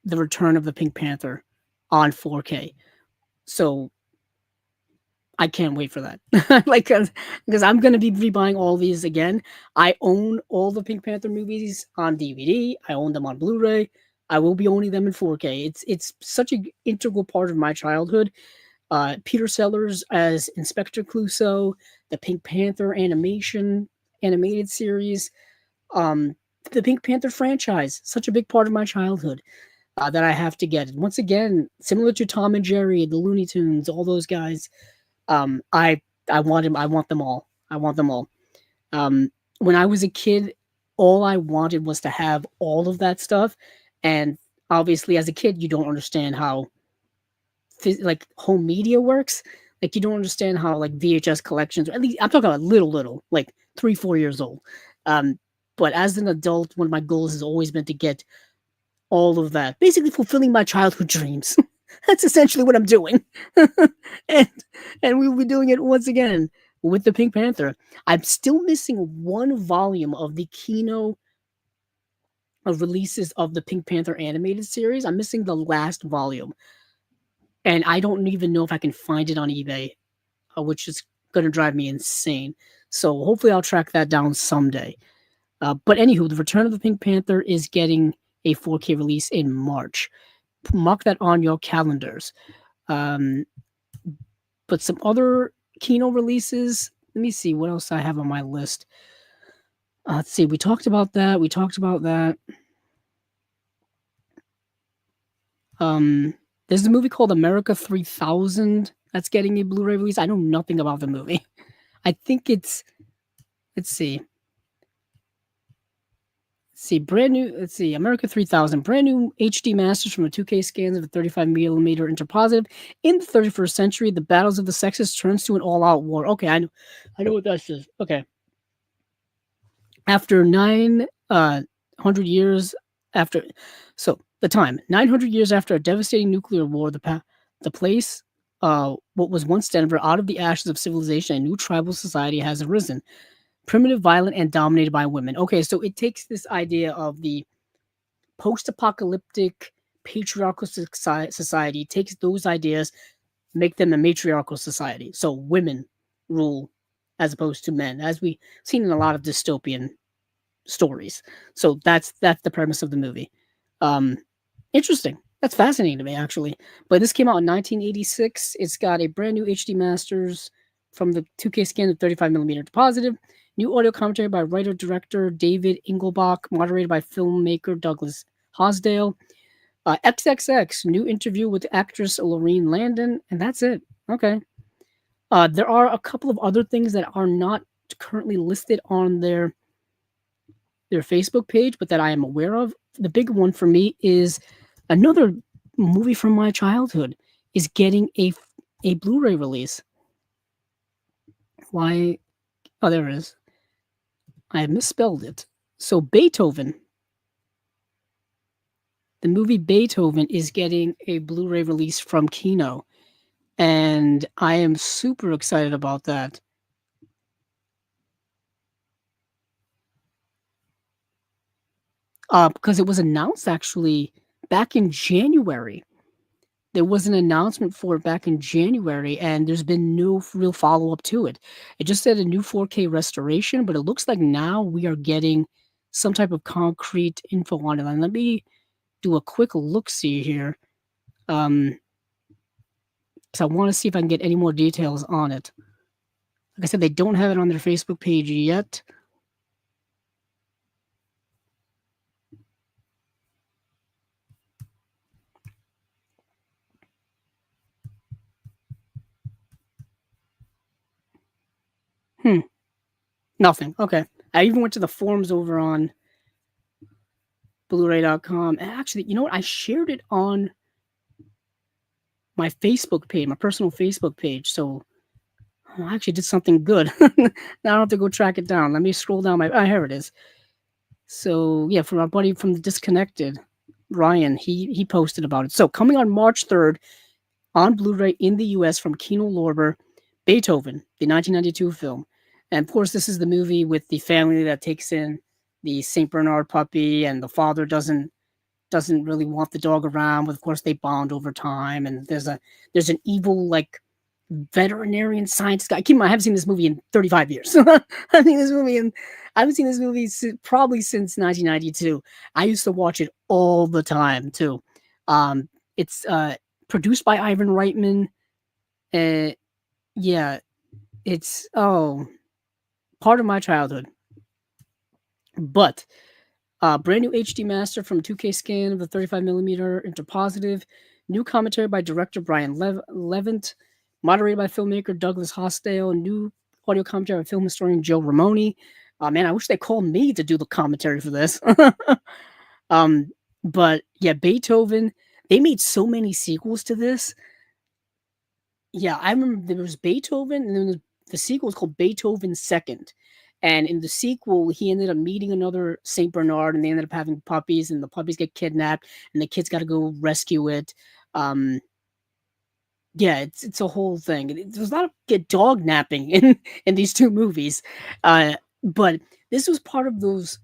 Return of the Pink Panther on 4K. So I can't wait for that. Because I'm going to be rebuying all these again. I own all the Pink Panther movies on DVD. I own them on Blu-ray. I will be owning them in 4K. It's such an integral part of my childhood. Peter Sellers as Inspector Clouseau, the Pink Panther animated series, the Pink Panther franchise, such a big part of my childhood that I have to get. Once again, similar to Tom and Jerry, the Looney Tunes, all those guys, I want them all. I want them all. When I was a kid, all I wanted was to have all of that stuff, and obviously, as a kid, you don't understand how home media works. Like, you don't understand how VHS collections, or at least I'm talking about little, like 3-4 years old. But as an adult, one of my goals has always been to get all of that, basically fulfilling my childhood dreams. That's essentially what I'm doing. and we'll be doing it once again with the Pink Panther. I'm still missing one volume of the Kino of releases of the Pink Panther animated series. I'm missing the last volume. And I don't even know if I can find it on eBay, which is going to drive me insane. So hopefully I'll track that down someday. But anywho, The Return of the Pink Panther is getting a 4K release in March. Mark that on your calendars. But some other Kino releases. Let me see what else I have on my list. Let's see. We talked about that. There's a movie called America 3000 that's getting a Blu-ray release. I know nothing about the movie. I think it's, let's see, America 3000, brand new HD masters from a 2K scans of a 35mm interpositive. In the 31st century, the battles of the sexes turns to an all-out war. Okay, I know what that is. Okay. After 900 years after, so the time, 900 years after a devastating nuclear war, the place, what was once Denver, out of the ashes of civilization, a new tribal society has arisen. Primitive, violent, and dominated by women. Okay, so it takes this idea of the post-apocalyptic patriarchal society, takes those ideas, make them a matriarchal society. So women rule as opposed to men, as we've seen in a lot of dystopian stories. So that's the premise of the movie. Um, Interesting. That's fascinating to me, actually. But this came out in 1986. It's got a brand new HD masters from the 2K scan of 35 millimeter to positive. New audio commentary by writer director David Engelbach, moderated by filmmaker Douglas Hosdale. XXX, new interview with actress Lorene Landon, and that's it. Okay. There are a couple of other things that are not currently listed on their Facebook page, but that I am aware of. The big one for me is another movie from my childhood is getting a Blu-ray release. Why? Oh, there it is. I misspelled it. So Beethoven, the movie Beethoven is getting a Blu-ray release from Kino, and I am super excited about that. Because it was announced actually back in January. There was an announcement for it back in January, and there's been no real follow up to it. It just said a new 4K restoration, but it looks like now we are getting some type of concrete info on it. And let me do a quick look see here, because I want to see if I can get any more details on it. Like I said, they don't have it on their Facebook page yet. Nothing. Okay. I even went to the forums over on Blu-ray.com. And actually, you know what? I shared it on my Facebook page, my personal Facebook page. So I actually did something good. Now I don't have to go track it down. Let me scroll down my. Here it is. So yeah, from our buddy from the Disconnected, Ryan, he posted about it. So coming on March 3rd on Blu-ray in the US from Kino Lorber, Beethoven, the 1992 film. And of course, this is the movie with the family that takes in the Saint Bernard puppy, and the father doesn't really want the dog around, but of course they bond over time. And there's an evil like veterinarian science guy. Keep in mind, I haven't seen this movie in 35 years. I haven't seen this movie probably since 1992. I used to watch it all the time too. It's produced by Ivan Reitman. Yeah, it's part of my childhood. But brand new HD master from 2K scan of the 35 millimeter into positive. New commentary by director Brian Levant. Moderated by filmmaker Douglas Hosdale. New audio commentary by film historian Joe Ramone. Man, I wish they called me to do the commentary for this. But yeah, Beethoven. They made so many sequels to this. Yeah, I remember there was Beethoven, and then the sequel was called Beethoven Second. And in the sequel, he ended up meeting another Saint Bernard, and they ended up having puppies, and the puppies get kidnapped, and the kids got to go rescue it. Yeah, it's a whole thing. There's a lot of dog napping in these two movies, but this was part of those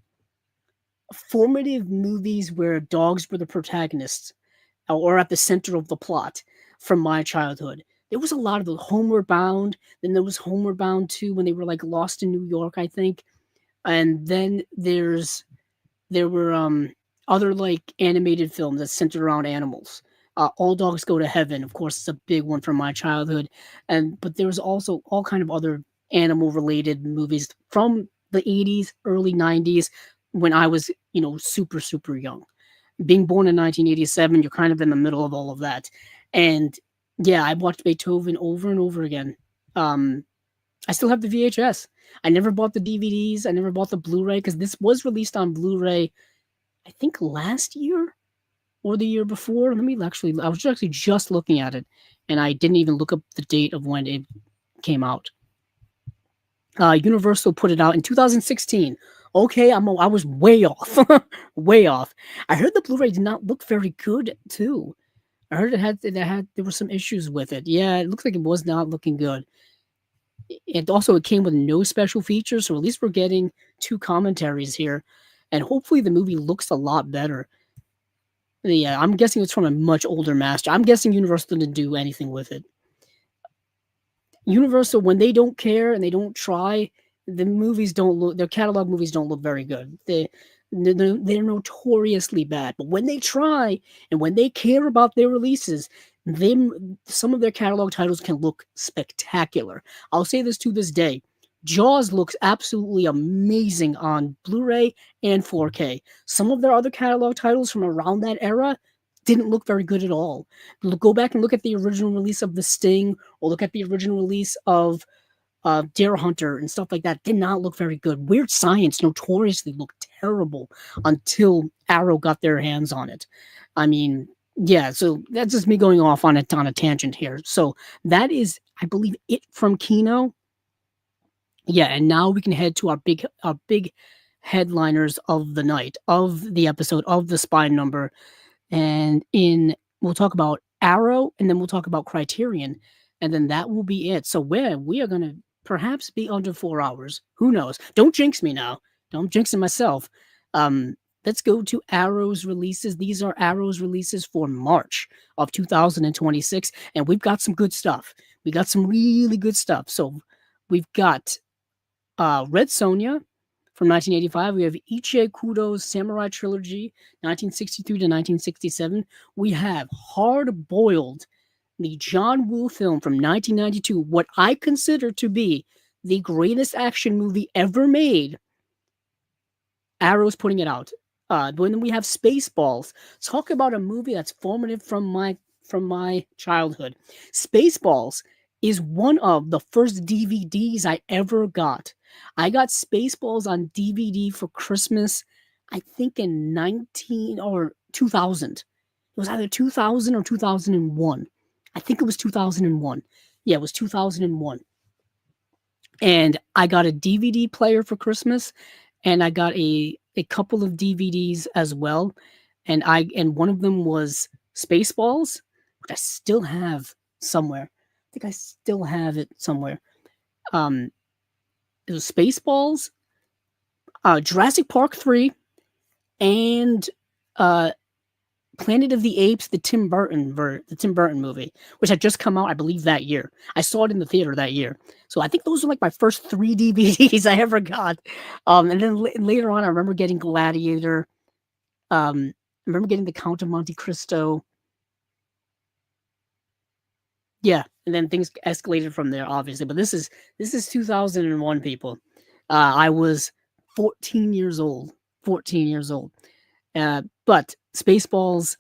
formative movies where dogs were the protagonists or at the center of the plot from my childhood. There was a lot of the Homeward Bound. Then there was Homeward Bound 2 when they were like lost in New York, I think. And then there were other like animated films that centered around animals. All Dogs Go to Heaven, of course, is a big one from my childhood. But there was also all kind of other animal related movies from the 80s, early 90s when I was, super, super young. Being born in 1987, you're kind of in the middle of all of that. And yeah, I watched Beethoven over and over again. I still have the VHS. I never bought the DVDs. I never bought the Blu-ray because this was released on Blu-ray, I think last year or the year before. I was actually just looking at it, and I didn't even look up the date of when it came out. Universal put it out in 2016. Okay, I was way off, way off. I heard the Blu-ray did not look very good too. I heard there were some issues with it. Yeah, it looks like it was not looking good. It came with no special features, so at least we're getting 2 commentaries here, and hopefully the movie looks a lot better. Yeah, I'm guessing it's from a much older master. I'm guessing Universal didn't do anything with it. Universal, when they don't care and they don't try, the movies don't look. Their catalog movies don't look very good. They're notoriously bad. But when they try and when they care about their releases, them some of their catalog titles can look spectacular. I'll say this to this day. Jaws looks absolutely amazing on Blu-ray and 4K. Some of their other catalog titles from around that era didn't look very good at all. Go back and look at the original release of The Sting, or look at the original release of Dare Hunter and stuff like that. Did not look very good. Weird Science notoriously looked terrible until Arrow got their hands on it. I mean, yeah, so that's just me going off on a tangent here. So that is, I believe, it from Kino. Yeah, and now we can head to our big headliners of the night, of the episode, of the spine number. And we'll talk about Arrow, and then we'll talk about Criterion, and then that will be it. So we are gonna perhaps be under 4 hours. Who knows? Don't jinx me now. Don't jinx it myself. Let's go to Arrow's releases. These are Arrow's releases for March of 2026, and we've got some good stuff. We got some really good stuff. So we've got Red Sonja from 1985. We have Ichi Kudo's Samurai Trilogy, 1963 to 1967. We have Hard Boiled, the John Woo film from 1992, what I consider to be the greatest action movie ever made. Arrow's putting it out. Then we have Spaceballs. Talk about a movie that's formative from my childhood. Spaceballs is one of the first DVDs I ever got. I got Spaceballs on DVD for Christmas, I think in 2000. It was either 2000 or 2001. I think it was 2001. Yeah, it was 2001. And I got a DVD player for Christmas, and I got a couple of DVDs as well. And one of them was Spaceballs, which I still have somewhere. I think I still have it somewhere. It was Spaceballs, Jurassic Park 3, and Planet of the Apes, the Tim Burton movie, which had just come out, I believe, that year. I saw it in the theater that year. So I think those were like my first 3 DVDs I ever got. And then later on, I remember getting Gladiator. I remember getting The Count of Monte Cristo. Yeah, and then things escalated from there, obviously. But this is 2001, people. I was 14 years old. 14 years old. But Spaceballs,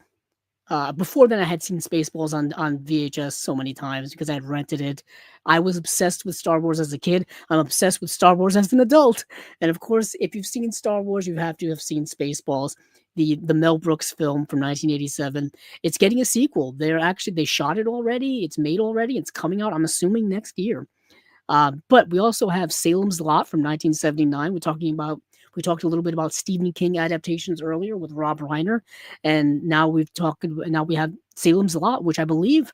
before then I had seen Spaceballs on VHS so many times because I had rented it. I was obsessed with Star Wars as a kid. I'm obsessed with Star Wars as an adult. And of course, if you've seen Star Wars, you have to have seen Spaceballs, the Mel Brooks film from 1987. It's getting a sequel. They shot it already. It's made already. It's coming out, I'm assuming, next year. But we also have Salem's Lot from 1979. We talked a little bit about Stephen King adaptations earlier with Rob Reiner, and now we have Salem's Lot, which I believe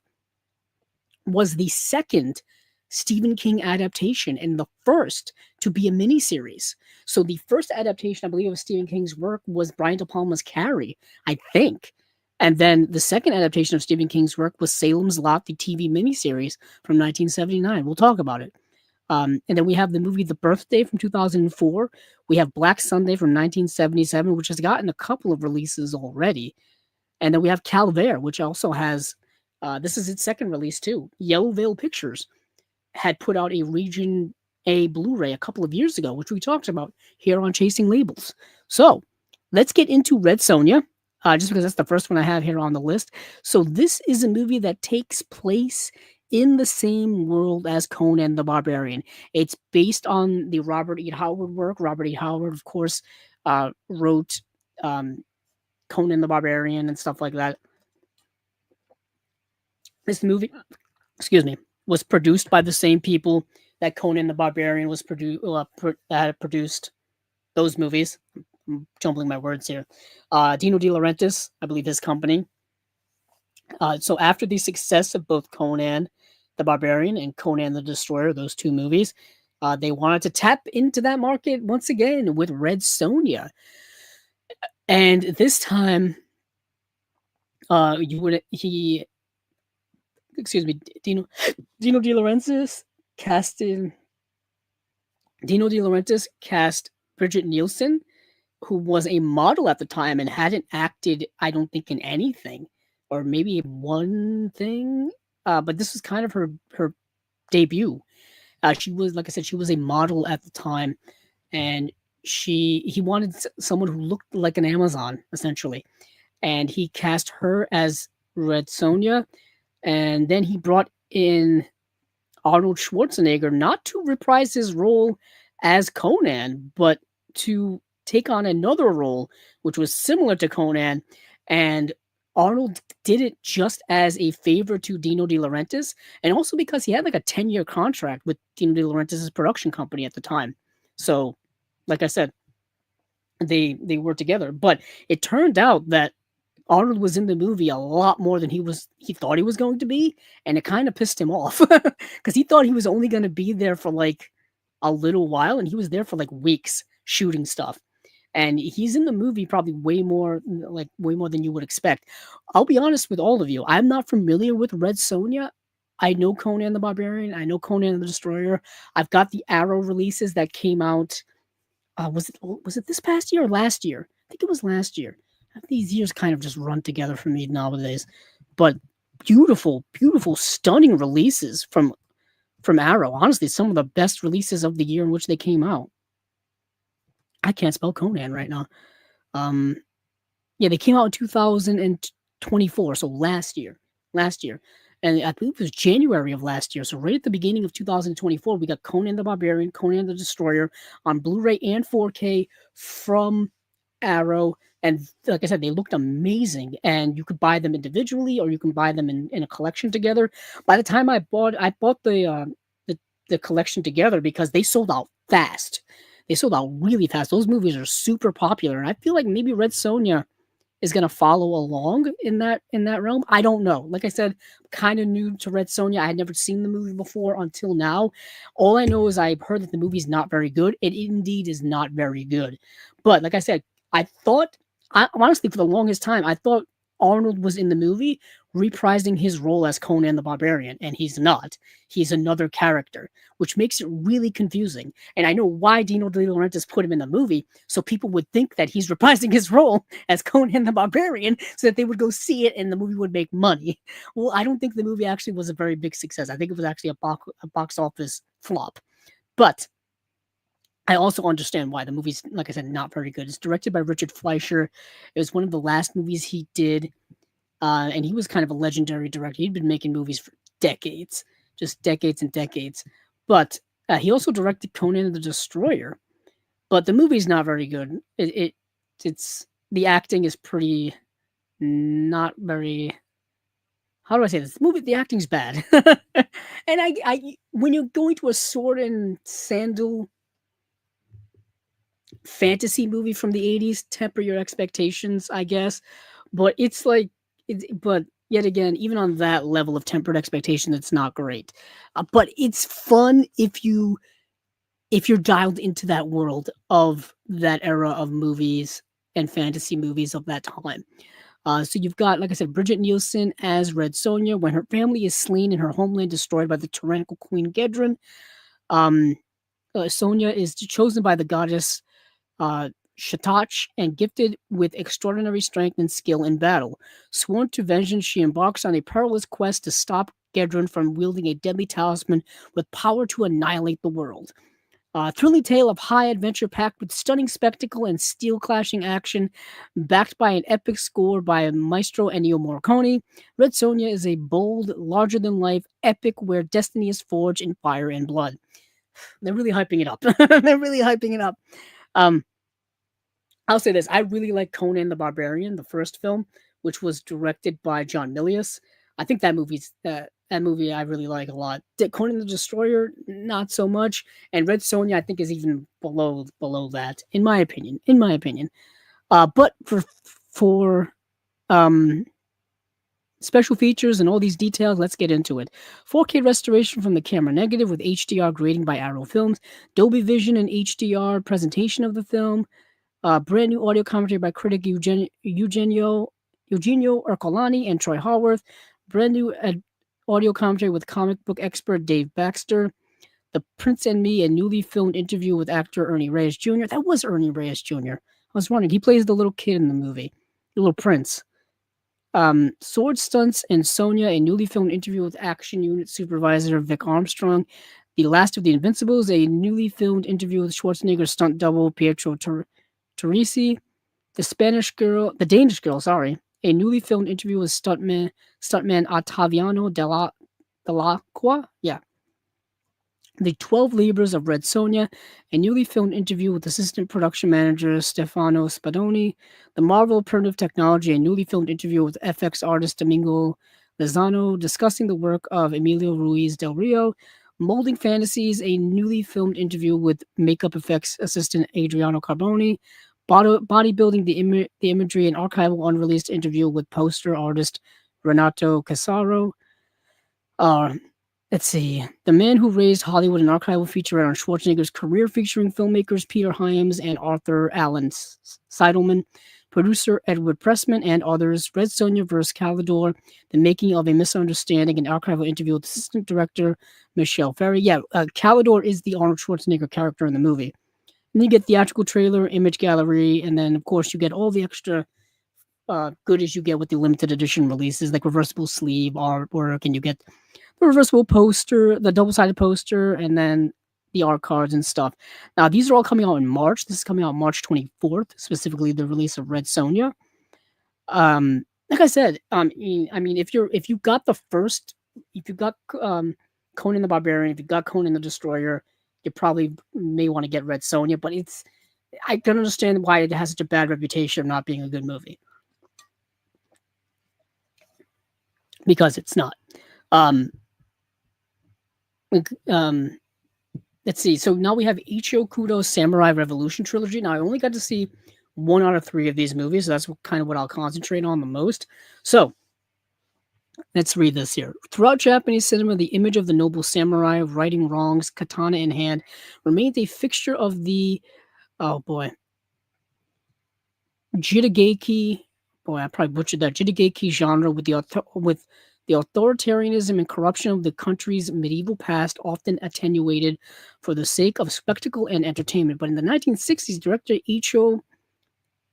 was the second Stephen King adaptation and the first to be a miniseries. So the first adaptation, I believe, of Stephen King's work was Brian De Palma's Carrie, I think. And then the second adaptation of Stephen King's work was Salem's Lot, the TV miniseries from 1979. We'll talk about it. And then we have the movie The Birthday from 2004. We have Black Sunday from 1977, which has gotten a couple of releases already. And then we have Calvaire, which also has, this is its second release too. Yellow Veil Pictures had put out a Region A Blu-ray a couple of years ago, which we talked about here on Chasing Labels. So let's get into Red Sonja, just because that's the first one I have here on the list. So this is a movie that takes place in the same world as Conan the Barbarian. It's based on the Robert E. Howard work. Robert E. Howard, of course, wrote Conan the Barbarian and stuff like that. This movie, was produced by the same people that Conan the Barbarian was produced those movies. I'm jumbling my words here. Dino De Laurentiis, I believe his company. So after the success of both Conan the Barbarian and Conan the Destroyer, those 2 movies, they wanted to tap into that market once again with Red Sonja. And this time, Dino De Laurentiis casted Dino De Laurentiis cast Bridget Nielsen, who was a model at the time and hadn't acted, I don't think, in anything, or maybe one thing. But this was kind of her debut. She was, like I said, she was a model at the time, and he wanted someone who looked like an Amazon essentially, and he cast her as Red Sonja, and then he brought in Arnold Schwarzenegger not to reprise his role as Conan, but to take on another role which was similar to Conan, and Arnold did it just as a favor to Dino De Laurentiis, and also because he had like a 10-year contract with Dino De Laurentiis' production company at the time. So, like I said, they were together. But it turned out that Arnold was in the movie a lot more than he thought he was going to be, and it kind of pissed him off because he thought he was only going to be there for like a little while, and he was there for like weeks shooting stuff. And he's in the movie probably way more than you would expect. I'll be honest with all of you. I'm not familiar with Red Sonja. I know Conan the Barbarian. I know Conan the Destroyer. I've got the Arrow releases that came out. Was it this past year or last year? I think it was last year. These years kind of just run together for me nowadays. But beautiful, beautiful, stunning releases from Arrow. Honestly, some of the best releases of the year in which they came out. I can't spell Conan right now. Yeah, they came out in 2024, so last year. And I believe it was January of last year. So right at the beginning of 2024, we got Conan the Barbarian, Conan the Destroyer on Blu-ray and 4K from Arrow. And like I said, they looked amazing. And you could buy them individually, or you can buy them in a collection together. By the time I bought the collection together because they sold out fast. They sold out really fast. Those movies are super popular. And I feel like maybe Red Sonja is going to follow along in that realm. I don't know. Like I said, kind of new to Red Sonja. I had never seen the movie before until now. All I know is I've heard that the movie's not very good. It indeed is not very good. But like I said, honestly, for the longest time, I thought Arnold was in the movie reprising his role as Conan the Barbarian, and he's not. He's another character, which makes it really confusing. And I know why Dino De Laurentiis put him in the movie, so people would think that he's reprising his role as Conan the Barbarian, so that they would go see it and the movie would make money. Well, I don't think the movie actually was a very big success. I think it was actually a box office flop. But I also understand why the movie's, like I said, not very good. It's directed by Richard Fleischer. It was one of the last movies he did, and he was kind of a legendary director. He'd been making movies for decades, just decades and decades. But he also directed Conan the Destroyer. But the movie's not very good. It's the acting is pretty not very. How do I say this? The acting's bad. And I when you're going to a sword and sandal fantasy movie from the 80s, temper your expectations, I guess. But it's like, but yet again, even on that level of tempered expectation, it's not great. But it's fun if you're dialed into that world of that era of movies and fantasy movies of that time. So you've got, like I said, Bridget Nielsen as Red Sonja when her family is slain and her homeland destroyed by the tyrannical Queen Gedron. Sonja is chosen by the goddess Shatach and gifted with extraordinary strength and skill in battle. Sworn to vengeance, she embarks on a perilous quest to stop Gedron from wielding a deadly talisman with power to annihilate the world. Thrilling tale of high adventure packed with stunning spectacle and steel-clashing action, backed by an epic score by Maestro Ennio Morricone. Red Sonja is a bold, larger-than-life epic where destiny is forged in fire and blood. They're really hyping it up. They're really hyping it up. I'll say this. I really like Conan the Barbarian, the first film, which was directed by John Milius. I think that movie I really like a lot. Conan the Destroyer, not so much. And Red Sonja, I think, is even below that, in my opinion. But for special features and all these details, let's get into it. 4K restoration from the camera negative with HDR grading by Arrow Films. Dolby Vision and HDR presentation of the film. Brand new audio commentary by critic Eugenio Ercolani and Troy Haworth. Brand new audio commentary with comic book expert Dave Baxter. The Prince and Me, a newly filmed interview with actor Ernie Reyes Jr. That was Ernie Reyes Jr. I was wondering. He plays the little kid in the movie, the little prince. Sword Stunts and Sonja, a newly filmed interview with Action Unit Supervisor Vic Armstrong. The Last of the Invincibles, a newly filmed interview with Schwarzenegger's stunt double Pietro Teresi. The Danish Girl, sorry, a newly filmed interview with stuntman Ottaviano Dell'Acqua. Yeah. The 12 Libras of Red Sonja, a newly filmed interview with assistant production manager Stefano Spadoni. The Marvel Primitive Technology, a newly filmed interview with FX artist Domingo Lozano discussing the work of Emilio Ruiz del Rio. Molding Fantasies, a newly filmed interview with makeup effects assistant Adriano Carboni. Bodybuilding the Imagery, an archival unreleased interview with poster artist Renato Casaro. Let's see. The Man Who Raised Hollywood, an archival featurette on Schwarzenegger's career featuring filmmakers Peter Hyams and Arthur Allen Seidelman, producer Edward Pressman, and others. Red Sonja vs. Calidor, The Making of a Misunderstanding, an archival interview with assistant director Michelle Ferry. Yeah, Calidor is the Arnold Schwarzenegger character in the movie. And you get theatrical trailer, image gallery, and then, of course, you get all the extra goodies you get with the limited edition releases, like reversible sleeve artwork, and you get the reversible poster, the double-sided poster, and then the art cards and stuff. Now, these are all coming out in March. This is coming out March 24th, specifically the release of Red Sonja. Like I said, I mean, if you got Conan the Barbarian, if you got Conan the Destroyer, you probably may want to get Red Sonja, but I can understand why it has such a bad reputation of not being a good movie. Because it's not. Let's see. So now we have Ichio Kudo's Samurai Revolution trilogy. Now I only got to see 1 out of 3 of these movies, so that's kind of what I'll concentrate on the most. So let's read this here. Throughout Japanese cinema, the image of the noble samurai righting wrongs, katana in hand, remains a fixture of the Jitageki. Boy, I probably butchered that. Jitageki genre with the authoritarianism and corruption of the country's medieval past often attenuated for the sake of spectacle and entertainment. But in the 1960s, director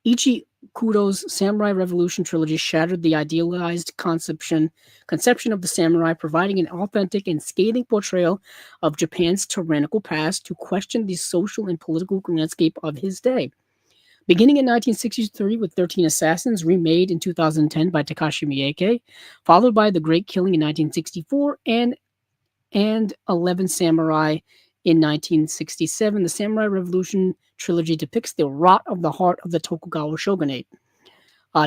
Ichi Kudo's Samurai Revolution trilogy shattered the idealized conception of the samurai, providing an authentic and scathing portrayal of Japan's tyrannical past to question the social and political landscape of his day. Beginning in 1963 with 13 Assassins, remade in 2010 by Takashi Miike, followed by The Great Killing in 1964 and 11 Samurai in 1967, the Samurai Revolution trilogy depicts the rot of the heart of the Tokugawa shogunate.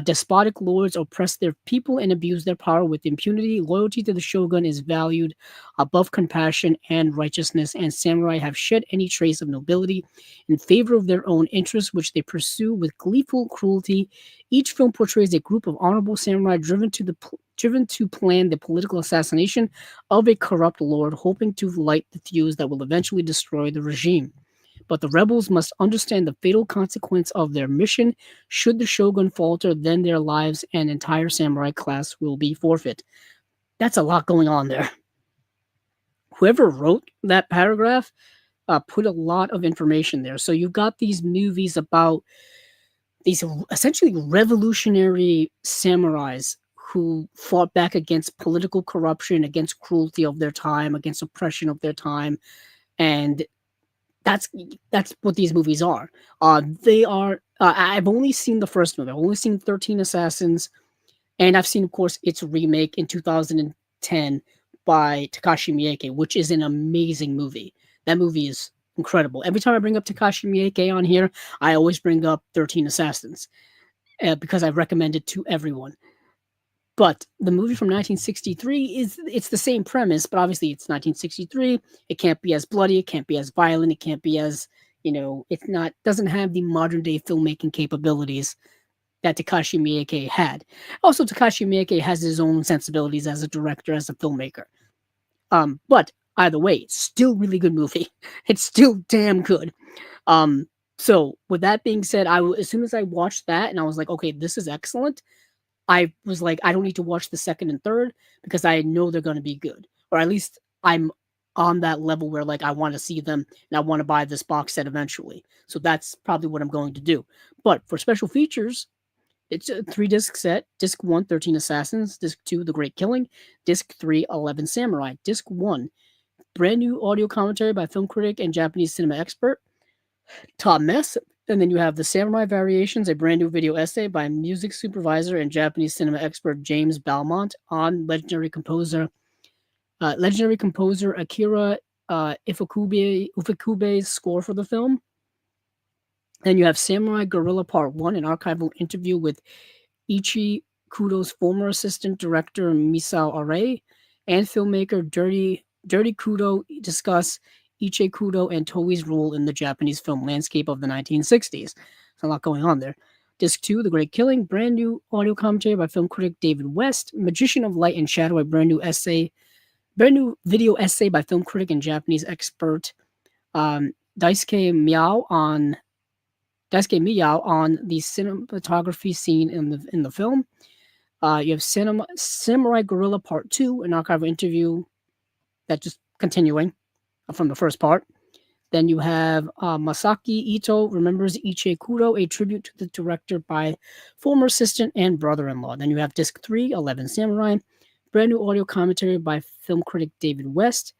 Despotic lords oppress their people and abuse their power with impunity. Loyalty to the shogun is valued above compassion and righteousness, and samurai have shed any trace of nobility in favor of their own interests, which they pursue with gleeful cruelty. Each film portrays a group of honorable samurai driven to plan the political assassination of a corrupt lord, hoping to light the fuse that will eventually destroy the regime. But the rebels must understand the fatal consequence of their mission. Should the shogun falter, then their lives and entire samurai class will be forfeit. That's a lot going on there. Whoever wrote that paragraph put a lot of information there. So you've got these movies about these essentially revolutionary samurais who fought back against political corruption, against cruelty of their time, against oppression of their time, and that's what these movies are. They are. I've only seen the first movie. I've only seen 13 Assassins, and I've seen, of course, its remake in 2010 by Takashi Miike, which is an amazing movie. That movie is incredible. Every time I bring up Takashi Miike on here, I always bring up 13 Assassins because I recommend it to everyone. But the movie from 1963 it's the same premise, but obviously it's 1963. It can't be as bloody, it can't be as violent, it can't be as, doesn't have the modern day filmmaking capabilities that Takashi Miike had. Also, Takashi Miike has his own sensibilities as a director, as a filmmaker. But either way, it's still a really good movie. It's still damn good. So with that being said, as soon as I watched that and I was like, okay, this is excellent, I was like, I don't need to watch the second and third because I know they're going to be good. Or at least I'm on that level where like I want to see them and I want to buy this box set eventually. So that's probably what I'm going to do. But for special features, it's a 3-disc set. Disc 1, 13 Assassins. Disc 2, The Great Killing. Disc 3, 11 Samurai. Disc 1, brand new audio commentary by film critic and Japanese cinema expert Tom Mess. And then you have the Samurai Variations, a brand new video essay by music supervisor and Japanese cinema expert James Balmont on legendary composer Akira Ifukube's score for the film. Then you have Samurai Gorilla Part 1, an archival interview with Ichi Kudo's former assistant director Misao Arai and filmmaker Dirty Kudo discuss Ichi Kudo and Toei's role in the Japanese film landscape of the 1960s. There's a lot going on there. Disc 2, The Great Killing, brand new audio commentary by film critic David West. Magician of Light and Shadow, a brand new video essay by film critic and Japanese expert Daisuke Miyao on the cinematography scene in the film. You have Samurai Gorilla Part 2, an archival interview that's just continuing from the first part. Then you have Masaki Ito remembers Ichi Kudo, a tribute to the director by former assistant and brother-in-law. Then you have Disc 3, 11 Samurai, brand new audio commentary by film critic David West.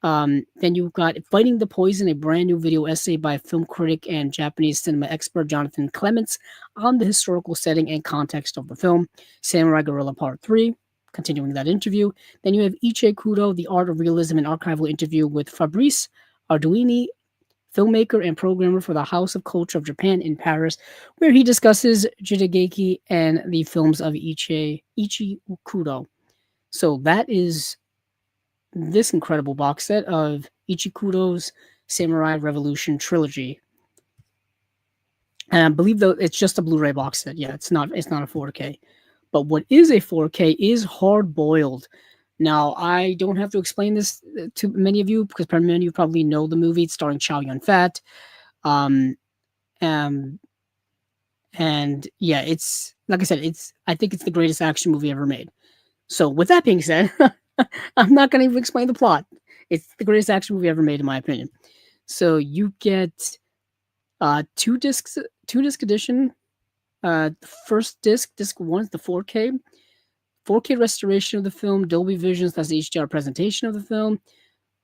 Then you've got Fighting the Poison, a brand new video essay by film critic and Japanese cinema expert Jonathan Clements on the historical setting and context of the film. Samurai Gorilla Part 3, continuing that interview. Then you have Ichi Kudo, The Art of Realism, an archival interview with Fabrice Arduini, filmmaker and programmer for the House of Culture of Japan in Paris, where he discusses Jidageki and the films of Ichi Kudo. So that is this incredible box set of Ichi Kudo's Samurai Revolution trilogy. And I believe though it's just a Blu-ray box set. Yeah, it's not a 4K. But what is a 4K is Hard Boiled. Now, I don't have to explain this to many of you because many of you probably know the movie. It's starring Chow Yun-fat. And yeah, it's like I said, I think it's the greatest action movie ever made. So with that being said, I'm not going to even explain the plot. It's the greatest action movie ever made, in my opinion. So you get 2-disc edition. First disc 1 is the 4K restoration of the film, Dolby Visions, that's the HDR presentation of the film.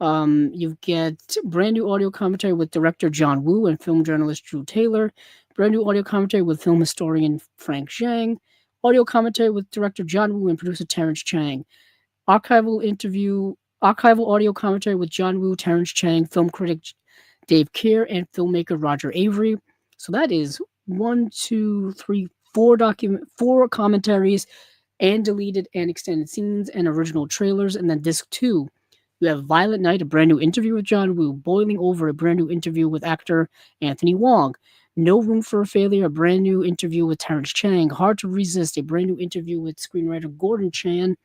You get brand new audio commentary with director John Woo and film journalist Drew Taylor, brand new audio commentary with film historian Frank Zhang, audio commentary with director John Woo and producer Terrence Chang, archival audio commentary with John Woo, Terrence Chang, film critic Dave Keir, and filmmaker Roger Avery. So that is 4 commentaries and deleted and extended scenes and original trailers. And then disc 2, you have Violet Night, a brand new interview with John Woo, Boiling Over, a brand new interview with actor Anthony Wong, No Room for a Failure, a brand new interview with Terrence Chang, Hard to Resist, a brand new interview with screenwriter Gordon Chan,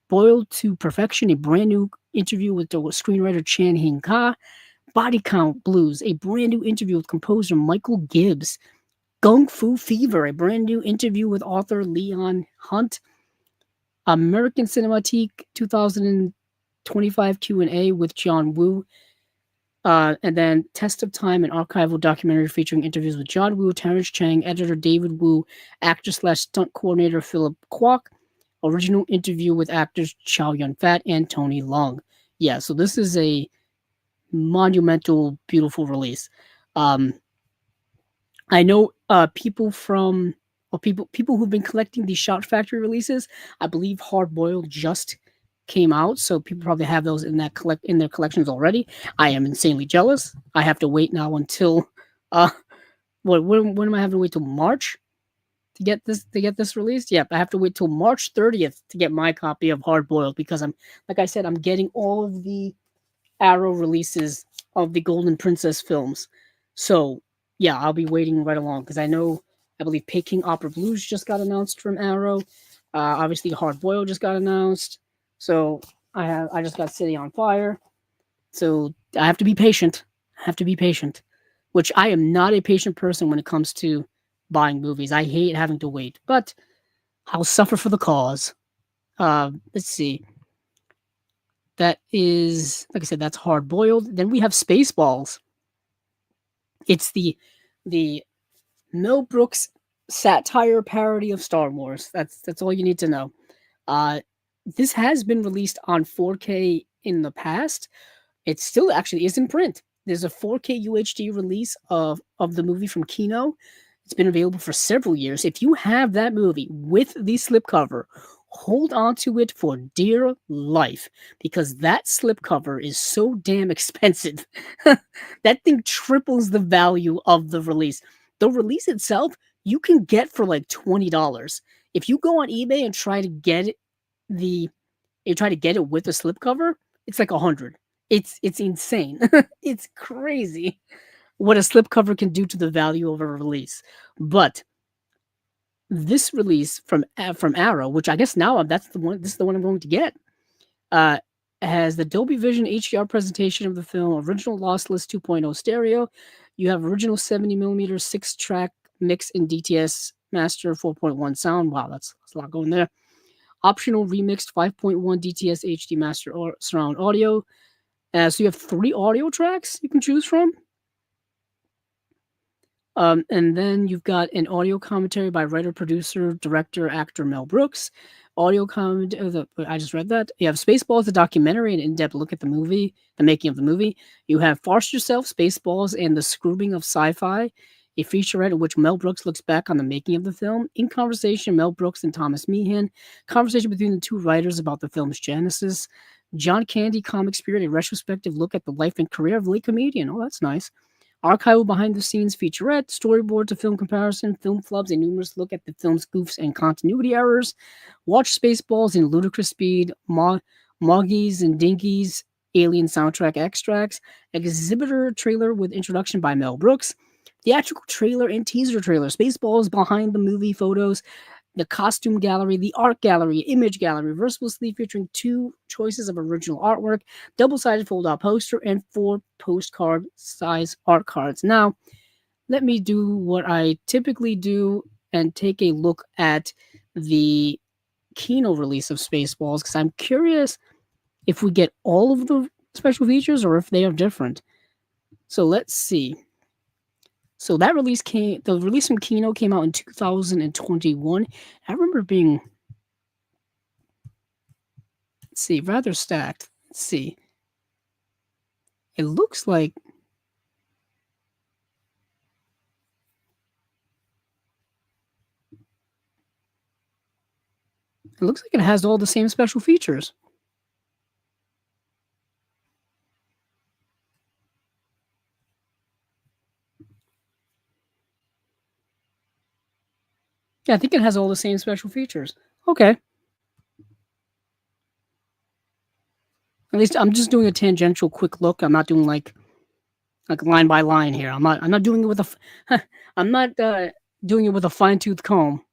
Boiled to Perfection, a brand new interview with the screenwriter Chan Hing Ka, Body Count Blues, a brand new interview with composer Michael Gibbs, Gung Fu Fever, a brand new interview with author Leon Hunt, American Cinematique 2025 Q&A with John Woo, and then Test of Time, an archival documentary featuring interviews with John Woo, Terrence Chang, editor David Woo, actor/stunt coordinator Philip Kwok, original interview with actors Chow Yun-fat and Tony Leung. Yeah, so this is a monumental, beautiful release. I know people who've been collecting these Shout Factory releases. I believe Hard Boiled just came out, so people probably have those in their collections already. I am insanely jealous. I have to wait now until when am I having to wait till March to get this released? Yep, I have to wait till March 30th to get my copy of Hard Boiled because I'm getting all of the Arrow releases of the Golden Princess films. So yeah, I'll be waiting right along because I believe Peking Opera Blues just got announced from Arrow. Obviously, Hard Boiled just got announced. So I just got City on Fire. So I have to be patient. Which I am not a patient person when it comes to buying movies. I hate having to wait, but I'll suffer for the cause. Let's see. That is, like I said, that's Hard Boiled. Then we have Spaceballs. It's the Mel Brooks satire parody of Star Wars. That's all you need to know. Uh, this has been released on 4K in the past. It still actually is in print. There's a 4K UHD release of the movie from Kino. It's been available for several years. If you have that movie with the slipcover, hold on to it for dear life because that slipcover is so damn expensive. That thing triples the value of the release. The release itself, you can get for like $20. If you go on eBay and try to get it, with a slipcover, it's like 100. It's insane. It's crazy what a slipcover can do to the value of a release. But this release from Arrow, which I guess now that's the one. This is the one I'm going to get. Has the Dolby Vision HDR presentation of the film, original lossless 2.0 stereo. You have original 70mm 6-track mix in DTS Master 4.1 sound. Wow, that's a lot going there. Optional remixed 5.1 DTS HD Master or surround audio. So you have 3 audio tracks you can choose from. And then you've got an audio commentary by writer, producer, director, actor Mel Brooks. Audio commentary, I just read that. You have Spaceballs, the documentary, an in-depth look at the movie, the making of the movie. You have Farce Yourself, Spaceballs, and the Screwing of Sci-Fi, a featurette in which Mel Brooks looks back on the making of the film. In conversation, Mel Brooks and Thomas Meehan. Conversation between the 2 writers about the film's genesis. John Candy, Comic Spirit, a retrospective look at the life and career of the late comedian. Oh, that's nice. Archival behind-the-scenes featurette, storyboard to film comparison, film flubs, a numerous look at the film's goofs and continuity errors. Watch Spaceballs in ludicrous speed, Moggies and Dinkies, alien soundtrack extracts, exhibitor trailer with introduction by Mel Brooks, theatrical trailer and teaser trailer, Spaceballs behind the movie photos, the costume gallery, the art gallery, image gallery, reversible sleeve featuring 2 choices of original artwork, double-sided fold-out poster, and 4 postcard size art cards. Now, let me do what I typically do and take a look at the Kino release of Spaceballs because I'm curious if we get all of the special features or if they are different. So let's see. So the release from Kino came out in 2021. I remember being, let's see, rather stacked. Let's see. It looks like it has all the same special features. Yeah, I think it has all the same special features. Okay. At least I'm just doing a tangential quick look. I'm not doing like line by line here. I'm not doing it with I'm not doing it with a fine-tooth comb.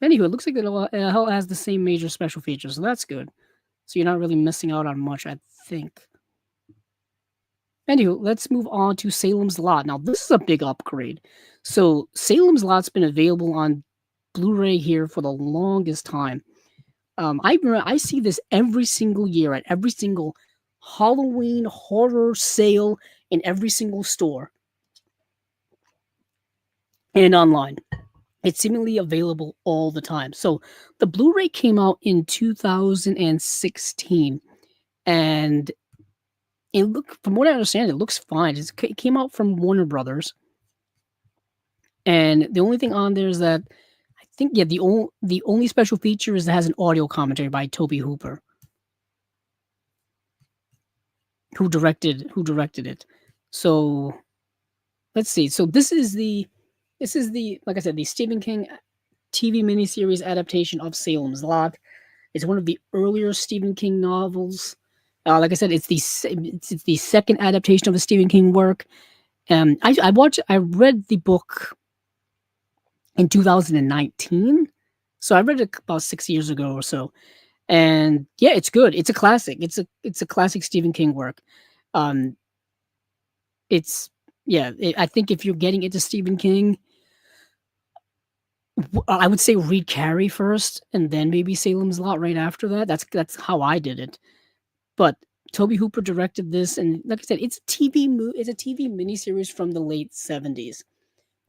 Anywho, it looks like it all has the same major special features, so that's good. So you're not really missing out on much, I think. Anywho, let's move on to Salem's Lot. Now, this is a big upgrade. So Salem's Lot's been available on Blu-ray here for the longest time. I see this every single year at every single Halloween horror sale in every single store and online. It's seemingly available all the time. So the Blu-ray came out in 2016, and from what I understand, it looks fine. It came out from Warner Brothers, and the only thing on there is that I think the only special feature is that it has an audio commentary by Toby Hooper, who directed it. So let's see. So this is the like I said, the Stephen King TV miniseries adaptation of Salem's Lot. It's one of the earlier Stephen King novels. Like I said, it's the second adaptation of a Stephen King work. I read the book in 2019, so I read it about 6 years ago or so. And yeah, it's good. It's a classic. It's a classic Stephen King work. I think if you're getting into Stephen King, I would say read Carrie first, and then maybe Salem's Lot right after that. That's how I did it. But Toby Hooper directed this, and like I said, it's a TV miniseries from the late '70s.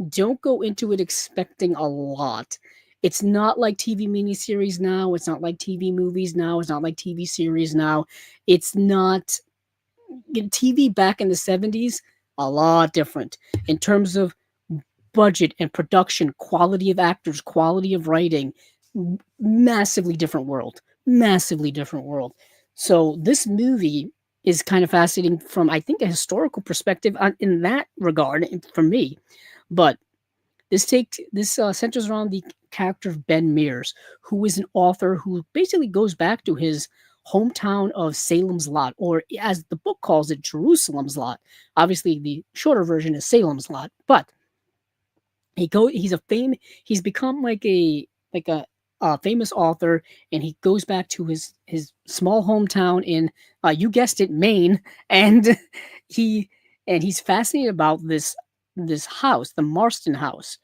Don't go into it expecting a lot. It's not like TV miniseries now. It's not like TV movies now. It's not like TV series now. It's not TV back in the '70s. A lot different in terms of budget and production, quality of actors, quality of writing. Massively different world. Massively different world. So this movie is kind of fascinating from, I think, a historical perspective in that regard for me. But this centers around the character of Ben Mears, who is an author who basically goes back to his hometown of Salem's Lot, or as the book calls it, Jerusalem's Lot. Obviously, the shorter version is Salem's Lot, but he's become like a famous author, and he goes back to his small hometown in you guessed it, Maine, and he he's fascinated about this house, the Marston house,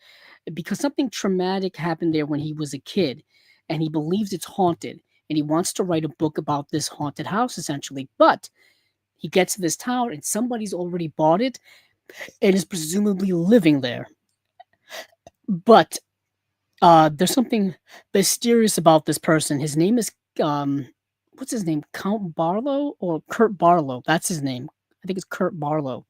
because something traumatic happened there when he was a kid, and he believes it's haunted, and he wants to write a book about this haunted house essentially. But he gets to this town, and somebody's already bought it and is presumably living there. But there's something mysterious about this person. His name is what's his name? Count Barlow or Kurt Barlow? That's his name. I think it's Kurt Barlow.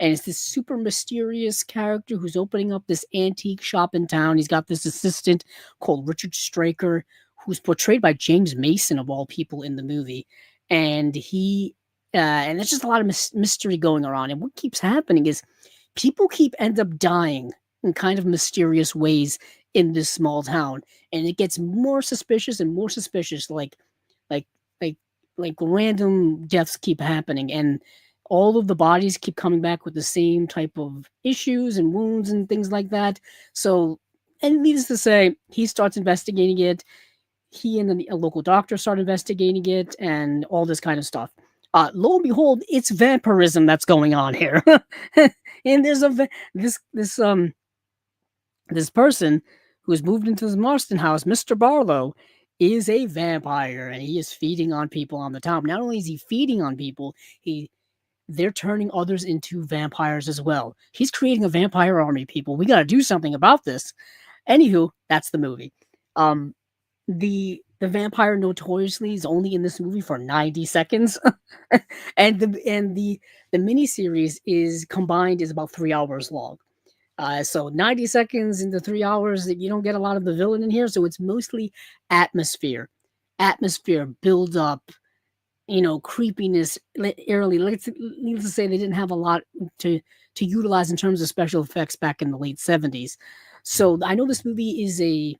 And it's this super mysterious character who's opening up this antique shop in town. He's got this assistant called Richard Straker, who's portrayed by James Mason of all people in the movie. And and there's just a lot of mystery going around. And what keeps happening is people end up dying in kind of mysterious ways in this small town, and it gets more suspicious and more suspicious. Like, like, like random deaths keep happening, and all of the bodies keep coming back with the same type of issues and wounds and things like that. So, and needless to say, he starts investigating it. He and a local doctor start investigating it, and all this kind of stuff. Lo and behold, it's vampirism that's going on here, and there's this person who has moved into this Marston house, Mr. Barlow, is a vampire, and he is feeding on people on the town. Not only is he feeding on people, they're turning others into vampires as well. He's creating a vampire army, people. We got to do something about this. Anywho, that's the movie. The vampire notoriously is only in this movie for 90 seconds, and the miniseries is combined is about 3 hours long. So 90 seconds into 3 hours, you don't get a lot of the villain in here. So it's mostly atmosphere, build up, creepiness early. Needless to say, they didn't have a lot to utilize in terms of special effects back in the late '70s. So I know this movie is a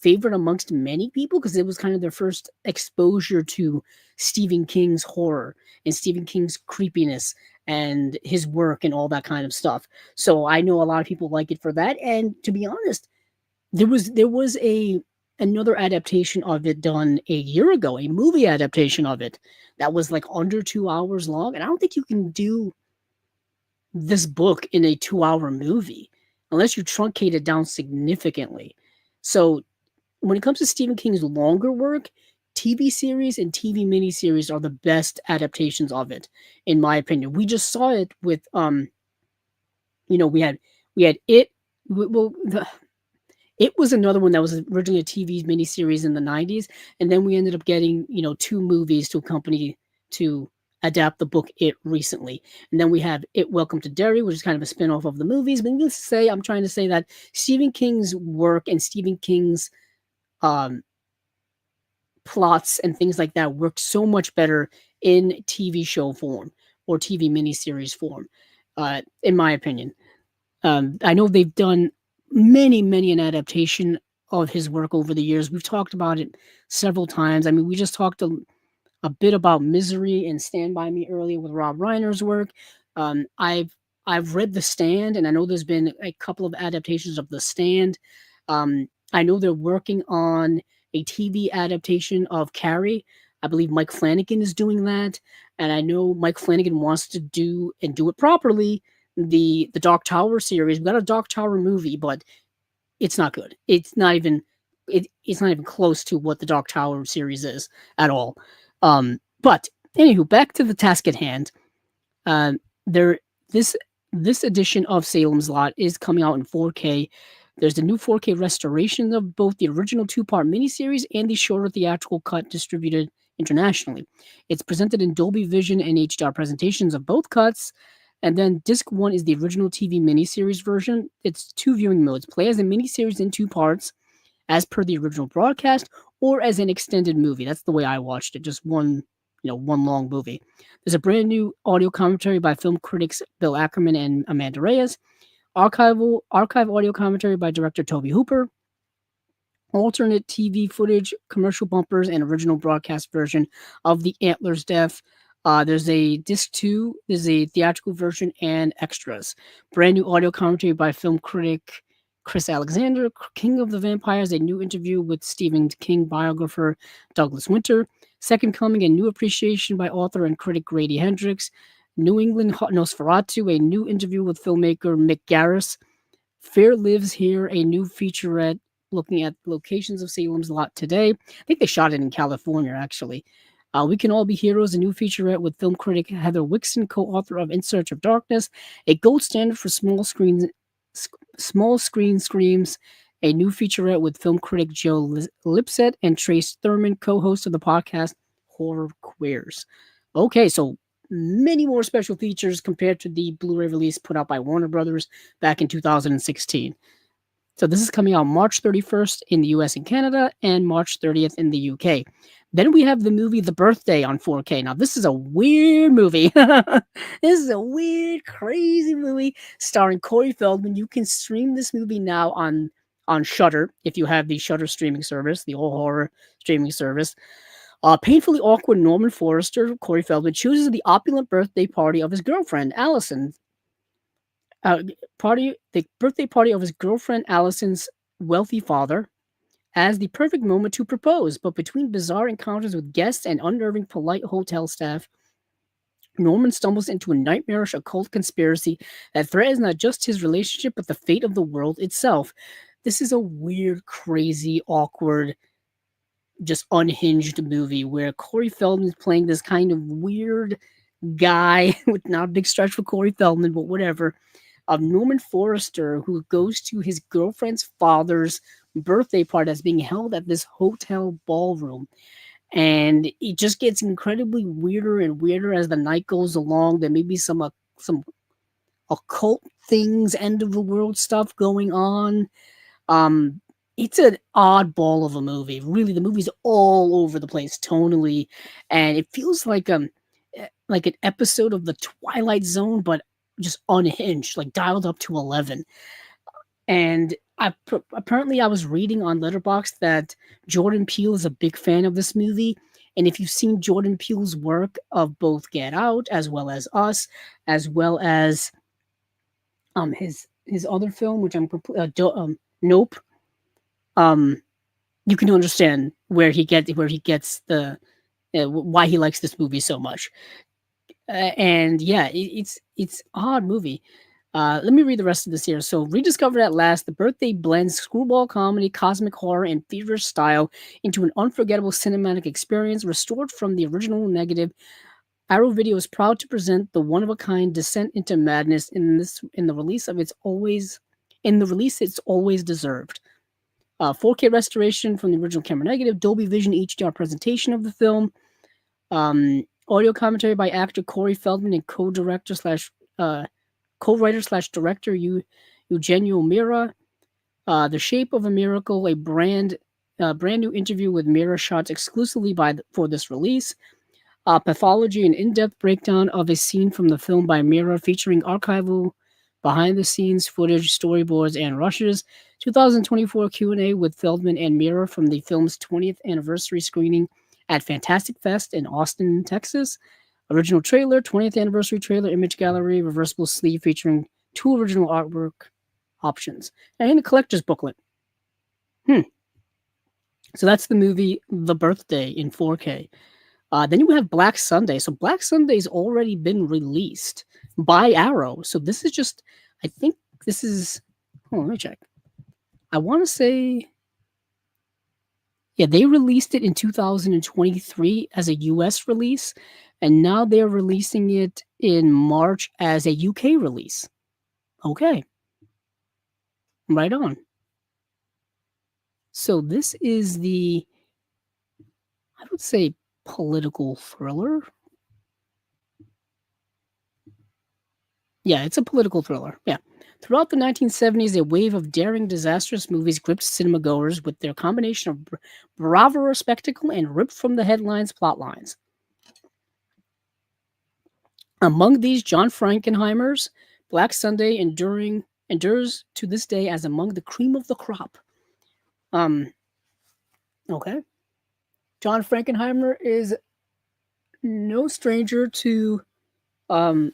favorite amongst many people because it was kind of their first exposure to Stephen King's horror and Stephen King's creepiness and his work and all that kind of stuff. So I know a lot of people like it for that. And to be honest, there was another adaptation of it done a year ago, a movie adaptation of it that was like under 2 hours long. And I don't think you can do this book in a 2-hour movie unless you truncate it down significantly. So when it comes to Stephen King's longer work, TV series and TV miniseries are the best adaptations of it, in my opinion. We just saw it with we had it. Well, it was another one that was originally a TV miniseries in the '90s, and then we ended up getting 2 movies to adapt the book It recently, and then we have It Welcome to Derry, which is kind of a spin-off of the movies. But needless to say, I'm trying to say that Stephen King's work and Stephen King's plots and things like that work so much better in TV show form or TV miniseries form, in my opinion. I know they've done many an adaptation of his work over the years. We've talked about it several times. I mean, we just talked a bit about Misery and Stand By Me earlier with Rob Reiner's work. I've read The Stand, and I know there's been a couple of adaptations of The Stand. I know they're working on a TV adaptation of Carrie. I believe Mike Flanagan is doing that, and I know Mike Flanagan wants to do it properly. The Dark Tower series. We got a Dark Tower movie, but it's not good. It's not even close to what the Dark Tower series is at all. But anywho, back to the task at hand. There this this edition of Salem's Lot is coming out in 4K. There's the new 4K restoration of both the original two-part miniseries and the shorter theatrical cut distributed internationally. It's presented in Dolby Vision and HDR presentations of both cuts. And then disc one is the original TV miniseries version. It's two viewing modes: play as a miniseries in two parts, as per the original broadcast, or as an extended movie. That's the way I watched it, just one long movie. There's a brand new audio commentary by film critics Bill Ackerman and Amanda Reyes, archive audio commentary by director Toby Hooper, alternate TV footage, commercial bumpers, and original broadcast version of the Antlers Death. There's a disc two, there's a theatrical version, and extras. Brand new audio commentary by film critic Chris Alexander, King of the Vampires, a new interview with Stephen King biographer Douglas Winter, Second Coming, a new appreciation by author and critic Grady Hendrix, New England Nosferatu, a new interview with filmmaker Mick Garris, Fear Lives Here, a new featurette looking at locations of Salem's Lot today. I think they shot it in California, actually. We Can All Be Heroes, a new featurette with film critic Heather Wixson, co-author of In Search of Darkness, a gold standard for small screen screams, a new featurette with film critic Joe Lipset and Trace Thurman, co-host of the podcast Horror Queers. Okay, so many more special features compared to the Blu-ray release put out by Warner Brothers back in 2016. So this is coming out March 31st in the US and Canada and March 30th in the UK. Then we have the movie The Birthday on 4K. Now, this is a weird movie. This is a weird, crazy movie starring Corey Feldman. You can stream this movie now on Shudder if you have the Shudder streaming service, the all horror streaming service. Painfully awkward Norman Forrester, Corey Feldman, chooses the opulent birthday party of his girlfriend, Allison. The birthday party of his girlfriend Allison's wealthy father as the perfect moment to propose, but between bizarre encounters with guests and unnerving polite hotel staff, Norman stumbles into a nightmarish occult conspiracy that threatens not just his relationship but the fate of the world itself. This is a weird, crazy, awkward, just unhinged movie where Corey Feldman is playing this kind of weird guy with not a big stretch for Corey Feldman, but whatever, of Norman Forrester, who goes to his girlfriend's father's birthday party that's being held at this hotel ballroom. And it just gets incredibly weirder and weirder as the night goes along. There may be some occult things, end of the world stuff going on. It's an oddball of a movie. Really, the movie's all over the place tonally, and it feels like an episode of The Twilight Zone, but just unhinged, like dialed up to 11. And apparently I was reading on Letterboxd that Jordan Peele is a big fan of this movie. And if you've seen Jordan Peele's work of both Get Out, as well as Us, as well as his other film, which I'm Nope, you can understand where he gets the why he likes this movie so much. And yeah, it's odd movie. Let me read the rest of this here. So, rediscovered at last, The Birthday blends screwball comedy, cosmic horror, and feverish style into an unforgettable cinematic experience restored from the original negative. Arrow Video is proud to present the one-of-a-kind descent into madness in the release it's always deserved. 4K restoration from the original camera negative, Dolby Vision HDR presentation of the film, audio commentary by actor Corey Feldman and co-writer/director Eugenio Mira. The Shape of a Miracle, a brand new interview with Mira shots exclusively for this release. Pathology, an in-depth breakdown of a scene from the film by Mira featuring archival behind-the-scenes footage, storyboards, and rushes. 2024 Q&A with Feldman and Mira from the film's 20th anniversary screening at Fantastic Fest in Austin, Texas. Original trailer, 20th anniversary trailer, image gallery, reversible sleeve featuring 2 original artwork options, and a collector's booklet. So that's the movie The Birthday in 4K. Then you have Black Sunday. So Black Sunday's already been released by Arrow. So this is just, I think this is, let me check. I want to say, yeah, they released it in 2023 as a US release, and now they're releasing it in March as a UK release. Okay, right on. So this is the, I would say, political thriller. Yeah, it's a political thriller. Yeah. Throughout the 1970s, a wave of daring, disastrous movies gripped cinemagoers with their combination of bravura spectacle and ripped from the headlines plot lines. Among these, John Frankenheimer's Black Sunday endures to this day as among the cream of the crop. Um, okay. John Frankenheimer is no stranger to um,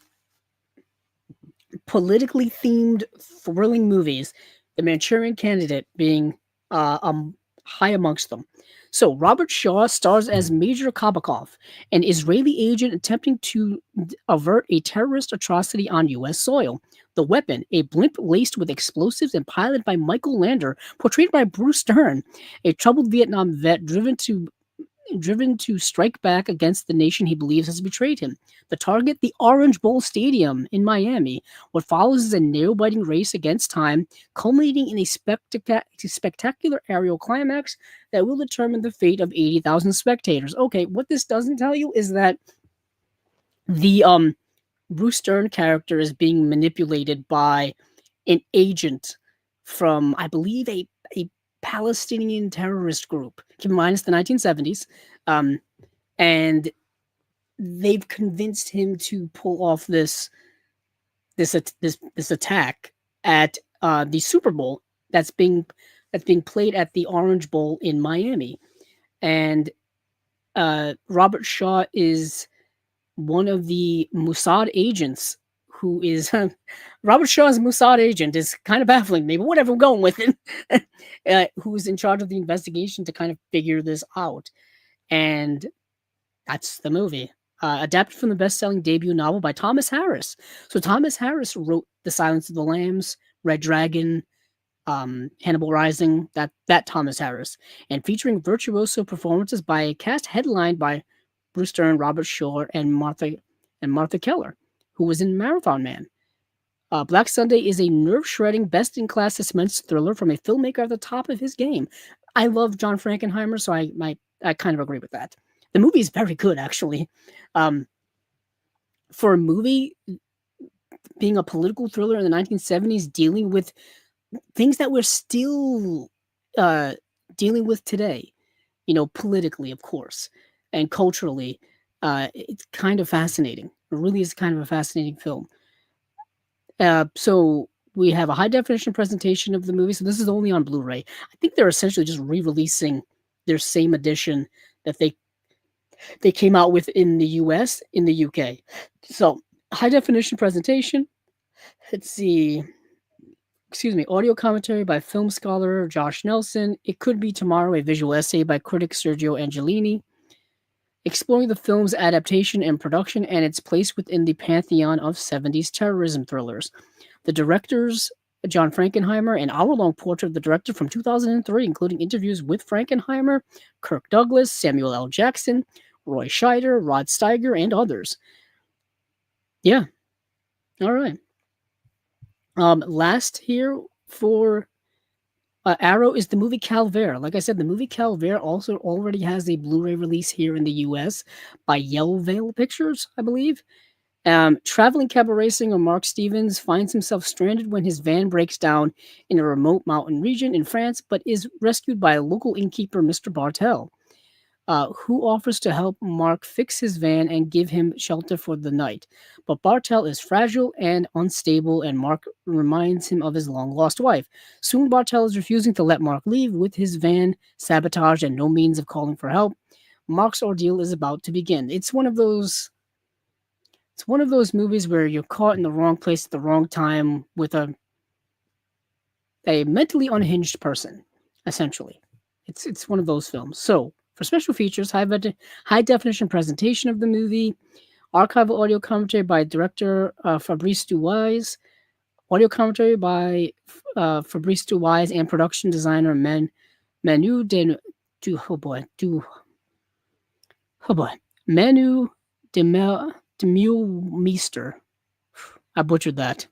politically themed thrilling movies, The Manchurian Candidate being high amongst them. So, Robert Shaw stars as Major Kabakov, an Israeli agent attempting to avert a terrorist atrocity on U.S. soil. The weapon, a blimp laced with explosives and piloted by Michael Lander, portrayed by Bruce Stern, a troubled Vietnam vet driven to strike back against the nation he believes has betrayed him. The target, the Orange Bowl Stadium in Miami. What follows is a nail-biting race against time, culminating in a spectacular aerial climax that will determine the fate of 80,000 spectators. Okay, what this doesn't tell you is that the Bruce Stern character is being manipulated by an agent from, I believe, a Palestinian terrorist group. Keep in mind, it's the 1970s, and they've convinced him to pull off this attack at the Super Bowl that's being played at the Orange Bowl in Miami, and Robert Shaw is one of the Mossad agents who is Robert Shaw's Mossad agent is kind of baffling me, but whatever, I'm going with it. Who's in charge of the investigation to kind of figure this out. And that's the movie. Adapted from the best-selling debut novel by Thomas Harris. So Thomas Harris wrote The Silence of the Lambs, Red Dragon, Hannibal Rising, that Thomas Harris. And featuring virtuoso performances by a cast headlined by Bruce Stern, Robert Shaw, and Martha Keller, who was in Marathon Man. Black Sunday is a nerve-shredding, best-in-class suspense thriller from a filmmaker at the top of his game. I love John Frankenheimer, so I kind of agree with that. The movie is very good, actually. For a movie being a political thriller in the 1970s, dealing with things that we're still dealing with today, politically, of course, and culturally, it's kind of fascinating. It really is kind of a fascinating film. So we have a high definition presentation of the movie. So this is only on Blu-ray. I think they're essentially just re-releasing their same edition that they came out with in the US, in the UK. So high definition presentation. Let's see. Audio commentary by film scholar Josh Nelson. It Could Be Tomorrow, a visual essay by critic Sergio Angelini, exploring the film's adaptation and production and its place within the pantheon of 70s terrorism thrillers. The directors, John Frankenheimer, an hour-long portrait of the director from 2003, including interviews with Frankenheimer, Kirk Douglas, Samuel L. Jackson, Roy Scheider, Rod Steiger, and others. Yeah. All right. Last here for Arrow is the movie Calvaire. Like I said, the movie Calvaire also already has a Blu-ray release here in the US by Yellow Veil Pictures, I believe. Traveling cabaret singer Mark Stevens finds himself stranded when his van breaks down in a remote mountain region in France, but is rescued by a local innkeeper, Mr. Bartel, who offers to help Mark fix his van and give him shelter for the night. But Bartel is fragile and unstable, and Mark reminds him of his long-lost wife. Soon, Bartel is refusing to let Mark leave, with his van sabotaged and no means of calling for help. Mark's ordeal is about to begin. It's one of those movies where you're caught in the wrong place at the wrong time with a mentally unhinged person, essentially. It's one of those films. So, for special features, high definition presentation of the movie, archival audio commentary by director Fabrice Duwise, Audio commentary by Fabrice Duwise and production designer Manu de oh boy, Manu Demulmeister. I butchered that.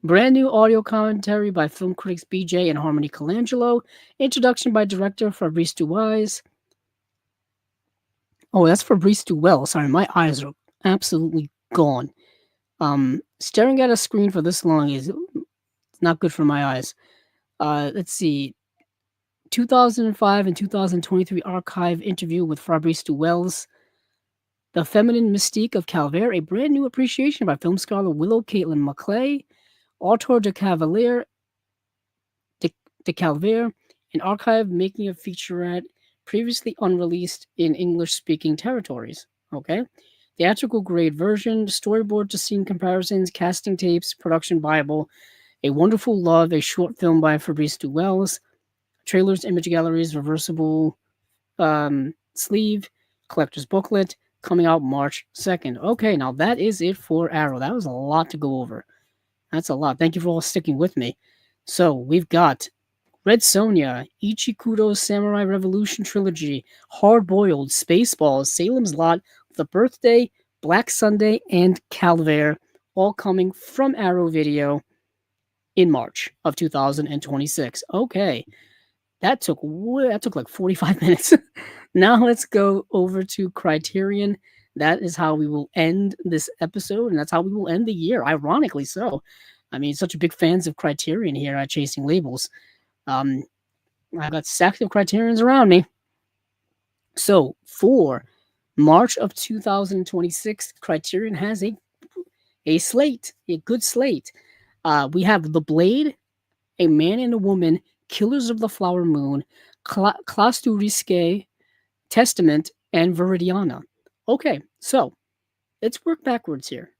Brand new audio commentary by film critics BJ and Harmony Colangelo. Introduction by director Fabrice Duwise. Oh, that's Fabrice Duwell. Sorry, my eyes are absolutely gone. Staring at a screen for this long is not good for my eyes. Let's see. 2005 and 2023 archive interview with Fabrice Duwells. The Feminine Mystique of Calvaire, a brand new appreciation by film scholar Willow Caitlin McClay. Auteur de Calvaire, an archive making a featurette previously unreleased in English-speaking territories. Okay. Theatrical grade version, storyboard to scene comparisons, casting tapes, production Bible, A Wonderful Love, a short film by Fabrice Duwells, trailers, image galleries, reversible sleeve, collector's booklet, coming out March 2nd. Okay, now that is it for Arrow. That was a lot to go over. That's a lot. Thank you for all sticking with me. So we've got Red Sonja, Ichikudo's Samurai Revolution Trilogy, Hard Boiled, Spaceballs, Salem's Lot, The Birthday, Black Sunday, and Calvaire, all coming from Arrow Video in March of 2026. Okay, that took like 45 minutes. Now let's go over to Criterion. That is how we will end this episode, and that's how we will end the year, ironically so. I mean, such big fans of Criterion here at Chasing Labels. I've got stacks of Criterions around me. So for March of 2026, Criterion has a slate, a good slate. We have The Blade, A Man and a Woman, Killers of the Flower Moon, Classe, tous, risques, Testament, and Viridiana. Okay, so let's work backwards here.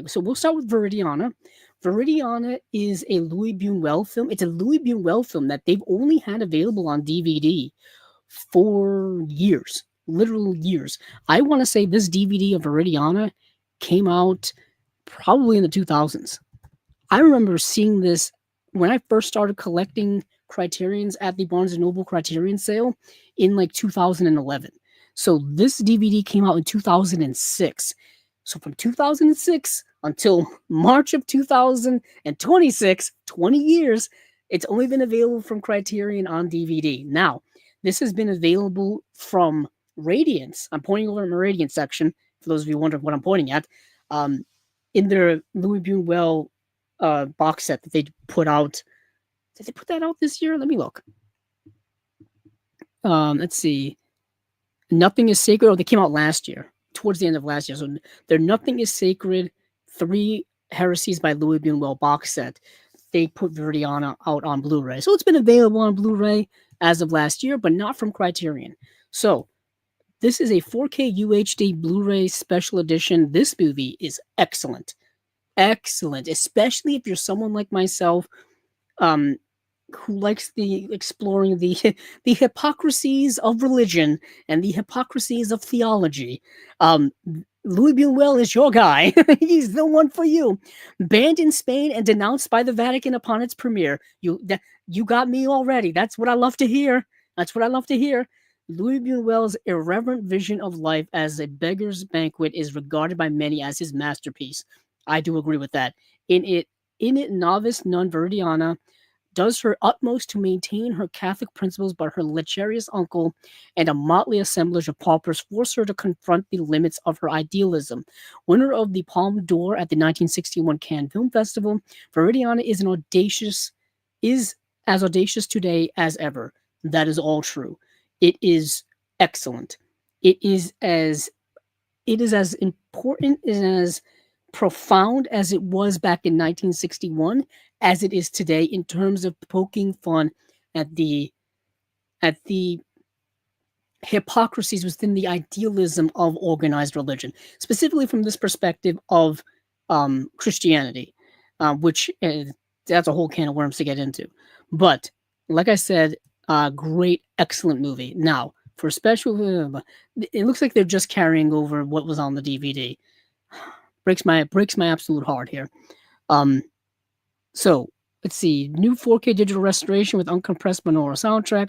So we'll start with Viridiana. Viridiana is a Louis Buñuel film. It's a Louis Buñuel film that they've only had available on DVD for years, literal years. I want to say this DVD of Viridiana came out probably in the 2000s. I remember seeing this when I first started collecting Criterions at the Barnes & Noble Criterion sale in like 2011. So this DVD came out in 2006. So from 2006 until March of 2026, 20 years, it's only been available from Criterion on DVD. Now, this has been available from Radiance. I'm pointing over in the Radiance section, for those of you wondering what I'm pointing at, in their Louis Buñuel box set that they put out. Did they put that out this year? Let me look. Let's see. Nothing is Sacred. Oh, they came out last year, towards the end of last year. So their Nothing is Sacred, 3 Heresies by Louis Buñuel box set. They put Viridiana out on Blu-ray. So it's been available on Blu-ray as of last year, but not from Criterion. So this is a 4K UHD Blu-ray special edition. This movie is excellent. Excellent, especially if you're someone like myself who likes exploring the hypocrisies of religion and the hypocrisies of theology. Louis Buñuel is your guy. He's the one for you. Banned in Spain and denounced by the Vatican upon its premiere. You got me already. That's what I love to hear. Louis Buñuel's irreverent vision of life as a beggar's banquet is regarded by many as his masterpiece. I do agree with that. In it, novice nun Viridiana does her utmost to maintain her Catholic principles, but her lecherous uncle and a motley assemblage of paupers force her to confront the limits of her idealism. Winner of the Palme d'Or at the 1961 Cannes Film Festival, Viridiana is as audacious today as ever. That is all true. It is excellent. It is as important and as profound as it was back in 1961 as it is today in terms of poking fun at the hypocrisies within the idealism of organized religion, specifically from this perspective of Christianity, which that's a whole can of worms to get into. But like I said, great, excellent movie. Now, for special, it looks like they're just carrying over what was on the DVD. Breaks my absolute heart here. So let's see, new 4K digital restoration with uncompressed binaural soundtrack,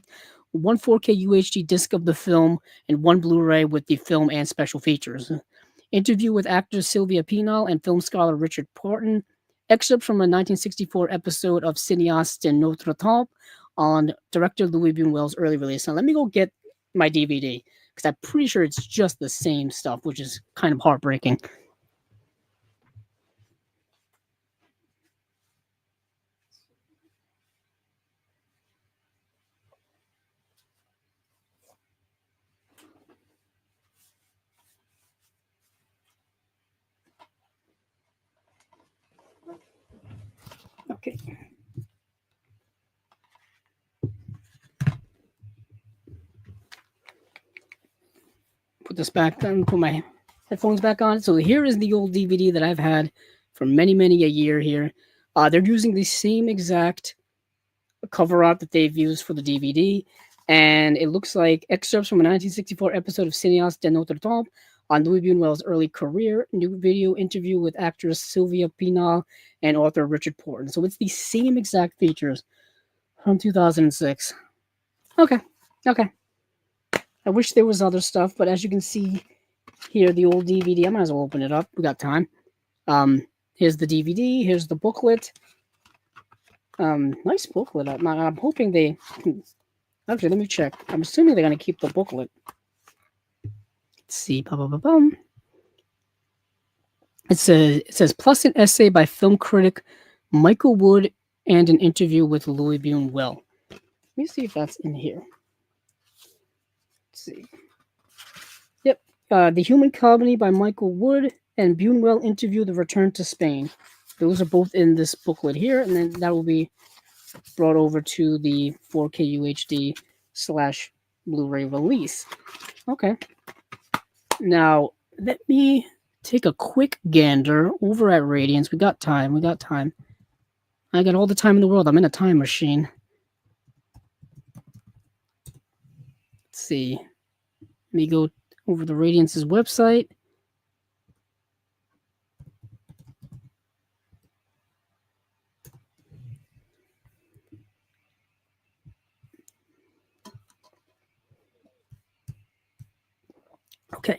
one 4K UHD disc of the film, and one Blu-ray with the film and special features. Interview with actor Sylvia Pinal and film scholar Richard Porton. Excerpt from a 1964 episode of Cinéaste de Notre Temps on director Louis Buñuel's early release. Now let me go get my DVD because I'm pretty sure it's just the same stuff, which is kind of heartbreaking. Okay. Put this back on, put my headphones back on. So here is the old DVD that I've had for many, many a year here. They're using the same exact cover art that they've used for the DVD. And it looks like excerpts from a 1964 episode of Cinéaste de Notre Temps on Louis Buñuel's early career, new video interview with actress Sylvia Pinal and author Richard Porton. So it's the same exact features from 2006. Okay. I wish there was other stuff, but as you can see here, the old DVD, I might as well open it up. We got time. Here's the DVD. Here's the booklet. Nice booklet. I'm hoping they... Actually, let me check. I'm assuming they're going to keep the booklet. Let's see. It says, plus an essay by film critic Michael Wood and an interview with Louis Buñuel. Let me see if that's in here. Let's see. Yep. The Human Colony by Michael Wood and Buñuel interview The Return to Spain. Those are both in this booklet here, and then that will be brought over to the 4K UHD / Blu-ray release. Okay. Now, let me take a quick gander over at Radiance. We got time. I got all the time in the world. I'm in a time machine. Let's see. Let me go over to Radiance's website. Okay.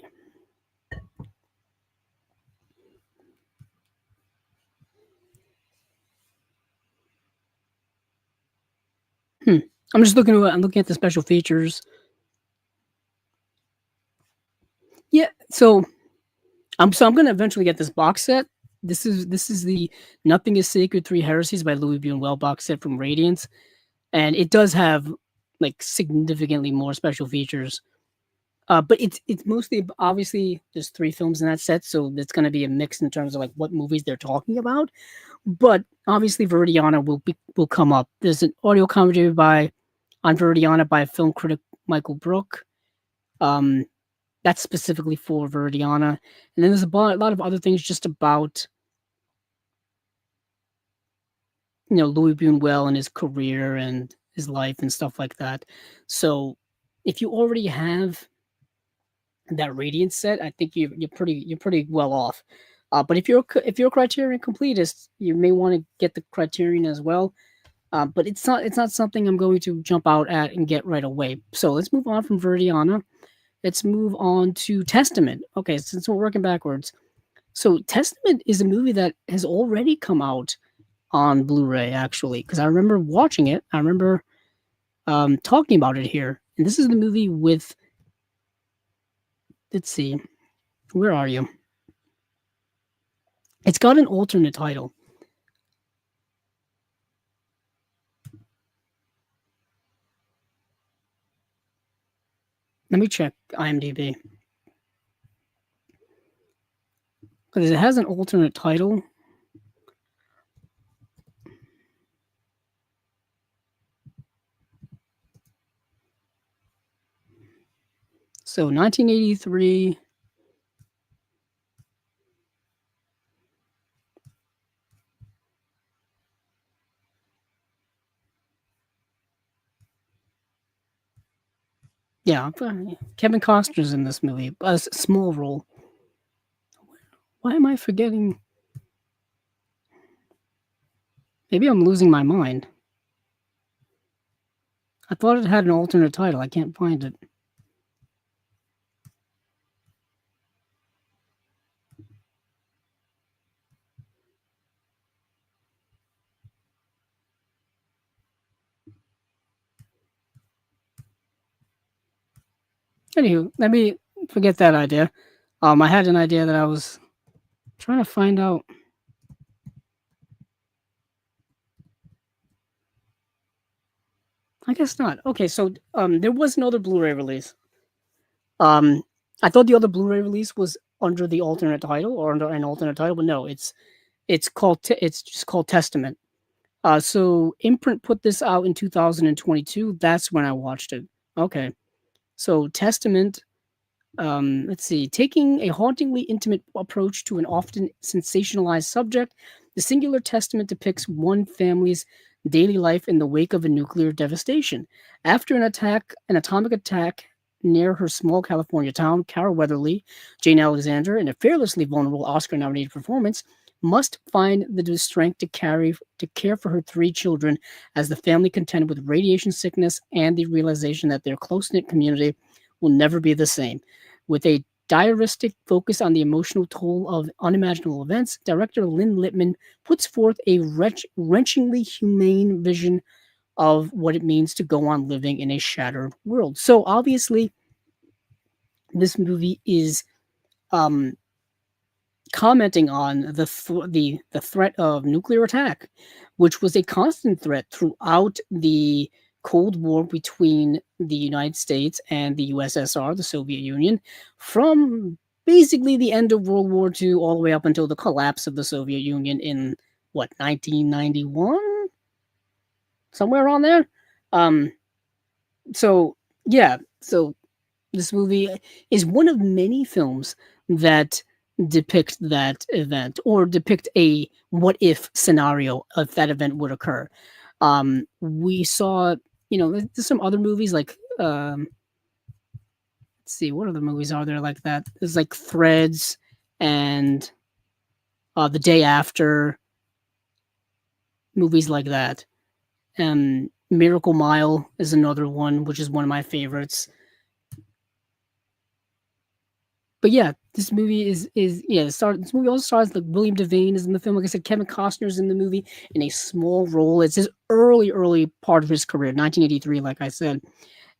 I'm just looking at the special features. Yeah, so I'm gonna eventually get this box set. This is the Nothing is Sacred 3 Heresies by Louis Buñuel box set from Radiance, and it does have like significantly more special features. But it's mostly, obviously there's 3 films in that set, so it's going to be a mix in terms of like what movies they're talking about. But obviously Viridiana will come up. There's an audio commentary on Viridiana by film critic Michael Brook. That's specifically for Viridiana, and then there's a lot of other things just about Louis Buñuel and his career and his life and stuff like that. So if you already have that Radiant set, I think you're pretty well off. But if you're a Criterion completist, you may want to get the Criterion as well. But it's not something I'm going to jump out at and get right away. So let's move on from Viridiana. Let's move on to Testament. Okay, since we're working backwards. So Testament is a movie that has already come out on Blu-ray, actually, because I remember watching it. I remember talking about it here. And this is the movie with, let's see, where are you? It's got an alternate title. Let me check IMDb. Because it has an alternate title. So 1983. Yeah, Kevin Costner's in this movie. A small role. Why am I forgetting? Maybe I'm losing my mind. I thought it had an alternate title. I can't find it. Anywho, let me forget that idea. I had an idea that I was trying to find out. I guess not. Okay, so there was another Blu-ray release. Um, I thought the other Blu-ray release was under the alternate title or under an alternate title, but no, it's just called Testament. So Imprint put this out in 2022. That's when I watched it. Okay, so Testament. Let's see. Taking a hauntingly intimate approach to an often sensationalized subject, the Singular Testament depicts one family's daily life in the wake of a nuclear devastation. After an atomic attack near her small California town, Carol Weatherly, Jane Alexander, in a fearlessly vulnerable Oscar-nominated performance, must find the strength to care for her three children as the family contend with radiation sickness and the realization that their close-knit community will never be the same. With a diaristic focus on the emotional toll of unimaginable events, director Lynn Lippman puts forth a wrenchingly humane vision of what it means to go on living in a shattered world. So obviously, this movie is um, commenting on the threat of nuclear attack, which was a constant threat throughout the Cold War between the United States and the USSR, the Soviet Union, from basically the end of World War II all the way up until the collapse of the Soviet Union in what 1991, somewhere around there. Um, so yeah, so this movie is one of many films that depict that event or depict a what if scenario if that event would occur. We saw, there's some other movies like let's see, what other movies are there like that? There's like Threads and The Day After, movies like that. Miracle Mile is another one, which is one of my favorites. But yeah, this movie is yeah. This movie also stars like William Devane is in the film. Like I said, Kevin Costner's in the movie in a small role. It's his early part of his career, 1983. Like I said,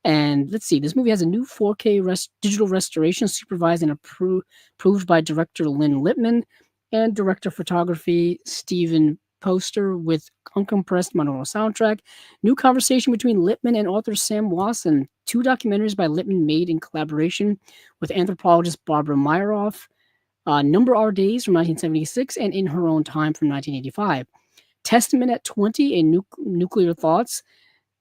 and let's see, this movie has a new 4K digital restoration supervised and approved by director Lynn Lippman and director of photography Stephen Poster with uncompressed monaural soundtrack. New conversation between Lippman and author Sam Wasson. Two documentaries by Lippman made in collaboration with anthropologist Barbara Meyerhoff. Number Our Days from 1976 and In Her Own Time from 1985. Testament at 20, a nuclear thoughts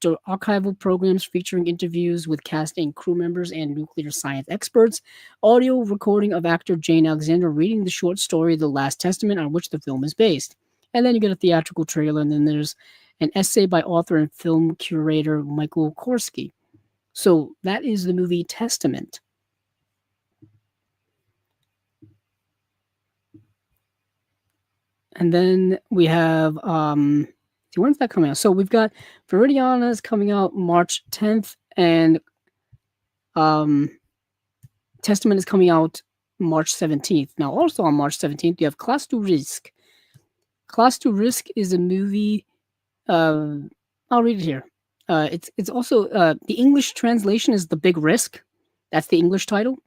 to archival programs featuring interviews with cast and crew members and nuclear science experts, audio recording of actor Jane Alexander reading the short story The Last Testament on which the film is based. And then you get a theatrical trailer, and then there's an essay by author and film curator Michael Korsky. So that is the movie Testament. And then we have when's that coming out? So we've got Viridiana is coming out March 10th, and Testament is coming out March 17th. Now, also on March 17th, you have Classe, tous risques. Classe, tous risques is a movie. I'll read it here. It's also the English translation is The Big Risk. That's the English title.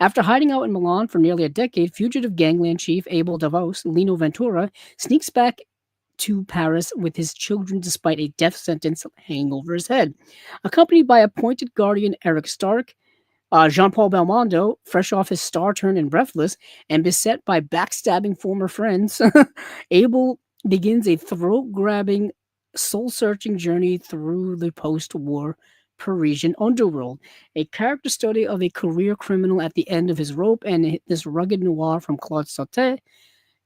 After hiding out in Milan for nearly a decade, fugitive gangland chief Abel Davos, Lino Ventura, sneaks back to Paris with his children despite a death sentence hanging over his head. Accompanied by appointed guardian Eric Stark, Jean-Paul Belmondo, fresh off his star turn in Breathless, and beset by backstabbing former friends, Abel begins a throat-grabbing, soul-searching journey through the post-war Parisian underworld, a character study of a career criminal at the end of his rope, and this rugged noir from Claude Sautet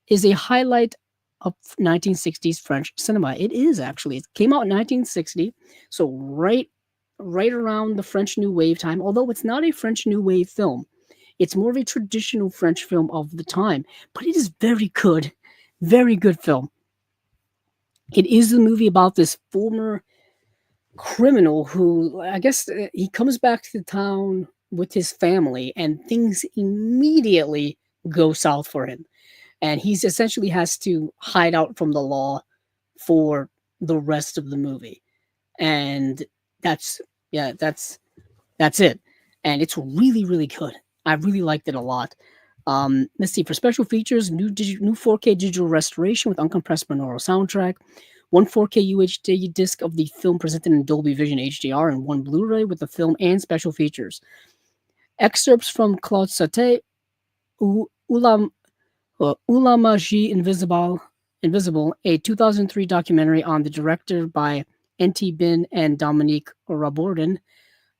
is a highlight of 1960s French cinema. It is actually. It came out in 1960, so right around the French New Wave time, although it's not a French New Wave film. It's more of a traditional French film of the time, but it is very good. Very good film. It is the movie about this former criminal who, I guess, he comes back to the town with his family, and things immediately go south for him. And he's essentially has to hide out from the law for the rest of the movie. And that's yeah, that's it. And it's really, really good. I really liked it a lot. Let's see, for special features, new 4K digital restoration with uncompressed binaural soundtrack, one 4K UHD disc of the film presented in Dolby Vision HDR, and one Blu-ray with the film and special features. Excerpts from Claude Ulam, Ulamaji Invisible, a 2003 documentary on the director by N.T. Bin and Dominique Rabordin.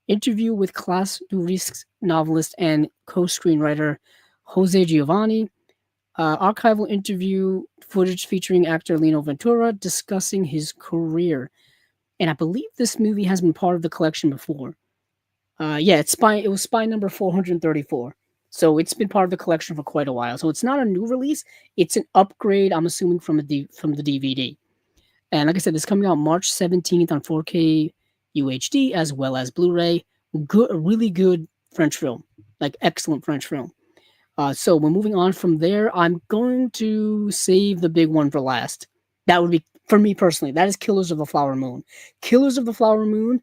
Interview with Classe, tous risques novelist and co-screenwriter Jose Giovanni. Archival interview footage featuring actor Lino Ventura discussing his career. And I believe this movie has been part of the collection before. Yeah, it was spy number 434. So it's been part of the collection for quite a while. So it's not a new release, it's an upgrade, I'm assuming, from the DVD. And like I said, it's coming out March 17th on 4K UHD as well as Blu-ray. Good, really good French film, like excellent French film. So we're moving on from there. I'm going to save the big one for last. That would be, for me personally, that is Killers of the Flower Moon. Killers of the Flower Moon,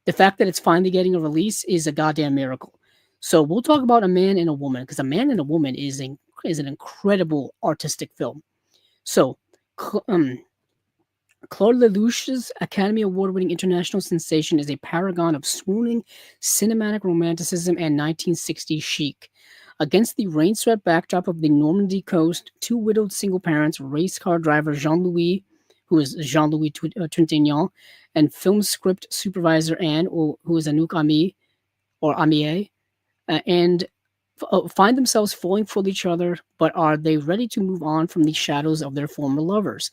the fact that it's finally getting a release is a goddamn miracle. So we'll talk about A Man and a Woman, because A Man and a Woman is an incredible artistic film. So, Claude Lelouch's Academy Award-winning international sensation is a paragon of swooning cinematic romanticism and 1960s chic. Against the rain-swept backdrop of the Normandy coast, two widowed single parents, race car driver Jean-Louis, who is Jean-Louis Trintignant, and film script supervisor Anne, who is Anouk Ami, or Amie, and find themselves falling for each other, but are they ready to move on from the shadows of their former lovers?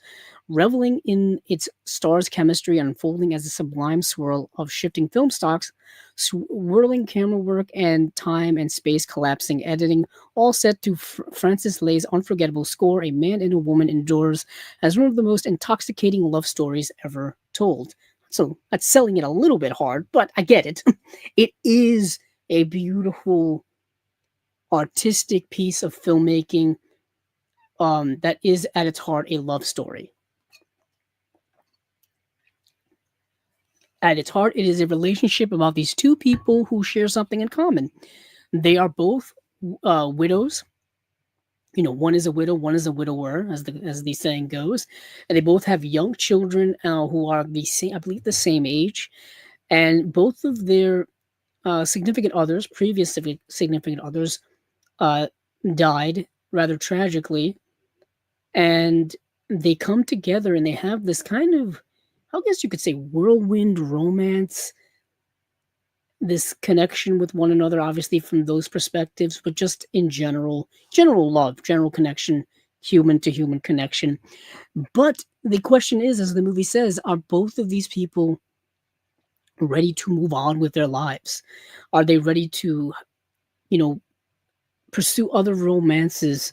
Reveling in its star's chemistry unfolding as a sublime swirl of shifting film stocks, swirling camera work, and time and space collapsing editing, all set to Francis Lay's unforgettable score, A Man and a Woman endures as one of the most intoxicating love stories ever told. So that's selling it a little bit hard, but I get it. It is a beautiful artistic piece of filmmaking that is at its heart a love story. At its heart, it is a relationship about these two people who share something in common. They are both widows. You know, one is a widow, one is a widower, as the saying goes, and they both have young children who are the same, I believe, the same age, and both of their significant others, previous significant others, uh, died rather tragically, and they come together and they have this kind of, I guess you could say, whirlwind romance, this connection with one another, obviously from those perspectives, but just in general love, general connection, human to human connection. But the question is, as the movie says, are both of these people ready to move on with their lives? Are they ready to, you know, pursue other romances?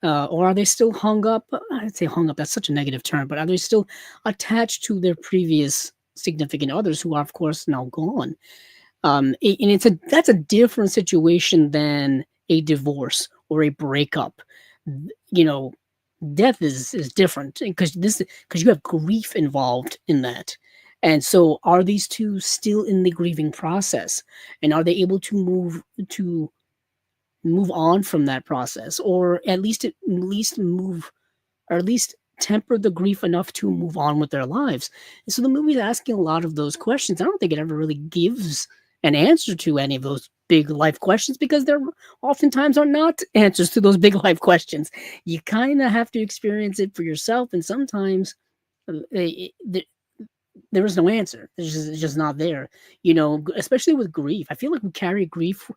Or are they still hung up? I'd say hung up, that's such a negative term, but are they still attached to their previous significant others who are, of course, now gone? And that's a different situation than a divorce or a breakup. You know, death is different because you have grief involved in that. And so, are these two still in the grieving process, and are they able to move on from that process, or at least temper the grief enough to move on with their lives? And so the movie's asking a lot of those questions. I don't think it ever really gives an answer to any of those big life questions, because there oftentimes are not answers to those big life questions. You kind of have to experience it for yourself, and sometimes there is no answer. It's just not there. You know, especially with grief. I feel like we carry grief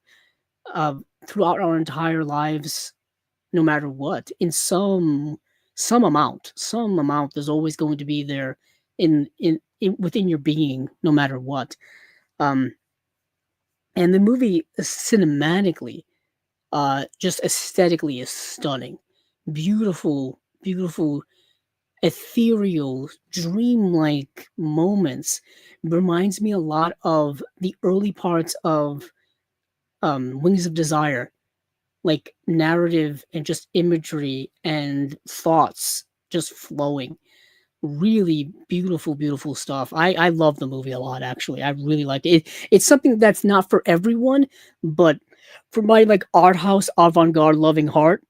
uh, throughout our entire lives, no matter what, in some amount. There's always going to be there in within your being, no matter what. Um, and the movie cinematically, just aesthetically, is stunning, beautiful, beautiful. ethereal, dreamlike moments. Reminds me a lot of the early parts of Wings of Desire, like narrative and just imagery and thoughts just flowing. Really beautiful, beautiful stuff. I love the movie a lot. Actually, I really like it. It's something that's not for everyone, but for my like art house avant garde loving heart,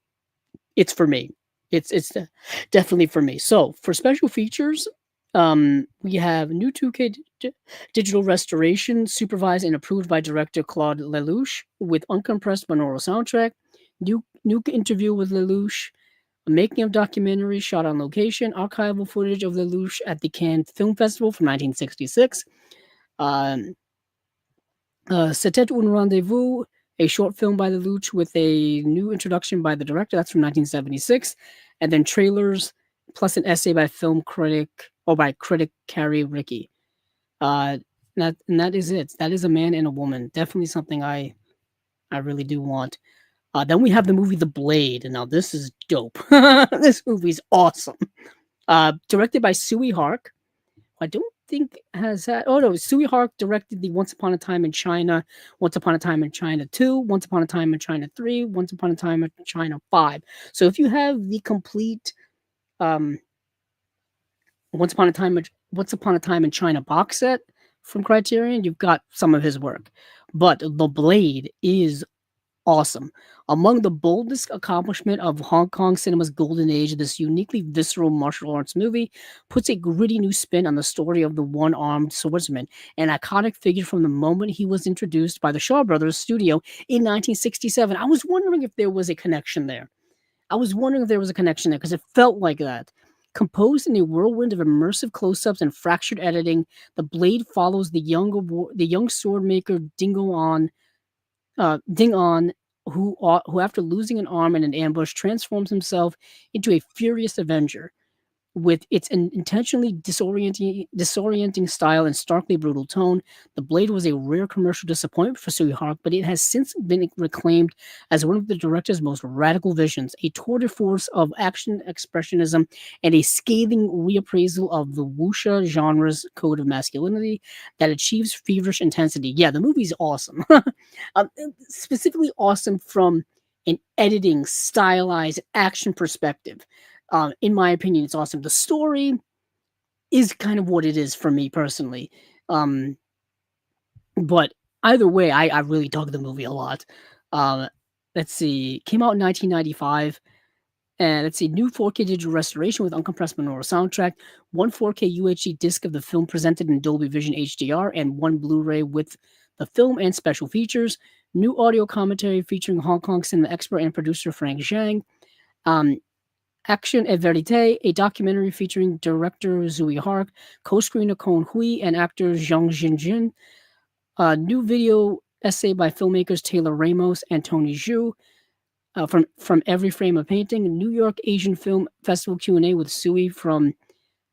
it's for me. It's definitely for me. So for special features, we have new 2K digital restoration supervised and approved by director Claude Lelouch with uncompressed binaural soundtrack. New interview with Lelouch. A making of documentary shot on location. Archival footage of Lelouch at the Cannes Film Festival from 1966. Um, C'était un rendezvous, a short film by Lelouch with a new introduction by the director. That's from 1976. And then trailers plus an essay by film critic or by critic Carrie Rickey. That is it. That is a man and a woman. Definitely something I really do want. Then we have the movie The Blade. And now this is dope. This movie's awesome. Directed by Sui Hark. I don't think has had. Oh no, Sui Hark directed the Once Upon a Time in China, Once Upon a Time in China 2, Once Upon a Time in China 3, Once Upon a Time in China 5. So if you have the complete um, Once Upon a Time in China box set from Criterion, you've got some of his work. But The Blade is awesome. Among the boldest accomplishment of Hong Kong cinema's golden age, this uniquely visceral martial arts movie puts a gritty new spin on the story of the one-armed swordsman, an iconic figure from the moment he was introduced by the Shaw Brothers studio in 1967. I was wondering if there was a connection there. I was wondering if there was a connection there because it felt like that. Composed in a whirlwind of immersive close-ups and fractured editing, The Blade follows the young sword maker Ding On, who after losing an arm in an ambush transforms himself into a furious avenger. With its intentionally disorienting style and starkly brutal tone, The Blade was a rare commercial disappointment for Sui Hark, but it has since been reclaimed as one of the director's most radical visions, a tour de force of action expressionism and a scathing reappraisal of the wuxia genre's code of masculinity that achieves feverish intensity. Yeah, the movie's awesome. um, Specifically awesome from an editing, stylized action perspective. In my opinion, it's awesome. The story is kind of what it is for me personally. Um, but either way, I really dug the movie a lot. Uh, let's see, came out in 1995. And let's see, new 4K digital restoration with uncompressed binaural soundtrack, one 4K UHD disc of the film presented in Dolby Vision HDR, and one Blu-ray with the film and special features. New audio commentary featuring Hong Kong cinema expert and producer Frank Zhang. Um, Action et Verite, a documentary featuring director Zui Hark, co-screener Kon Hui, and actor Zhang Jinjin. A new video essay by filmmakers Taylor Ramos and Tony Zhu. From Every Frame of Painting, New York Asian Film Festival Q&A with Sui from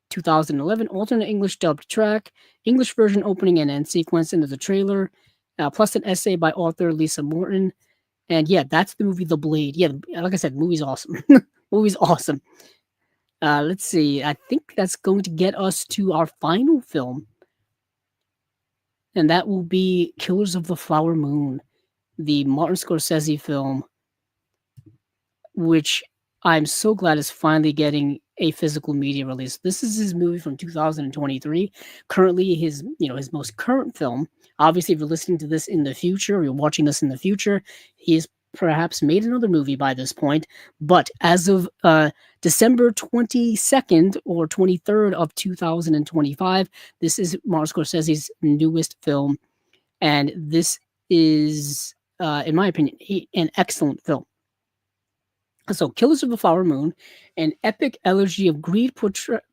2011, alternate English dubbed track, English version opening and end sequence into the trailer, plus an essay by author Lisa Morton. And yeah, that's the movie The Blade. Yeah, like I said, the movie's awesome. Movie's awesome. Let's see. I think that's going to get us to our final film, and that will be Killers of the Flower Moon, the Martin Scorsese film, which I'm so glad is finally getting a physical media release. This is his movie from 2023. Currently, his most current film. Obviously, if you're listening to this in the future, or you're watching this in the future, he has perhaps made another movie by this point. But as of December 22nd or 23rd of 2025, this is Martin Scorsese's newest film, and this is, in my opinion, an excellent film. So, Killers of the Flower Moon, an epic elegy of greed,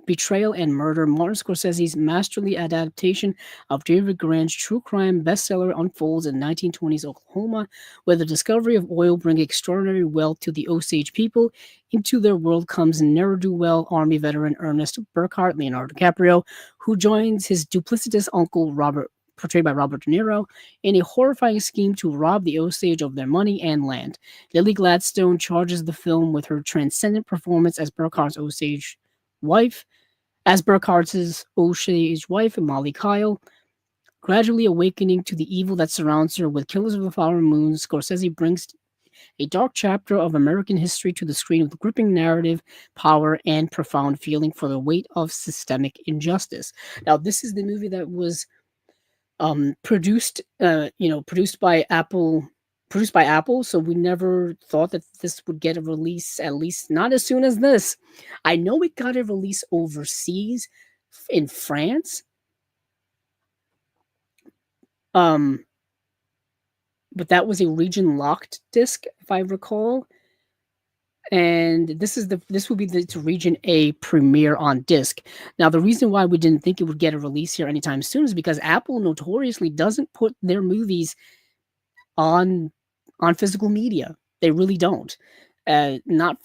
betrayal, and murder, Martin Scorsese's masterly adaptation of David Grant's true crime bestseller unfolds in 1920s Oklahoma, where the discovery of oil brings extraordinary wealth to the Osage people. Into their world comes ne'er-do-well Army veteran Ernest Burkhart, Leonardo DiCaprio, who joins his duplicitous uncle Robert, portrayed by Robert De Niro, in a horrifying scheme to rob the Osage of their money and land. Lily Gladstone charges the film with her transcendent performance as Burkhart's Osage wife, as Burkhart's O'Shea's wife, Molly Kyle, gradually awakening to the evil that surrounds her with Killers of the Flower Moon. Scorsese brings a dark chapter of American history to the screen with gripping narrative, power, and profound feeling for the weight of systemic injustice. Now, this is the movie that was produced by Apple, so we never thought that this would get a release, at least not as soon as this. I know it got a release overseas in France, um, but that was a region locked disc, if I recall. And this will be the region A premiere on disc. Now, the reason why we didn't think it would get a release here anytime soon is because Apple notoriously doesn't put their movies on physical media. They really don't. Not,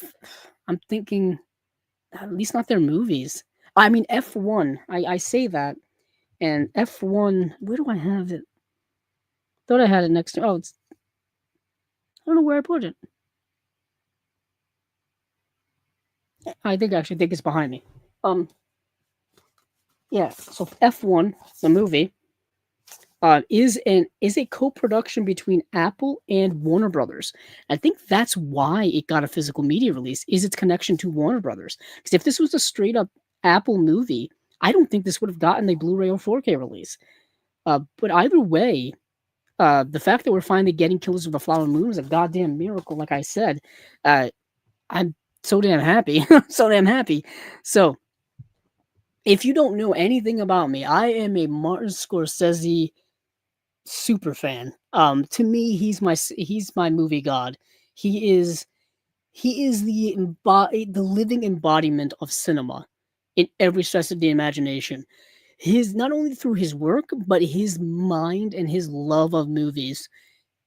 I'm thinking, at least not their movies. I mean, F1. I say that, and F1. Where do I have it? Thought I had it next to. Oh, I don't know where I put it. I actually think it's behind me. Yeah. So F1, the movie, is a co-production between Apple and Warner Brothers. I think that's why it got a physical media release. Is its connection to Warner Brothers? Because if this was a straight up Apple movie, I don't think this would have gotten a Blu-ray or 4K release. But either way, the fact that we're finally getting Killers of the Flower Moon is a goddamn miracle. Like I said, I'm so damn happy. So damn happy. So, if you don't know anything about me, I am a Martin Scorsese super fan. To me, he's my movie god. He is the living embodiment of cinema in every stretch of the imagination. His not only through his work, but his mind and his love of movies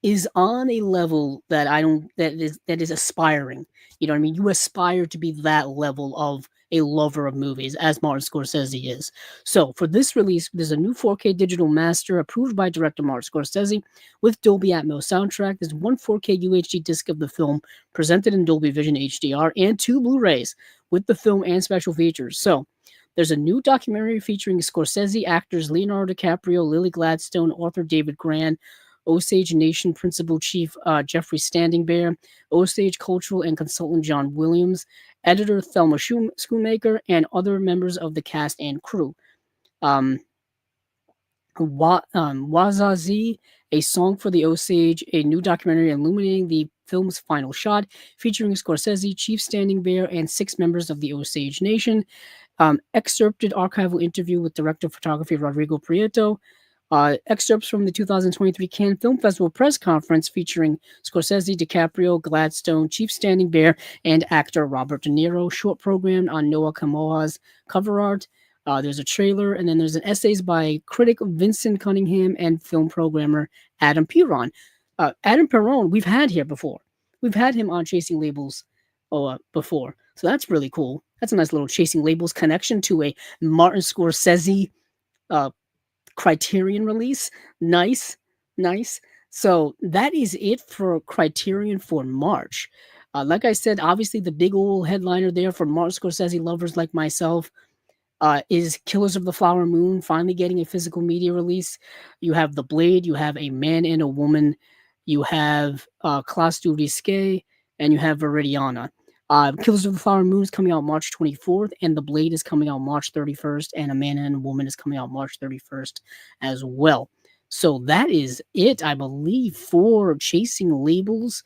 is on a level that I don't that is aspiring. You know what I mean? You aspire to be that level of a lover of movies, as Martin Scorsese is. So for this release, there's a new 4K digital master approved by director Martin Scorsese with Dolby Atmos soundtrack. There's one 4K UHD disc of the film presented in Dolby Vision HDR and two Blu-rays with the film and special features. So there's a new documentary featuring Scorsese actors Leonardo DiCaprio, Lily Gladstone, author David Gran, Osage Nation Principal Chief Jeffrey Standing Bear, Osage Cultural and Consultant John Williams, editor Thelma Schoonmaker, and other members of the cast and crew. Wazazi, A Song for the Osage, a new documentary illuminating the film's final shot, featuring Scorsese, Chief Standing Bear, and 6 members of the Osage Nation. Excerpted archival interview with director of photography Rodrigo Prieto. Excerpts from the 2023 Cannes Film Festival press conference featuring Scorsese, DiCaprio, Gladstone, Chief Standing Bear, and actor Robert De Niro. Short program on Noah Kamoa's cover art. There's a trailer, and then there's an essays by critic Vincent Cunningham and film programmer Adam Perron. Adam Perron, we've had here before. We've had him on Chasing Labels before. So that's really cool. That's a nice little Chasing Labels connection to a Martin Scorsese Criterion release. Nice. So that is it for Criterion for March. Like I said, obviously the big old headliner there for Martin Scorsese lovers like myself is Killers of the Flower Moon finally getting a physical media release. You have The Blade, you have A Man and a Woman, you have Classe, tous, risques, and you have Viridiana. Killers of the Flower Moon is coming out March 24th, and The Blade is coming out March 31st, and A Man and a Woman is coming out March 31st as well. So that is it, I believe, for Chasing Labels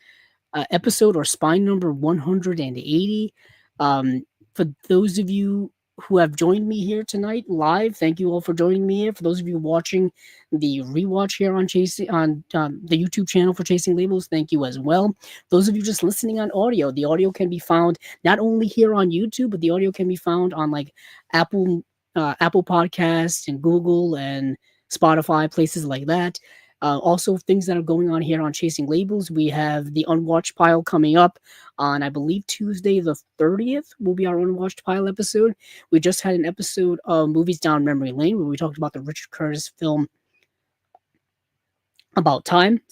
episode or spine number 180. For those of you who have joined me here tonight live, thank you all for joining me here. For those of you watching the rewatch here on the YouTube channel for Chasing Labels, thank you as well. Those of you just listening on audio, the audio can be found not only here on YouTube, but the audio can be found on like Apple Podcasts and Google and Spotify, places like that. Also, things that are going on here on Chasing Labels. We have the Unwatched Pile coming up on, I believe, Tuesday the 30th will be our Unwatched Pile episode. We just had an episode of Movies Down Memory Lane where we talked about the Richard Curtis film About Time.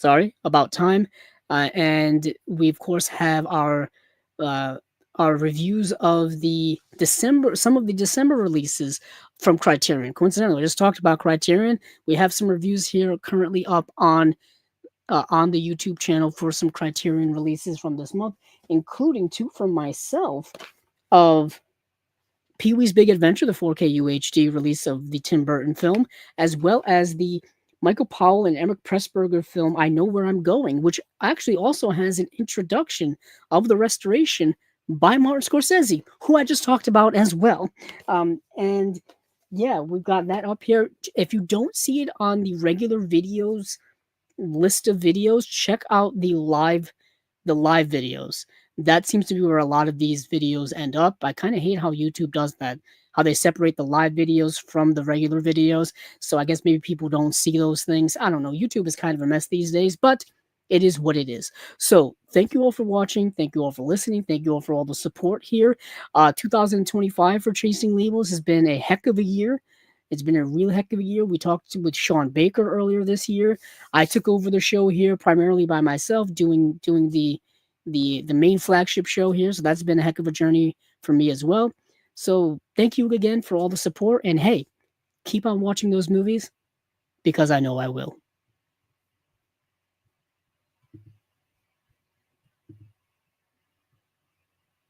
And we, of course, have our reviews of the some of the December releases from Criterion. Coincidentally, I just talked about Criterion. We have some reviews here currently up on the YouTube channel for some Criterion releases from this month, including 2 from myself of Pee-wee's Big Adventure, the 4K UHD release of the Tim Burton film, as well as the Michael Powell and Emmerich Pressburger film I Know Where I'm Going, which actually also has an introduction of the restoration by Martin Scorsese, who I just talked about as well. And yeah, we've got that up here. If you don't see it on the regular videos list of videos, check out the live videos. That seems to be where a lot of these videos end up. I kind of hate how YouTube does that, how they separate the live videos from the regular videos. So I guess maybe people don't see those things. I don't know. YouTube is kind of a mess these days, but it is what it is. So thank you all for watching. Thank you all for listening. Thank you all for all the support here. 2025 for Chasing Labels has been a heck of a year. It's been a real heck of a year. We talked with Sean Baker earlier this year. I took over the show here primarily by myself, doing the main flagship show here. So that's been a heck of a journey for me as well. So thank you again for all the support. And hey, keep on watching those movies because I know I will.